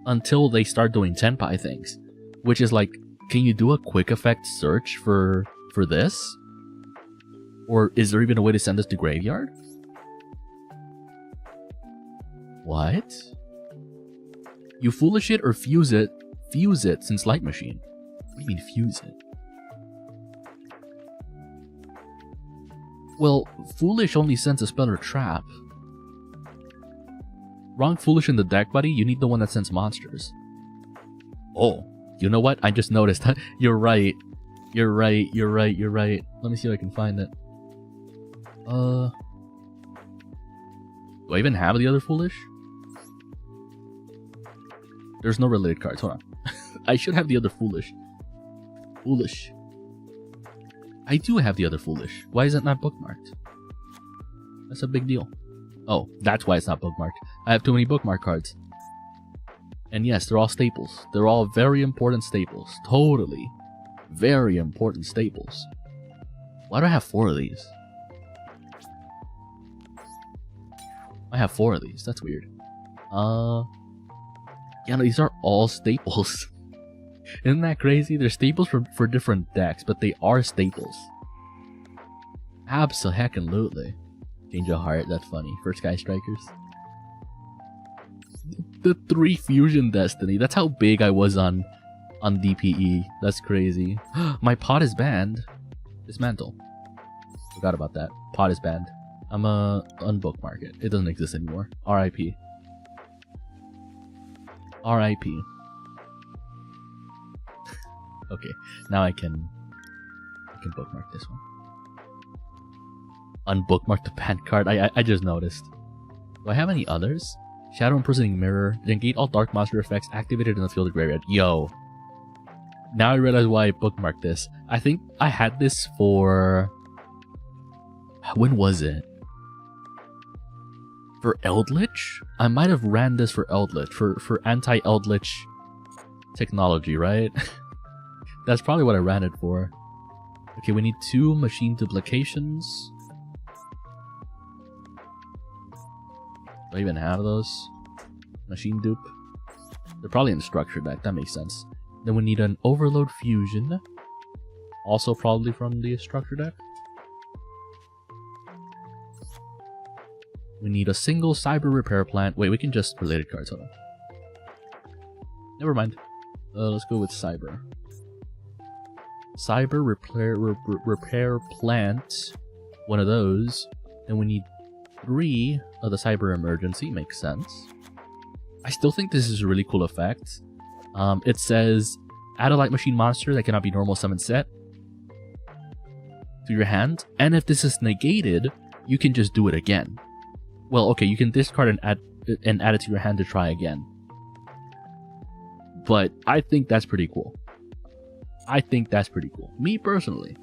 until they start doing Tenpai things. Which is like, can you do a quick effect search for this? Or is there even a way to send this to graveyard? What? You foolish it or fuse it? Fuse it since Light Machine. What do you mean fuse it? Well, Foolish only sends a spell or trap. Wrong Foolish in the deck, buddy. You need the one that sends monsters. Oh, you know what? I just noticed. You're right. You're right. You're right. You're right. Let me see if I can find it. Do I even have the other Foolish? There's no related cards. Hold on. I should have the other Foolish. Foolish. I do have the other Foolish. Why is it not bookmarked? That's a big deal. Oh, that's why it's not bookmarked. I have too many bookmark cards. And yes, they're all staples. They're all very important staples. Totally. Very important staples. Why do I have 4 of these? I have 4 of these. That's weird. Yeah, no, these are all staples. Isn't that crazy? They're staples for different decks, but they are staples. Abso-heckin-lutely. Change of Heart, that's funny. For Sky Strikers. The 3 Fusion Destiny. That's how big I was on DPE. That's crazy. My pot is banned. Dismantle. Forgot about that. Pot is banned. I'm unbookmark it. It doesn't exist anymore. RIP. RIP. Okay, now I can bookmark this one. Unbookmark the banned card. I just noticed. Do I have any others? Shadow Imprisoning Mirror. Negate all dark monster effects activated in the field of graveyard. Yo. Now I realize why I bookmarked this. I think I had this for... When was it? For Eldritch? I might have ran this for Eldritch. For anti-Eldritch technology, right? That's probably what I ran it for. Okay, we need 2 machine duplications. Do I even have those? Machine dupe? They're probably in the structure deck, that makes sense. Then we need an Overload Fusion. Also probably from the structure deck. We need a single Cyber Repair Plant. Wait, we can just related cards, hold on. Never mind. Let's go with Cyber. Cyber Repair Plant. One of those. Then we need 3 of the Cyber Emergency. Makes sense. I still think this is a really cool effect. It says, add a Light Machine monster that cannot be normal summon set to your hand. And if this is negated, you can just do it again. Well, okay, you can discard and add it to your hand to try again. But I think that's pretty cool. I think that's pretty cool. Me personally,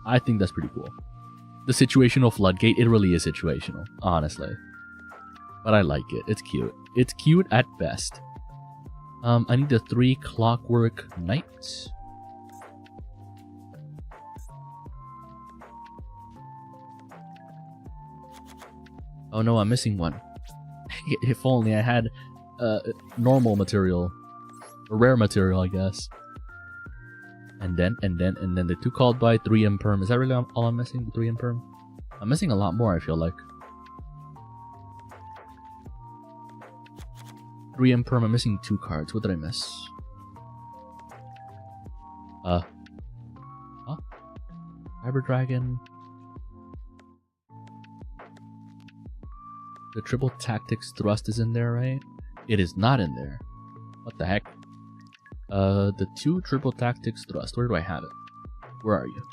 I think that's pretty cool. The situational floodgate, it really is situational, honestly. But I like it. It's cute. It's cute at best. I need the 3 Clockwork Knights. Oh no, I'm missing one. If only I had normal material. Or rare material, I guess. And then the 2 called by 3 imperm. Is that really all I'm missing? The 3 imperm? I'm missing a lot more, I feel like. 3 imperm, I'm missing 2 cards. What did I miss? Huh? Cyber Dragon. The triple tactics thrust is in there, right? It is not in there. What the heck? The 2 triple tactics thrust. Where do I have it? Where are you?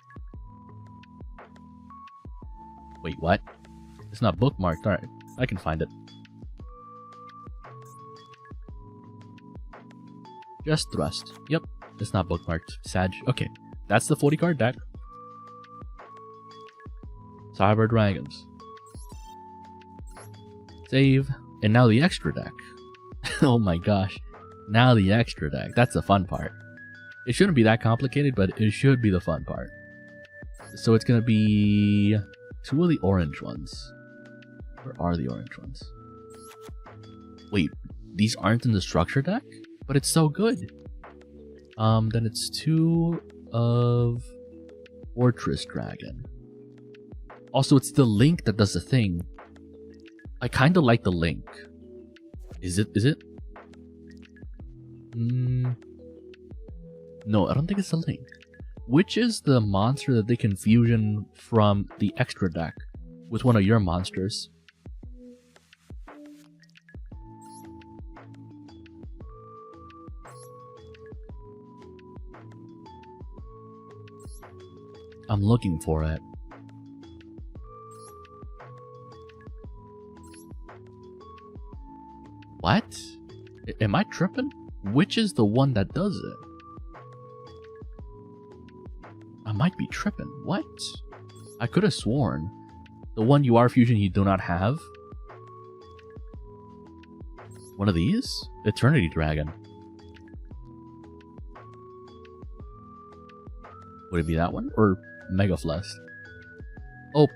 Wait, what? It's not bookmarked. Alright, I can find it. Just thrust. Yep, it's not bookmarked. Sag. Okay, that's the 40 card deck. Cyber Dragons. Save. And now the extra deck. Oh my gosh. Now the extra deck. That's the fun part. It shouldn't be that complicated, but it should be the fun part. So it's going to be 2 of the orange ones. Where are the orange ones? Wait, these aren't in the structure deck? But it's so good. Then it's 2 of Fortress Dragon. Also, it's the link that does the thing. I kind of like the link. Is it? No, I don't think it's the link. Which is the monster that they can fusion from the extra deck with one of your monsters? I'm looking for it. What? Am I tripping? Which is the one that does it? I might be tripping. What? I could have sworn. The one you are fusion you do not have? One of these? Eternity Dragon. Would it be that one? Or Mega Flest? Oh,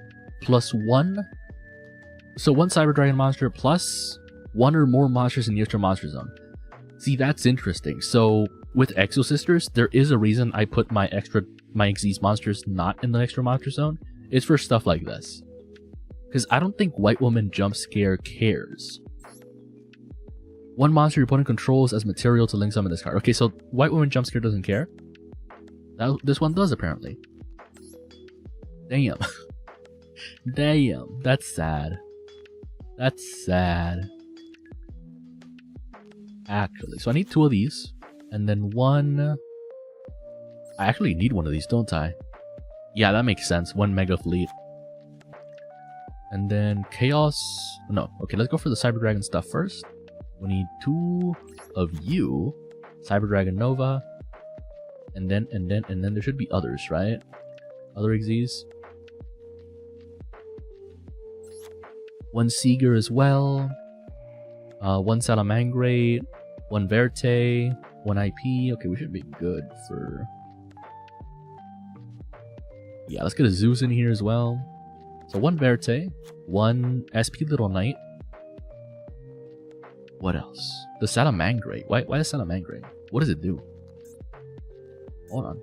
+1? So 1 Cyber Dragon monster plus 1 or more monsters in the extra monster zone. See, that's interesting. So with Exo Sisters, there is a reason I put my Xyz monsters not in the extra monster zone. It's for stuff like this. Because I don't think White Woman Jump Scare cares. 1 monster your opponent controls as material to link summon this card. Okay, so White Woman Jump Scare doesn't care. This one does, apparently. Damn. Damn. That's sad. That's sad. Actually. So I need 2 of these. And then 1... I actually need 1 of these, don't I? Yeah, that makes sense. 1 Mega Fleet. And then Chaos... No. Okay, let's go for the Cyber Dragon stuff first. We need 2 of you. Cyber Dragon Nova. And then there should be others, right? Other Xyz. 1 Seeger as well. 1 Salamangreat. 1 Verte. 1 IP. Okay, we should be good for... Yeah, let's get a Zeus in here as well. So 1 Verte. 1 SP Little Knight. What else? The Salamangreat. Why the Salamangreat? What does it do? Hold on.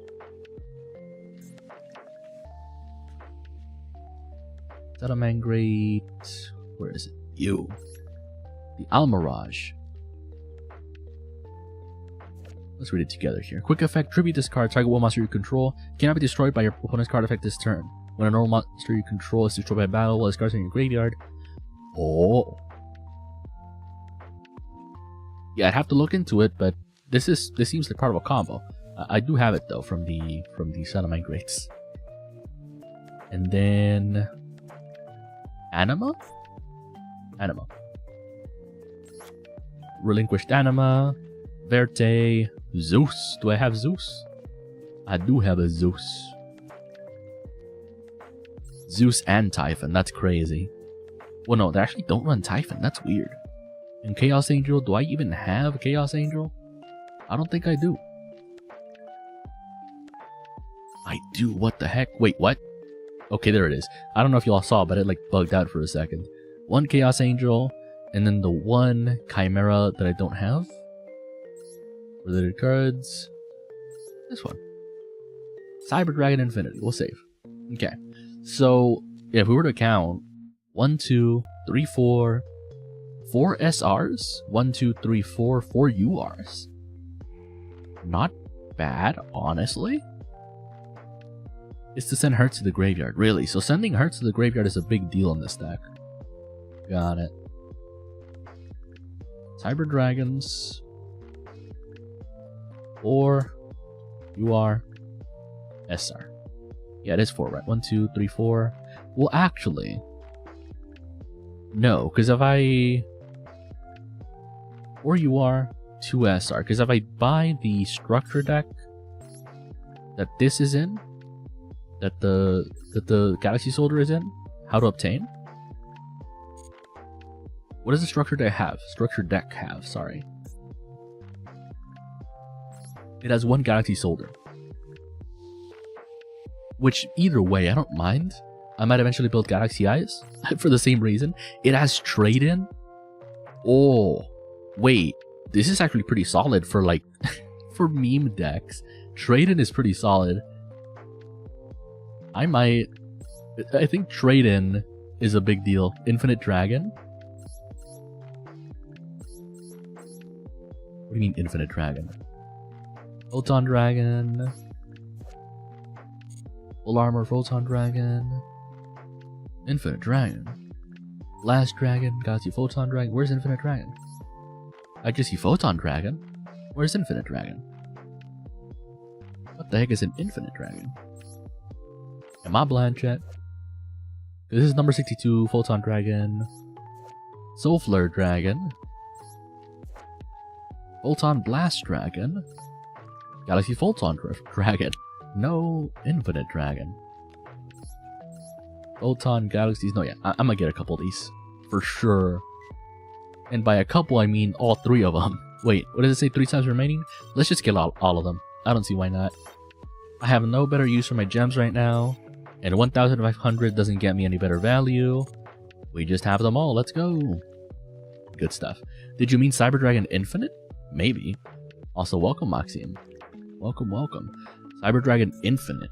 Salamangreat. Where is it? You. The Almirage. Let's read it together here. Quick effect. Tribute this card. Target 1 monster you control. Cannot be destroyed by your opponent's card effect this turn. When a normal monster you control is destroyed by battle while this card's in your graveyard. Oh. Yeah, I'd have to look into it, but this seems like part of a combo. I do have it though from the Salamangreats. And then Anima? Anima. Relinquished Anima. Verte. Zeus. Do I have Zeus? I do have a Zeus. Zeus and Typhon. That's crazy. Well, no, they actually don't run Typhon. That's weird. And Chaos Angel. Do I even have Chaos Angel? I don't think I do. I do. What the heck? Wait, what? Okay, there it is. I don't know if y'all saw, but it like bugged out for a second. One Chaos Angel, and then the one Chimera that I don't have. Related cards. This one. Cyber Dragon Infinity. We'll save. Okay. So, yeah, if we were to count 1, 2, 3, 4, 4 SRs, 1, 2, 3, 4, 4 URs. Not bad, honestly. It's to send Hertz to the graveyard, really. So sending Hertz to the graveyard is a big deal in this deck. Got it. Cyber Dragons. 4 UR SR. Yeah, it is 4, right? 1, 2, 3, 4. Well, actually, no, because if I 4 UR, 2 SR. Because if I buy the structure deck that this is in, that the Galaxy Soldier is in, how to obtain? What does the structure deck have? Structure deck have, sorry. It has 1 Galaxy Soldier. Which, either way, I don't mind. I might eventually build Galaxy Eyes for the same reason. It has trade-in. Oh, wait. This is actually pretty solid for, like, for meme decks. Trade-in is pretty solid. I think trade-in is a big deal. Infinite Dragon? What do you mean Infinite Dragon? Photon Dragon. Full Armor Photon Dragon. Infinite Dragon. Last Dragon. Galaxy Photon Dragon. Where's Infinite Dragon? I just see Photon Dragon. Where's Infinite Dragon? What the heck is an Infinite Dragon? Am I blind, chat? This is number 62, Photon Dragon. Soulflare Dragon. Photon Blast Dragon. Galaxy Photon Dragon. No Infinite Dragon. Photon Galaxies. No, yeah, I'm gonna get a couple of these. For sure. And by a couple, I mean all 3 of them. Wait, what does it say? 3 times remaining? Let's just get all of them. I don't see why not. I have no better use for my gems right now. And 1,500 doesn't get me any better value. We just have them all. Let's go. Good stuff. Did you mean Cyber Dragon Infinite? Maybe. Also, welcome, Maxime. Welcome, welcome. Cyber Dragon Infinite.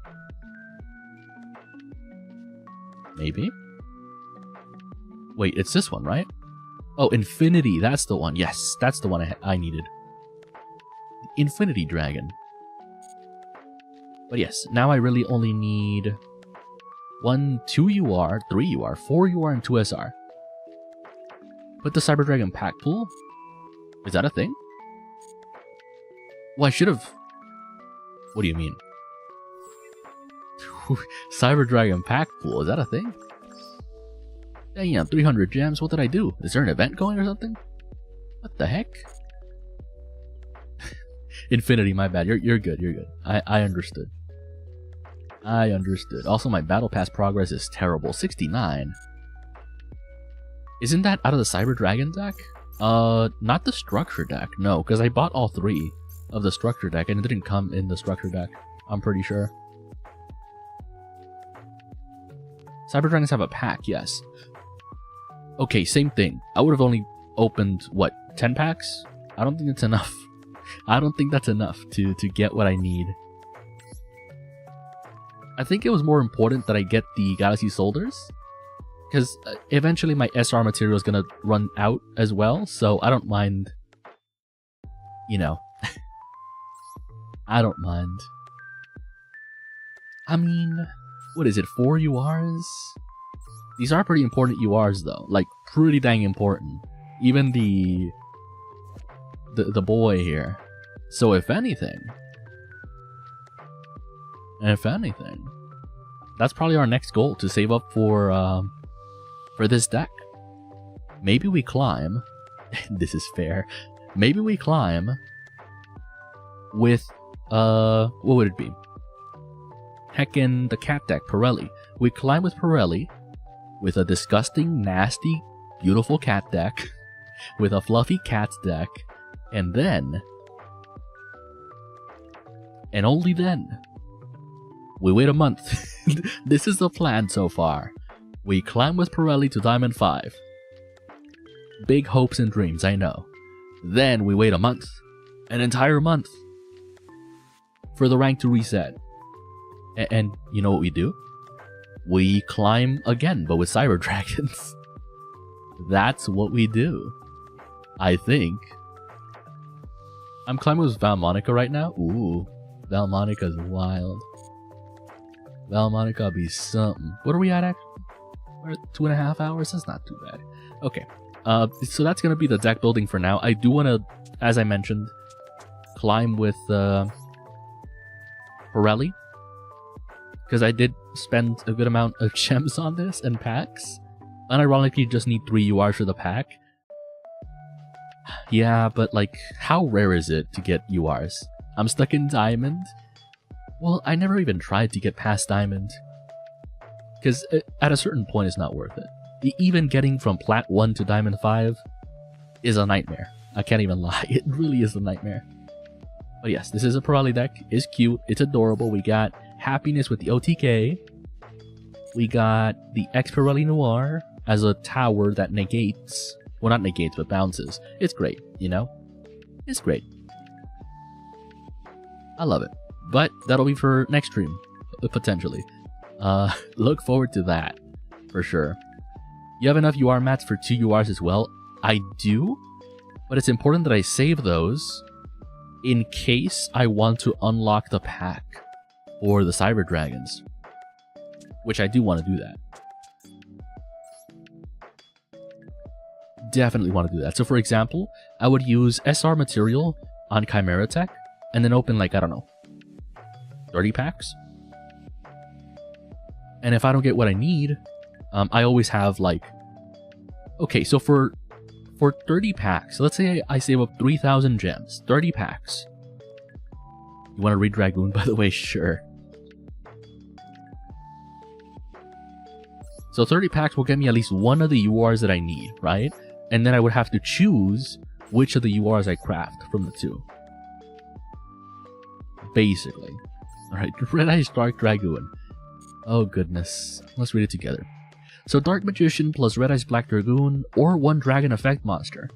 Maybe? Wait, it's this one, right? Oh, Infinity. That's the one. Yes, that's the one I needed. Infinity Dragon. But yes, now I really only need 1, 2 UR, 3 UR, 4 UR, and 2 SR. Put the Cyber Dragon pack pool? Is that a thing? Well, I should have... What do you mean? Cyber Dragon pack pool, is that a thing? Damn, 300 gems, what did I do? Is there an event going or something? What the heck? Infinity, my bad. You're good, you're good. I understood. I understood. Also, my Battle Pass progress is terrible. 69. Isn't that out of the Cyber Dragon deck? Not the Structure deck. No, because I bought all 3 of the Structure deck and it didn't come in the Structure deck. I'm pretty sure. Cyber Dragons have a pack, yes. Okay, same thing. I would have only opened, what, 10 packs? I don't think that's enough. I don't think that's enough to get what I need. I think it was more important that I get the Galaxy Soldiers, because eventually my SR material is going to run out as well, so I don't mind, you know. I don't mind. I mean, what is it, 4 URs? These are pretty important URs though, like pretty dang important. Even the boy here. So if anything, that's probably our next goal, to save up for for this deck. Maybe we climb. This is fair. Maybe we climb with, what would it be? Heckin' the cat deck, Pirelli. We climb with Pirelli, with a disgusting, nasty, beautiful cat deck, with a fluffy cats deck, and then, and only then, we wait a month. This is the plan so far. We climb with Pirelli to Diamond 5. Big hopes and dreams, I know. Then we wait a month. An entire month. For the rank to reset. And you know what we do? We climb again, but with Cyber Dragons. That's what we do. I think. I'm climbing with Valmonica right now. Ooh. Valmonica's wild. Valmonica be something. What are we at actually? We're at 2.5 hours? That's not too bad. Okay. So that's going to be the deck building for now. I do want to, as I mentioned, climb with Pirelli. Because I did spend a good amount of gems on this and packs. Unironically, you just need 3 URs for the pack. Yeah, but like, how rare is it to get URs? I'm stuck in Diamond. Well, I never even tried to get past Diamond. Because at a certain point, it's not worth it. Even getting from Plat 1 to Diamond 5 is a nightmare. I can't even lie. It really is a nightmare. But yes, this is a Pirelli deck. It's cute. It's adorable. We got Happiness with the OTK. We got the X Pirelli Noir as a tower that negates. Well, not negates, but bounces. It's great, you know? It's great. I love it. But that'll be for next stream, potentially. Look forward to that, for sure. You have enough UR mats for 2 URs as well? I do, but it's important that I save those in case I want to unlock the pack for the Cyber Dragons. Which I do want to do that. Definitely want to do that. So for example, I would use SR material on Chimera Tech, and then open like, I don't know, 30 packs? And if I don't get what I need, I always have like, okay, so for 30 packs, let's say I save up 3,000 gems, 30 packs. You want to read Dragoon, by the way? Sure. So 30 packs will get me at least one of the URs that I need, right? And then I would have to choose which of the URs I craft from the 2. Basically. Alright, Red Eyes Dark Dragoon. Oh goodness. Let's read it together. So Dark Magician plus Red Eyes Black Dragoon, or 1 dragon effect monster.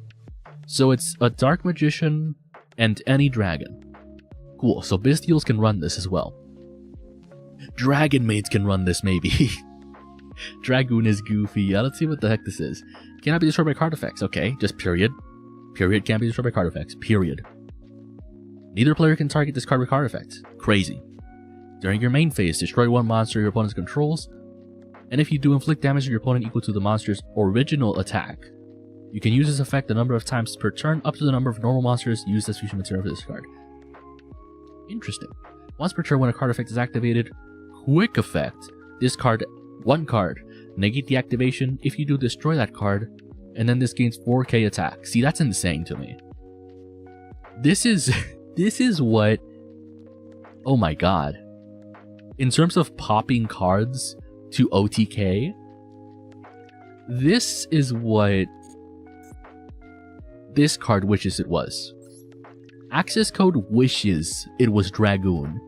So it's a Dark Magician and any dragon. Cool, so Bestials can run this as well. Dragon Maids can run this maybe. Dragoon is goofy. Yeah, let's see what the heck this is. Cannot be destroyed by card effects. Okay, just period. Period, can't be destroyed by card effects. Period. Neither player can target this card with card effects. Crazy. During your main phase, destroy 1 monster your opponent controls, and if you do, inflict damage to your opponent equal to the monster's original attack. You can use this effect a number of times per turn, up to the number of normal monsters used as fusion material for this card. Interesting. Once per turn when a card effect is activated, quick effect, discard 1 card, negate the activation. If you do, destroy that card, and then this gains 4k attack. See, that's insane to me. This is what... Oh my god. In terms of popping cards to OTK, this is what this card wishes it was. Access code wishes it was Dragoon,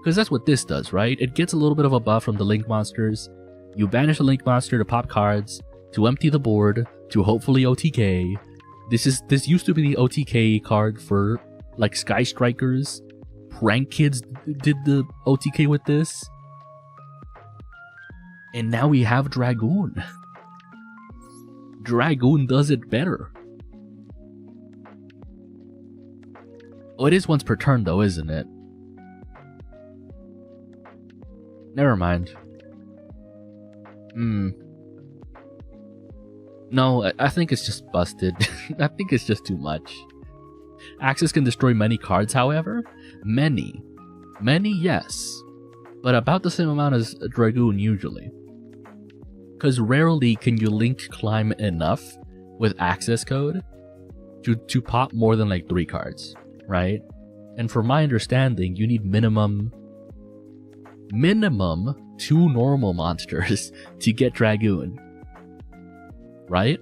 because that's what this does, right? It gets a little bit of a buff from the Link monsters. You banish the Link monster to pop cards, to empty the board, to hopefully OTK. This used to be the OTK card for like Sky Strikers. Prank Kids did the OTK with this. And now we have Dragoon. Dragoon does it better. Oh, it is once per turn though, isn't it? Never mind. No, I think it's just busted. I think it's just too much. Access can destroy many cards, however. Many, yes. But about the same amount as Dragoon usually. Because rarely can you link climb enough with access code to pop more than like 3 cards, right? And from my understanding, you need minimum 2 normal monsters to get Dragoon, right?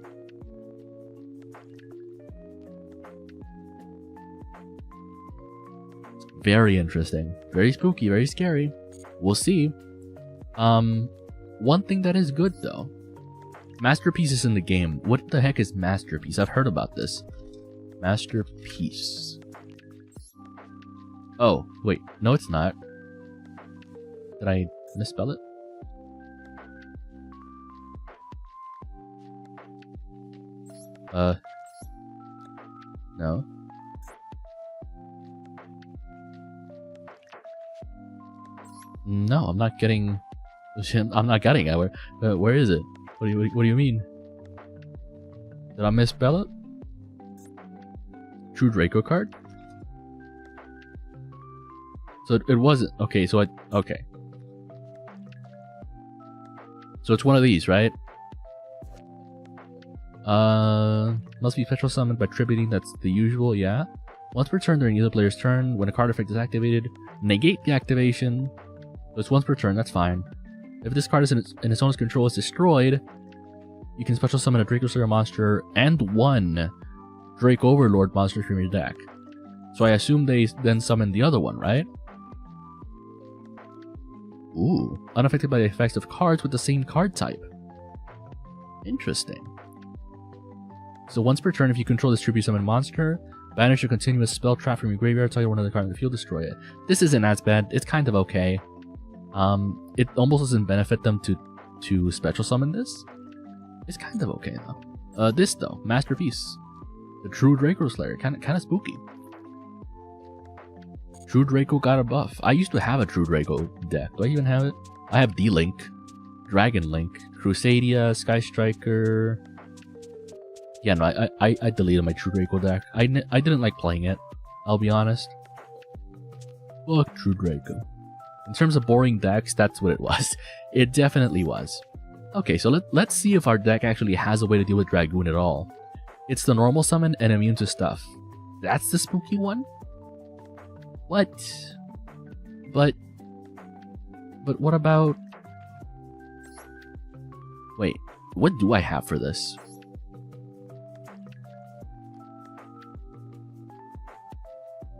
Very interesting, very spooky, very scary. We'll see. One thing that is good though, masterpieces in the game. What the heck is masterpiece? I've heard about this. Masterpiece. Oh, wait, no it's not. Did I misspell it? No. No, I'm not getting. I'm not getting it. Where is it? What do you mean? Did I misspell it? True Draco card. So it wasn't. Okay, so okay. So it's one of these, right? Must be special summoned by tributing. That's the usual, yeah. Once per turn during either player's turn, when a card effect is activated, negate the activation. So it's once per turn, that's fine. If this card is in its owner's control is destroyed, you can special summon a Draco Slayer monster and 1 Drake Overlord monster from your deck. So I assume they then summon the other one, right? Ooh. Unaffected by the effects of cards with the same card type. Interesting. So once per turn, if you control this tribute summon monster, banish a continuous spell trap from your graveyard, target one other card in the field, destroy it. This isn't as bad. It's kind of okay. It almost doesn't benefit them to special summon this. It's kind of okay though. This though, Masterpiece, the True Draco Slayer, kind of spooky. True Draco got a buff. I used to have a True Draco deck. Do I even have it? I have D-Link, Dragon Link, Crusadia, Sky Striker. Yeah, no, I deleted my True Draco deck. I didn't like playing it. I'll be honest. Fuck True Draco. In terms of boring decks, that's what it was. It definitely was. Okay, so let's see if our deck actually has a way to deal with Dragoon at all. It's the normal summon and immune to stuff. That's the spooky one? What? But what about... Wait, what do I have for this?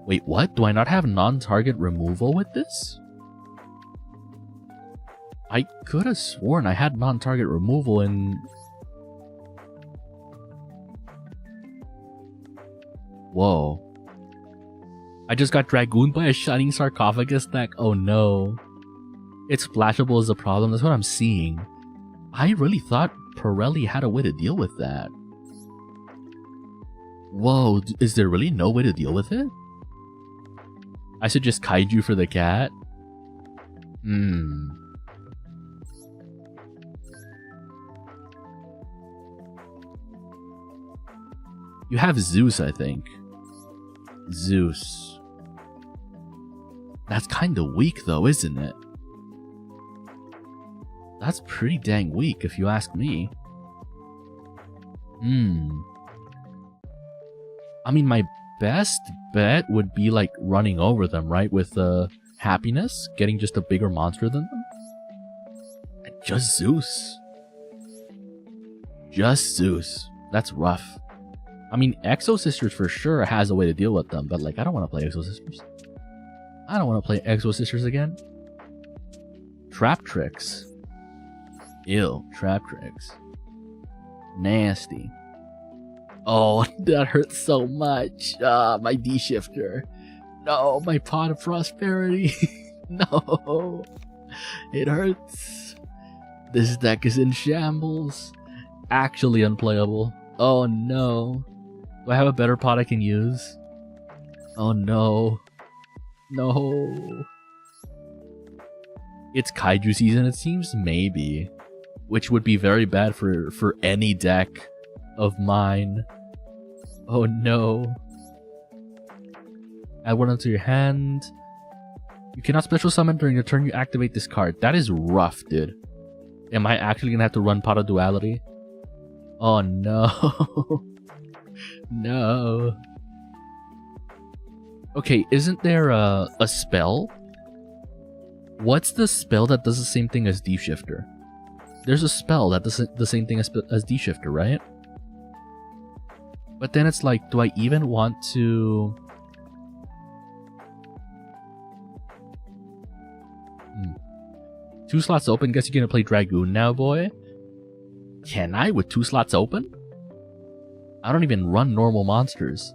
Wait, what? Do I not have non-target removal with this? I could have sworn I had non-target removal in... Whoa. I just got Dragooned by a Shining Sarcophagus deck? Oh no. It's splashable is the problem, that's what I'm seeing. I really thought Pirelli had a way to deal with that. Whoa, is there really no way to deal with it? I should just kaiju for the cat? You have Zeus, I think. Zeus. That's kind of weak though, isn't it? That's pretty dang weak if you ask me. I mean, my best bet would be like running over them, right? With happiness, getting just a bigger monster than them. And just Zeus. Just Zeus. That's rough. I mean, Exo Sisters for sure has a way to deal with them, but like, I don't want to play Exo Sisters. I don't want to play Exo Sisters again. Trap Tricks. Ew, Trap Tricks. Nasty. Oh, that hurts so much. My D-Shifter. No, my Pot of Prosperity. No. It hurts. This deck is in shambles. Actually unplayable. Oh no. Do I have a better pot I can use? Oh no. No. It's Kaiju season, it seems? Maybe. Which would be very bad for any deck of mine. Oh no. Add one onto your hand. You cannot special summon during the turn you activate this card. That is rough, dude. Am I actually gonna have to run Pot of Duality? Oh no. No. Okay, isn't there a spell? What's the spell that does the same thing as D-Shifter? There's a spell that does the same thing as D-Shifter, right? But then it's like, do I even want to... 2 slots open, guess you're gonna play Dragoon now, boy? Can I with 2 slots open? I don't even run normal monsters.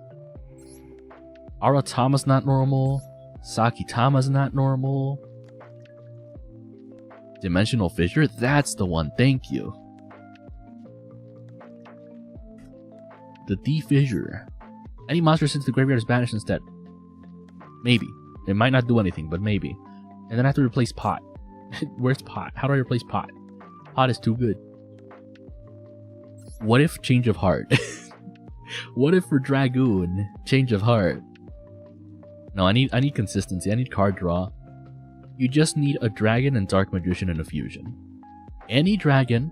Aratama's not normal. Sakitama's not normal. Dimensional Fissure? That's the one, thank you. The D-Fissure. Any monster since the graveyard is banished instead. Maybe. It might not do anything, but maybe. And then I have to replace Pot. Where's Pot? How do I replace Pot? Pot is too good. What if Change of Heart? What if for Dragoon, Change of Heart? No, I need consistency. I need card draw. You just need a dragon and Dark Magician and a fusion. Any dragon,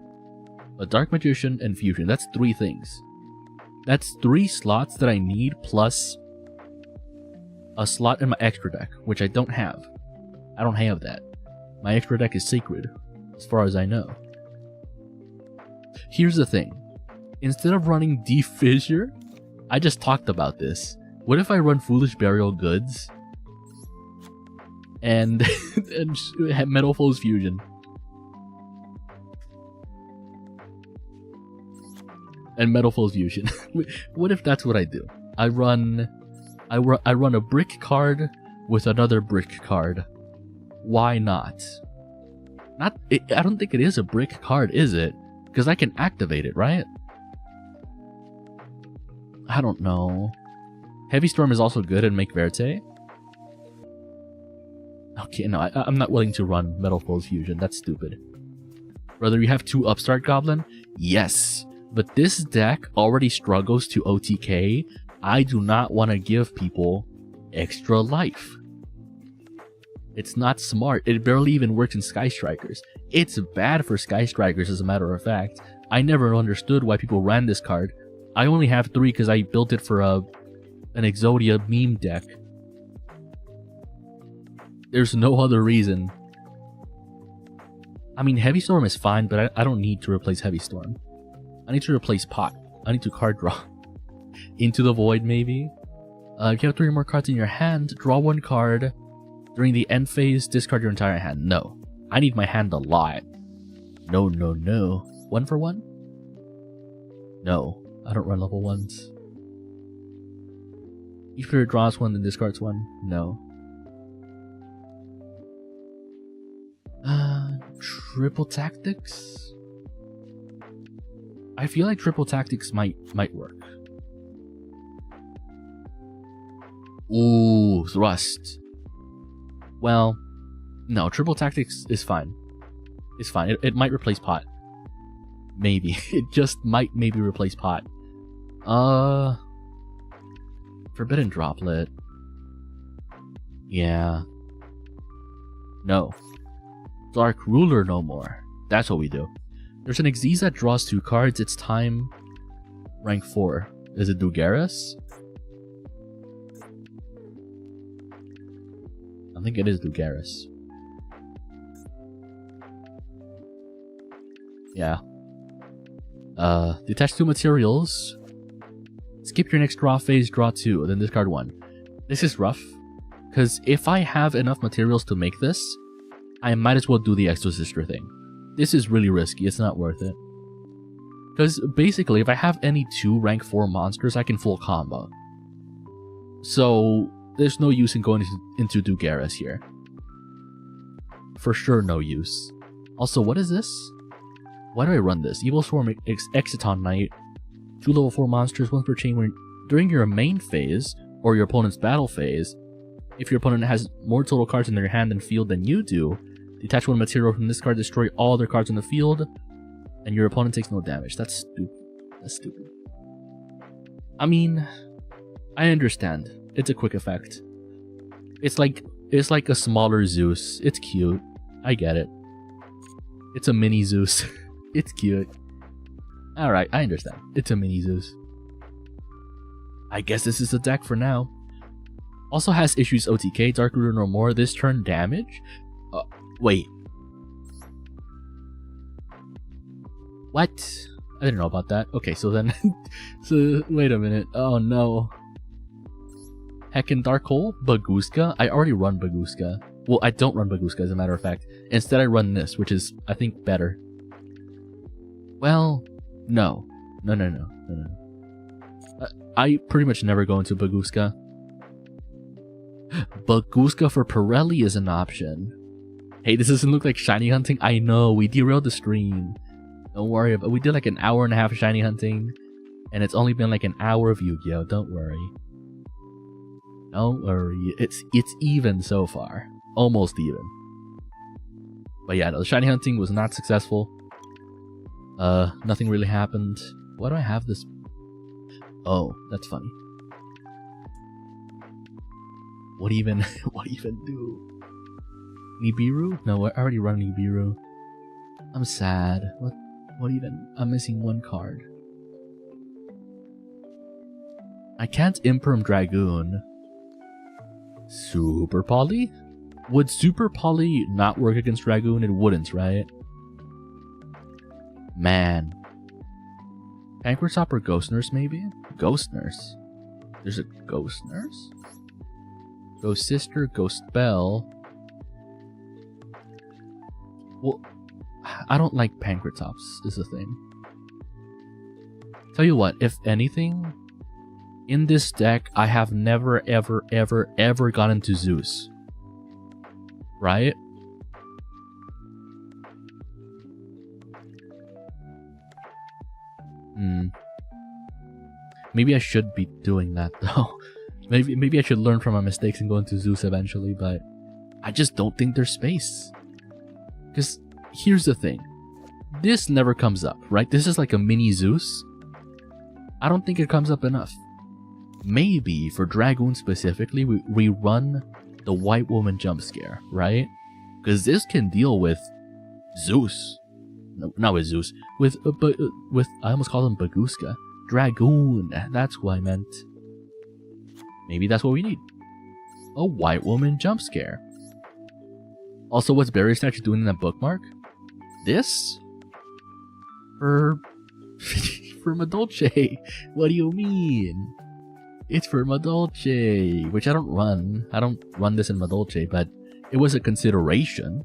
a Dark Magician, and fusion. That's 3 things. That's 3 slots that I need plus a slot in my extra deck, which I don't have. I don't have that. My extra deck is sacred, as far as I know. Here's the thing. Instead of running D-Fissure, I just talked about this. What if I run Foolish Burial Goods and have Metal Foes Fusion? And Metal Foes Fusion. What if that's what I do? I run a brick card with another brick card. Why not? I don't think it is a brick card, is it? Because I can activate it, right? I don't know. Heavy Storm is also good and make Verte. Okay, no, I'm not willing to run Metal Foes Fusion. That's stupid. Brother, you have 2 Upstart Goblin? Yes. But this deck already struggles to OTK. I do not want to give people extra life. It's not smart. It barely even works in Sky Strikers. It's bad for Sky Strikers, as a matter of fact. I never understood why people ran this card. I only have 3 because I built it for an Exodia meme deck. There's no other reason. I mean, Heavy Storm is fine, but I don't need to replace Heavy Storm. I need to replace Pot. I need to card draw. Into the Void, maybe? If you have 3 more cards in your hand, draw 1 card. During the end phase, discard your entire hand. No. I need my hand a lot. No, no, no. 1 for 1? No. I don't run level 1s. Each player draws 1, then discards 1. No. Triple Tactics? I feel like Triple Tactics might work. Ooh, Thrust. Well, no, Triple Tactics is fine. It's fine. It might replace Pot. Maybe. It just might maybe replace Pot. Forbidden Droplet. Yeah. No. Dark Ruler no more. That's what we do. There's an Xyz that draws 2 cards. It's time. Rank 4. Is it Dugaris? I think it is Dugaris. Yeah. Detach 2 materials. Skip your next draw phase, draw 2, then discard 1. This is rough, because if I have enough materials to make this, I might as well do the Exosister thing. This is really risky, it's not worth it. Because basically, if I have any 2 rank 4 monsters, I can full combo. So, there's no use in going into Dugaris here. For sure, no use. Also, what is this? Why do I run this? Evil Swarm Exiton Knight. 2 level 4 monsters, 1 per chain. During your main phase, or your opponent's battle phase, if your opponent has more total cards in their hand and field than you do, detach 1 material from this card, destroy all other cards in the field, and your opponent takes no damage. That's stupid. That's stupid. I mean, I understand. It's a quick effect. It's like a smaller Zeus. It's cute. I get it. It's a mini Zeus. It's cute. Alright, I understand. It's a mini Zeus. I guess this is the deck for now. Also has issues OTK, Dark Rooter no more. This turn damage? Wait. What? I didn't know about that. Okay, so then... so, wait a minute. Oh no. Heckin' Dark Hole? Baguska? I already run Baguska. Well, I don't run Baguska as a matter of fact. Instead I run this, which is, I think, better. Well, no. No. I pretty much never go into Baguska. Baguska for Pirelli is an option. Hey, this doesn't look like shiny hunting. I know, we derailed the stream. Don't worry about it. We did like an hour and a half of shiny hunting. And it's only been like an hour of Yu-Gi-Oh! Don't worry. Don't worry. It's even so far. Almost even. But yeah, no, the shiny hunting was not successful. Nothing really happened. Why do I have this? Oh, that's funny. What even do? Nibiru? No, I already run Nibiru. I'm sad. What even? I'm missing one card. I can't Imperm Dragoon. Super Poly? Would Super Poly not work against Dragoon? It wouldn't, right? Man. Pankrotop or Ghost Nurse, maybe? Ghost Nurse. There's a Ghost Nurse? Ghost Sister, Ghost Bell. Well, I don't like Pankratops, is the thing. Tell you what, if anything, in this deck, I have never, ever gone into Zeus. Right? Maybe I should be doing that though. Maybe I should learn from my mistakes and go into Zeus eventually, but I just don't think there's space. Because here's the thing. This never comes up, right? This is like a mini Zeus. I don't think it comes up enough. Maybe for Dragoon specifically, we run the White Woman jump scare, right? Because this can deal with Zeus. No, not with Zeus. With I almost called him Baguska. Dragoon. That's who I meant. Maybe that's what we need. A White Woman jump scare. Also, what's Barrier Statue doing in that bookmark? This? For Madolche. What do you mean? It's for Madolche, which I don't run. I don't run this in Madolche, but it was a consideration.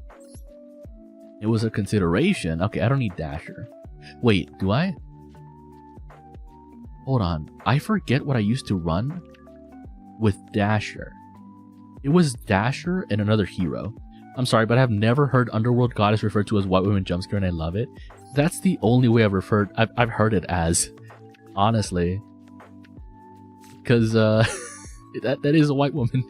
It was a consideration. Okay, I don't need Dasher. Wait, do I? Hold on. I forget what I used to run with Dasher. It was Dasher and another hero. I'm sorry, but I've never heard Underworld Goddess referred to as White Woman Jumpscare, and I love it. That's the only way I've heard it as. Honestly. Because, that is a white woman.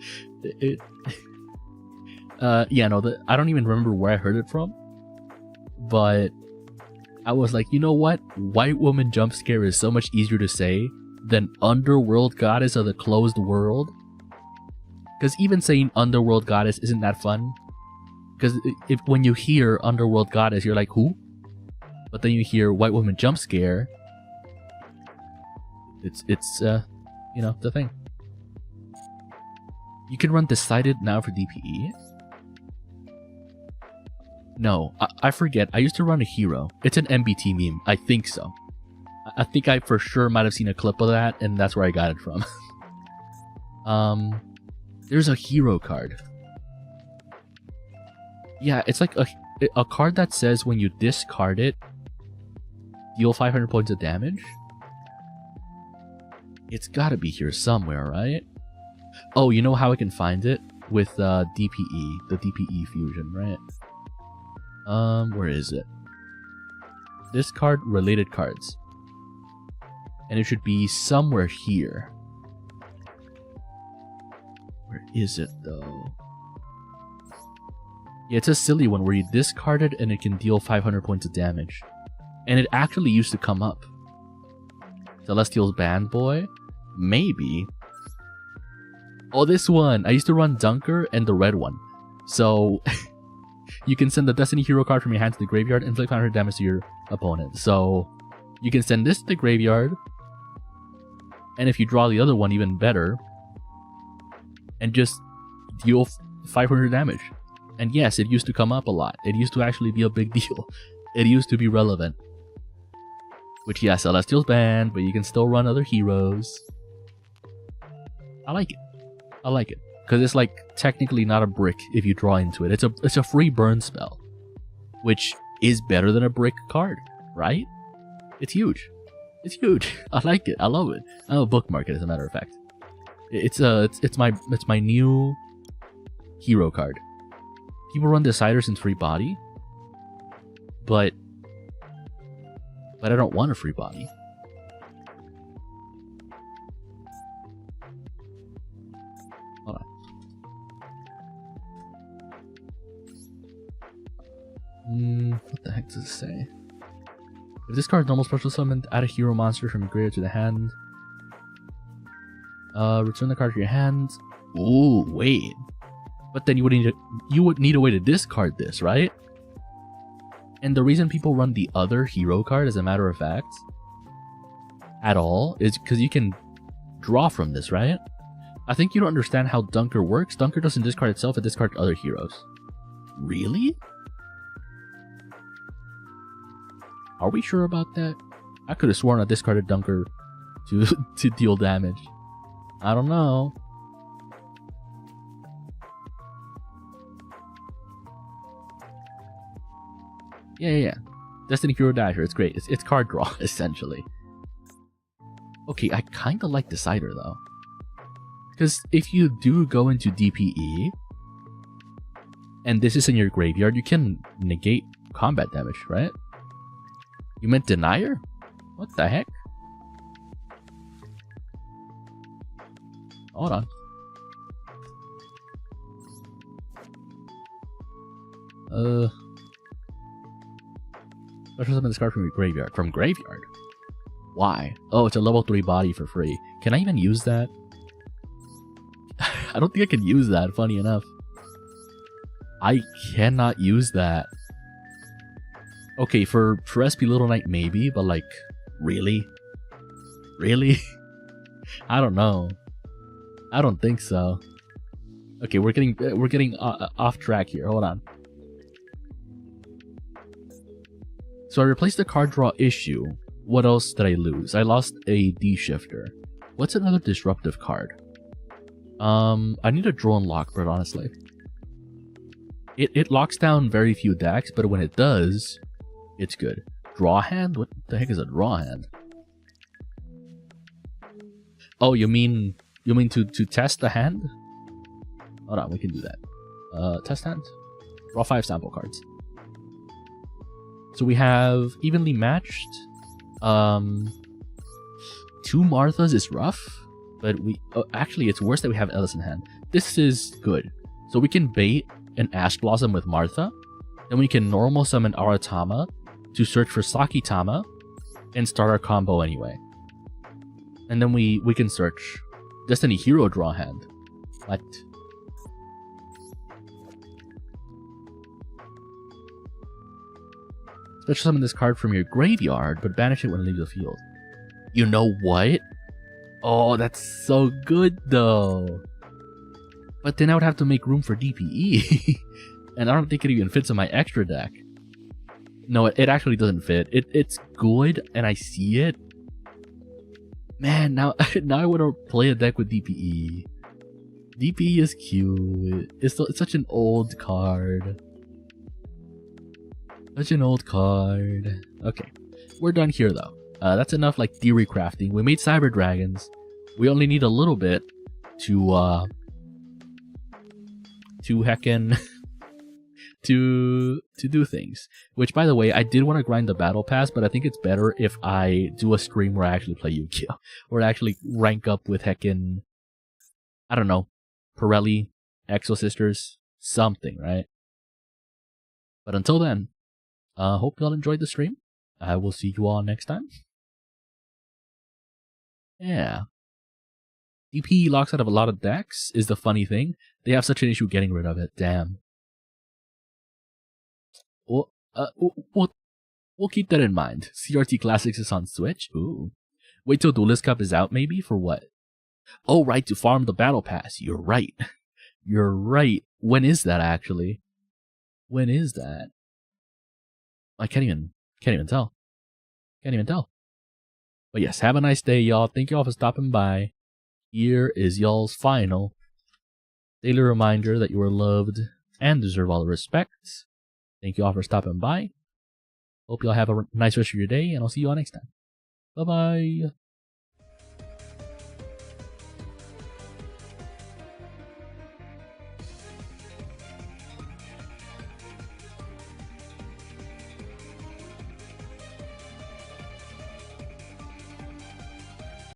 Yeah, no, I don't even remember where I heard it from. But I was like, you know what? White Woman Jump Scare is so much easier to say than Underworld Goddess of the Closed World. Because even saying Underworld Goddess isn't that fun. Because when you hear Underworld Goddess, you're like, who? But then you hear White Woman Jump Scare. It's you know, the thing. You can run Decided now for DPE. No, I forget. I used to run a hero. It's an MBT meme. I think so. I think I for sure might have seen a clip of that, and that's where I got it from. There's a hero card. Yeah, it's like a card that says when you discard it, deal 500 points of damage. It's gotta be here somewhere, right? Oh, you know how I can find it? With DPE, the DPE fusion, right? Where is it? Discard related cards. And it should be somewhere here. Where is it though? Yeah, it's a silly one where you discard it and it can deal 500 points of damage. And it actually used to come up. Celestial's Band Boy? Maybe. Oh, this one! I used to run Dunker and the red one. So, You can send the Destiny Hero card from your hand to the graveyard and inflict 500 damage to your opponent. So you can send this to the graveyard, and if you draw the other one, even better, and just deal 500 damage. And yes, it used to come up a lot. It used to actually be a big deal. It used to be relevant. Which, yeah, Celestial's banned, but you can still run other heroes. I like it. I like it. Because it's like technically not a brick if you draw into it. It's a free burn spell. Which is better than a brick card, right? It's huge. It's huge. I like it. I love it. I'll bookmark it, as a matter of fact. It's my new hero card. People run Deciders in free body, but I don't want a free body. Hold on. What the heck does it say? If this card is normal special summoned, add a hero monster from your graveyard to the hand. Return the card to your hand. Ooh, wait. But then you would need a way to discard this, right? And the reason people run the other hero card, as a matter of fact, at all, is because you can draw from this, right? I think you don't understand how Dunker works. Dunker doesn't discard itself, it discards other heroes. Really? Are we sure about that? I could have sworn I discarded Dunker to deal damage. I don't know. Yeah. Destiny Hero Dasher, it's great. It's card draw, essentially. Okay, I kinda like Decider, though. Because if you do go into DPE, and this is in your graveyard, you can negate combat damage, right? You meant Denier? What the heck? Hold on. Special summon this card from your graveyard. From graveyard? Why? Oh, it's a level 3 body for free. Can I even use that? I don't think I can use that, funny enough. I cannot use that. Okay, for SP Little Knight maybe, but like, really? Really? I don't know. I don't think so. Okay, we're getting off track here. Hold on. So I replaced the card draw issue. What else did I lose? I lost a D-shifter. What's another disruptive card? I need a drone lock, but honestly. It locks down very few decks, but when it does, it's good. Draw hand? What the heck is a draw hand? Oh, you mean to test the hand? Hold on, we can do that. Test hand? Draw 5 sample cards. So we have evenly matched. 2 Marthas is rough, but actually it's worse that we have Ellis in hand. This is good. So we can bait an Ash Blossom with Martha, then we can normal summon Aratama to search for Sakitama and start our combo anyway. And then we can search Destiny Hero draw hand. What? Special summon this card from your graveyard, but banish it when it leaves the field. You know what? Oh, that's so good though. But then I would have to make room for DPE. And I don't think it even fits in my extra deck. No, it actually doesn't fit. It's good, and I see it. Man, now I want to play a deck with DPE. DPE is cute. It's such an old card. Such an old card. Okay, we're done here though. That's enough like theory crafting. We made Cyber Dragons. We only need a little bit to heckin' to do things. Which, by the way, I did want to grind the battle pass, but I think it's better if I do a stream where I actually play Yu-Gi-Oh! Or actually rank up with heckin', I don't know, Pirelli, Exo Sisters, something, right? But until then, hope y'all enjoyed the stream. I will see you all next time. Yeah. DP locks out of a lot of decks is the funny thing. They have such an issue getting rid of it. Damn. We'll keep that in mind. CRT Classics is on Switch. Ooh. Wait till Duelist Cup is out, maybe? For what? Oh, right, to farm the Battle Pass. You're right. You're right. When is that, actually? When is that? I can't even tell. Can't even tell. But yes, have a nice day, y'all. Thank y'all for stopping by. Here is y'all's final daily reminder that you are loved and deserve all the respect. Thank you all for stopping by. Hope y'all have a nice rest of your day, and I'll see you all next time. Bye-bye.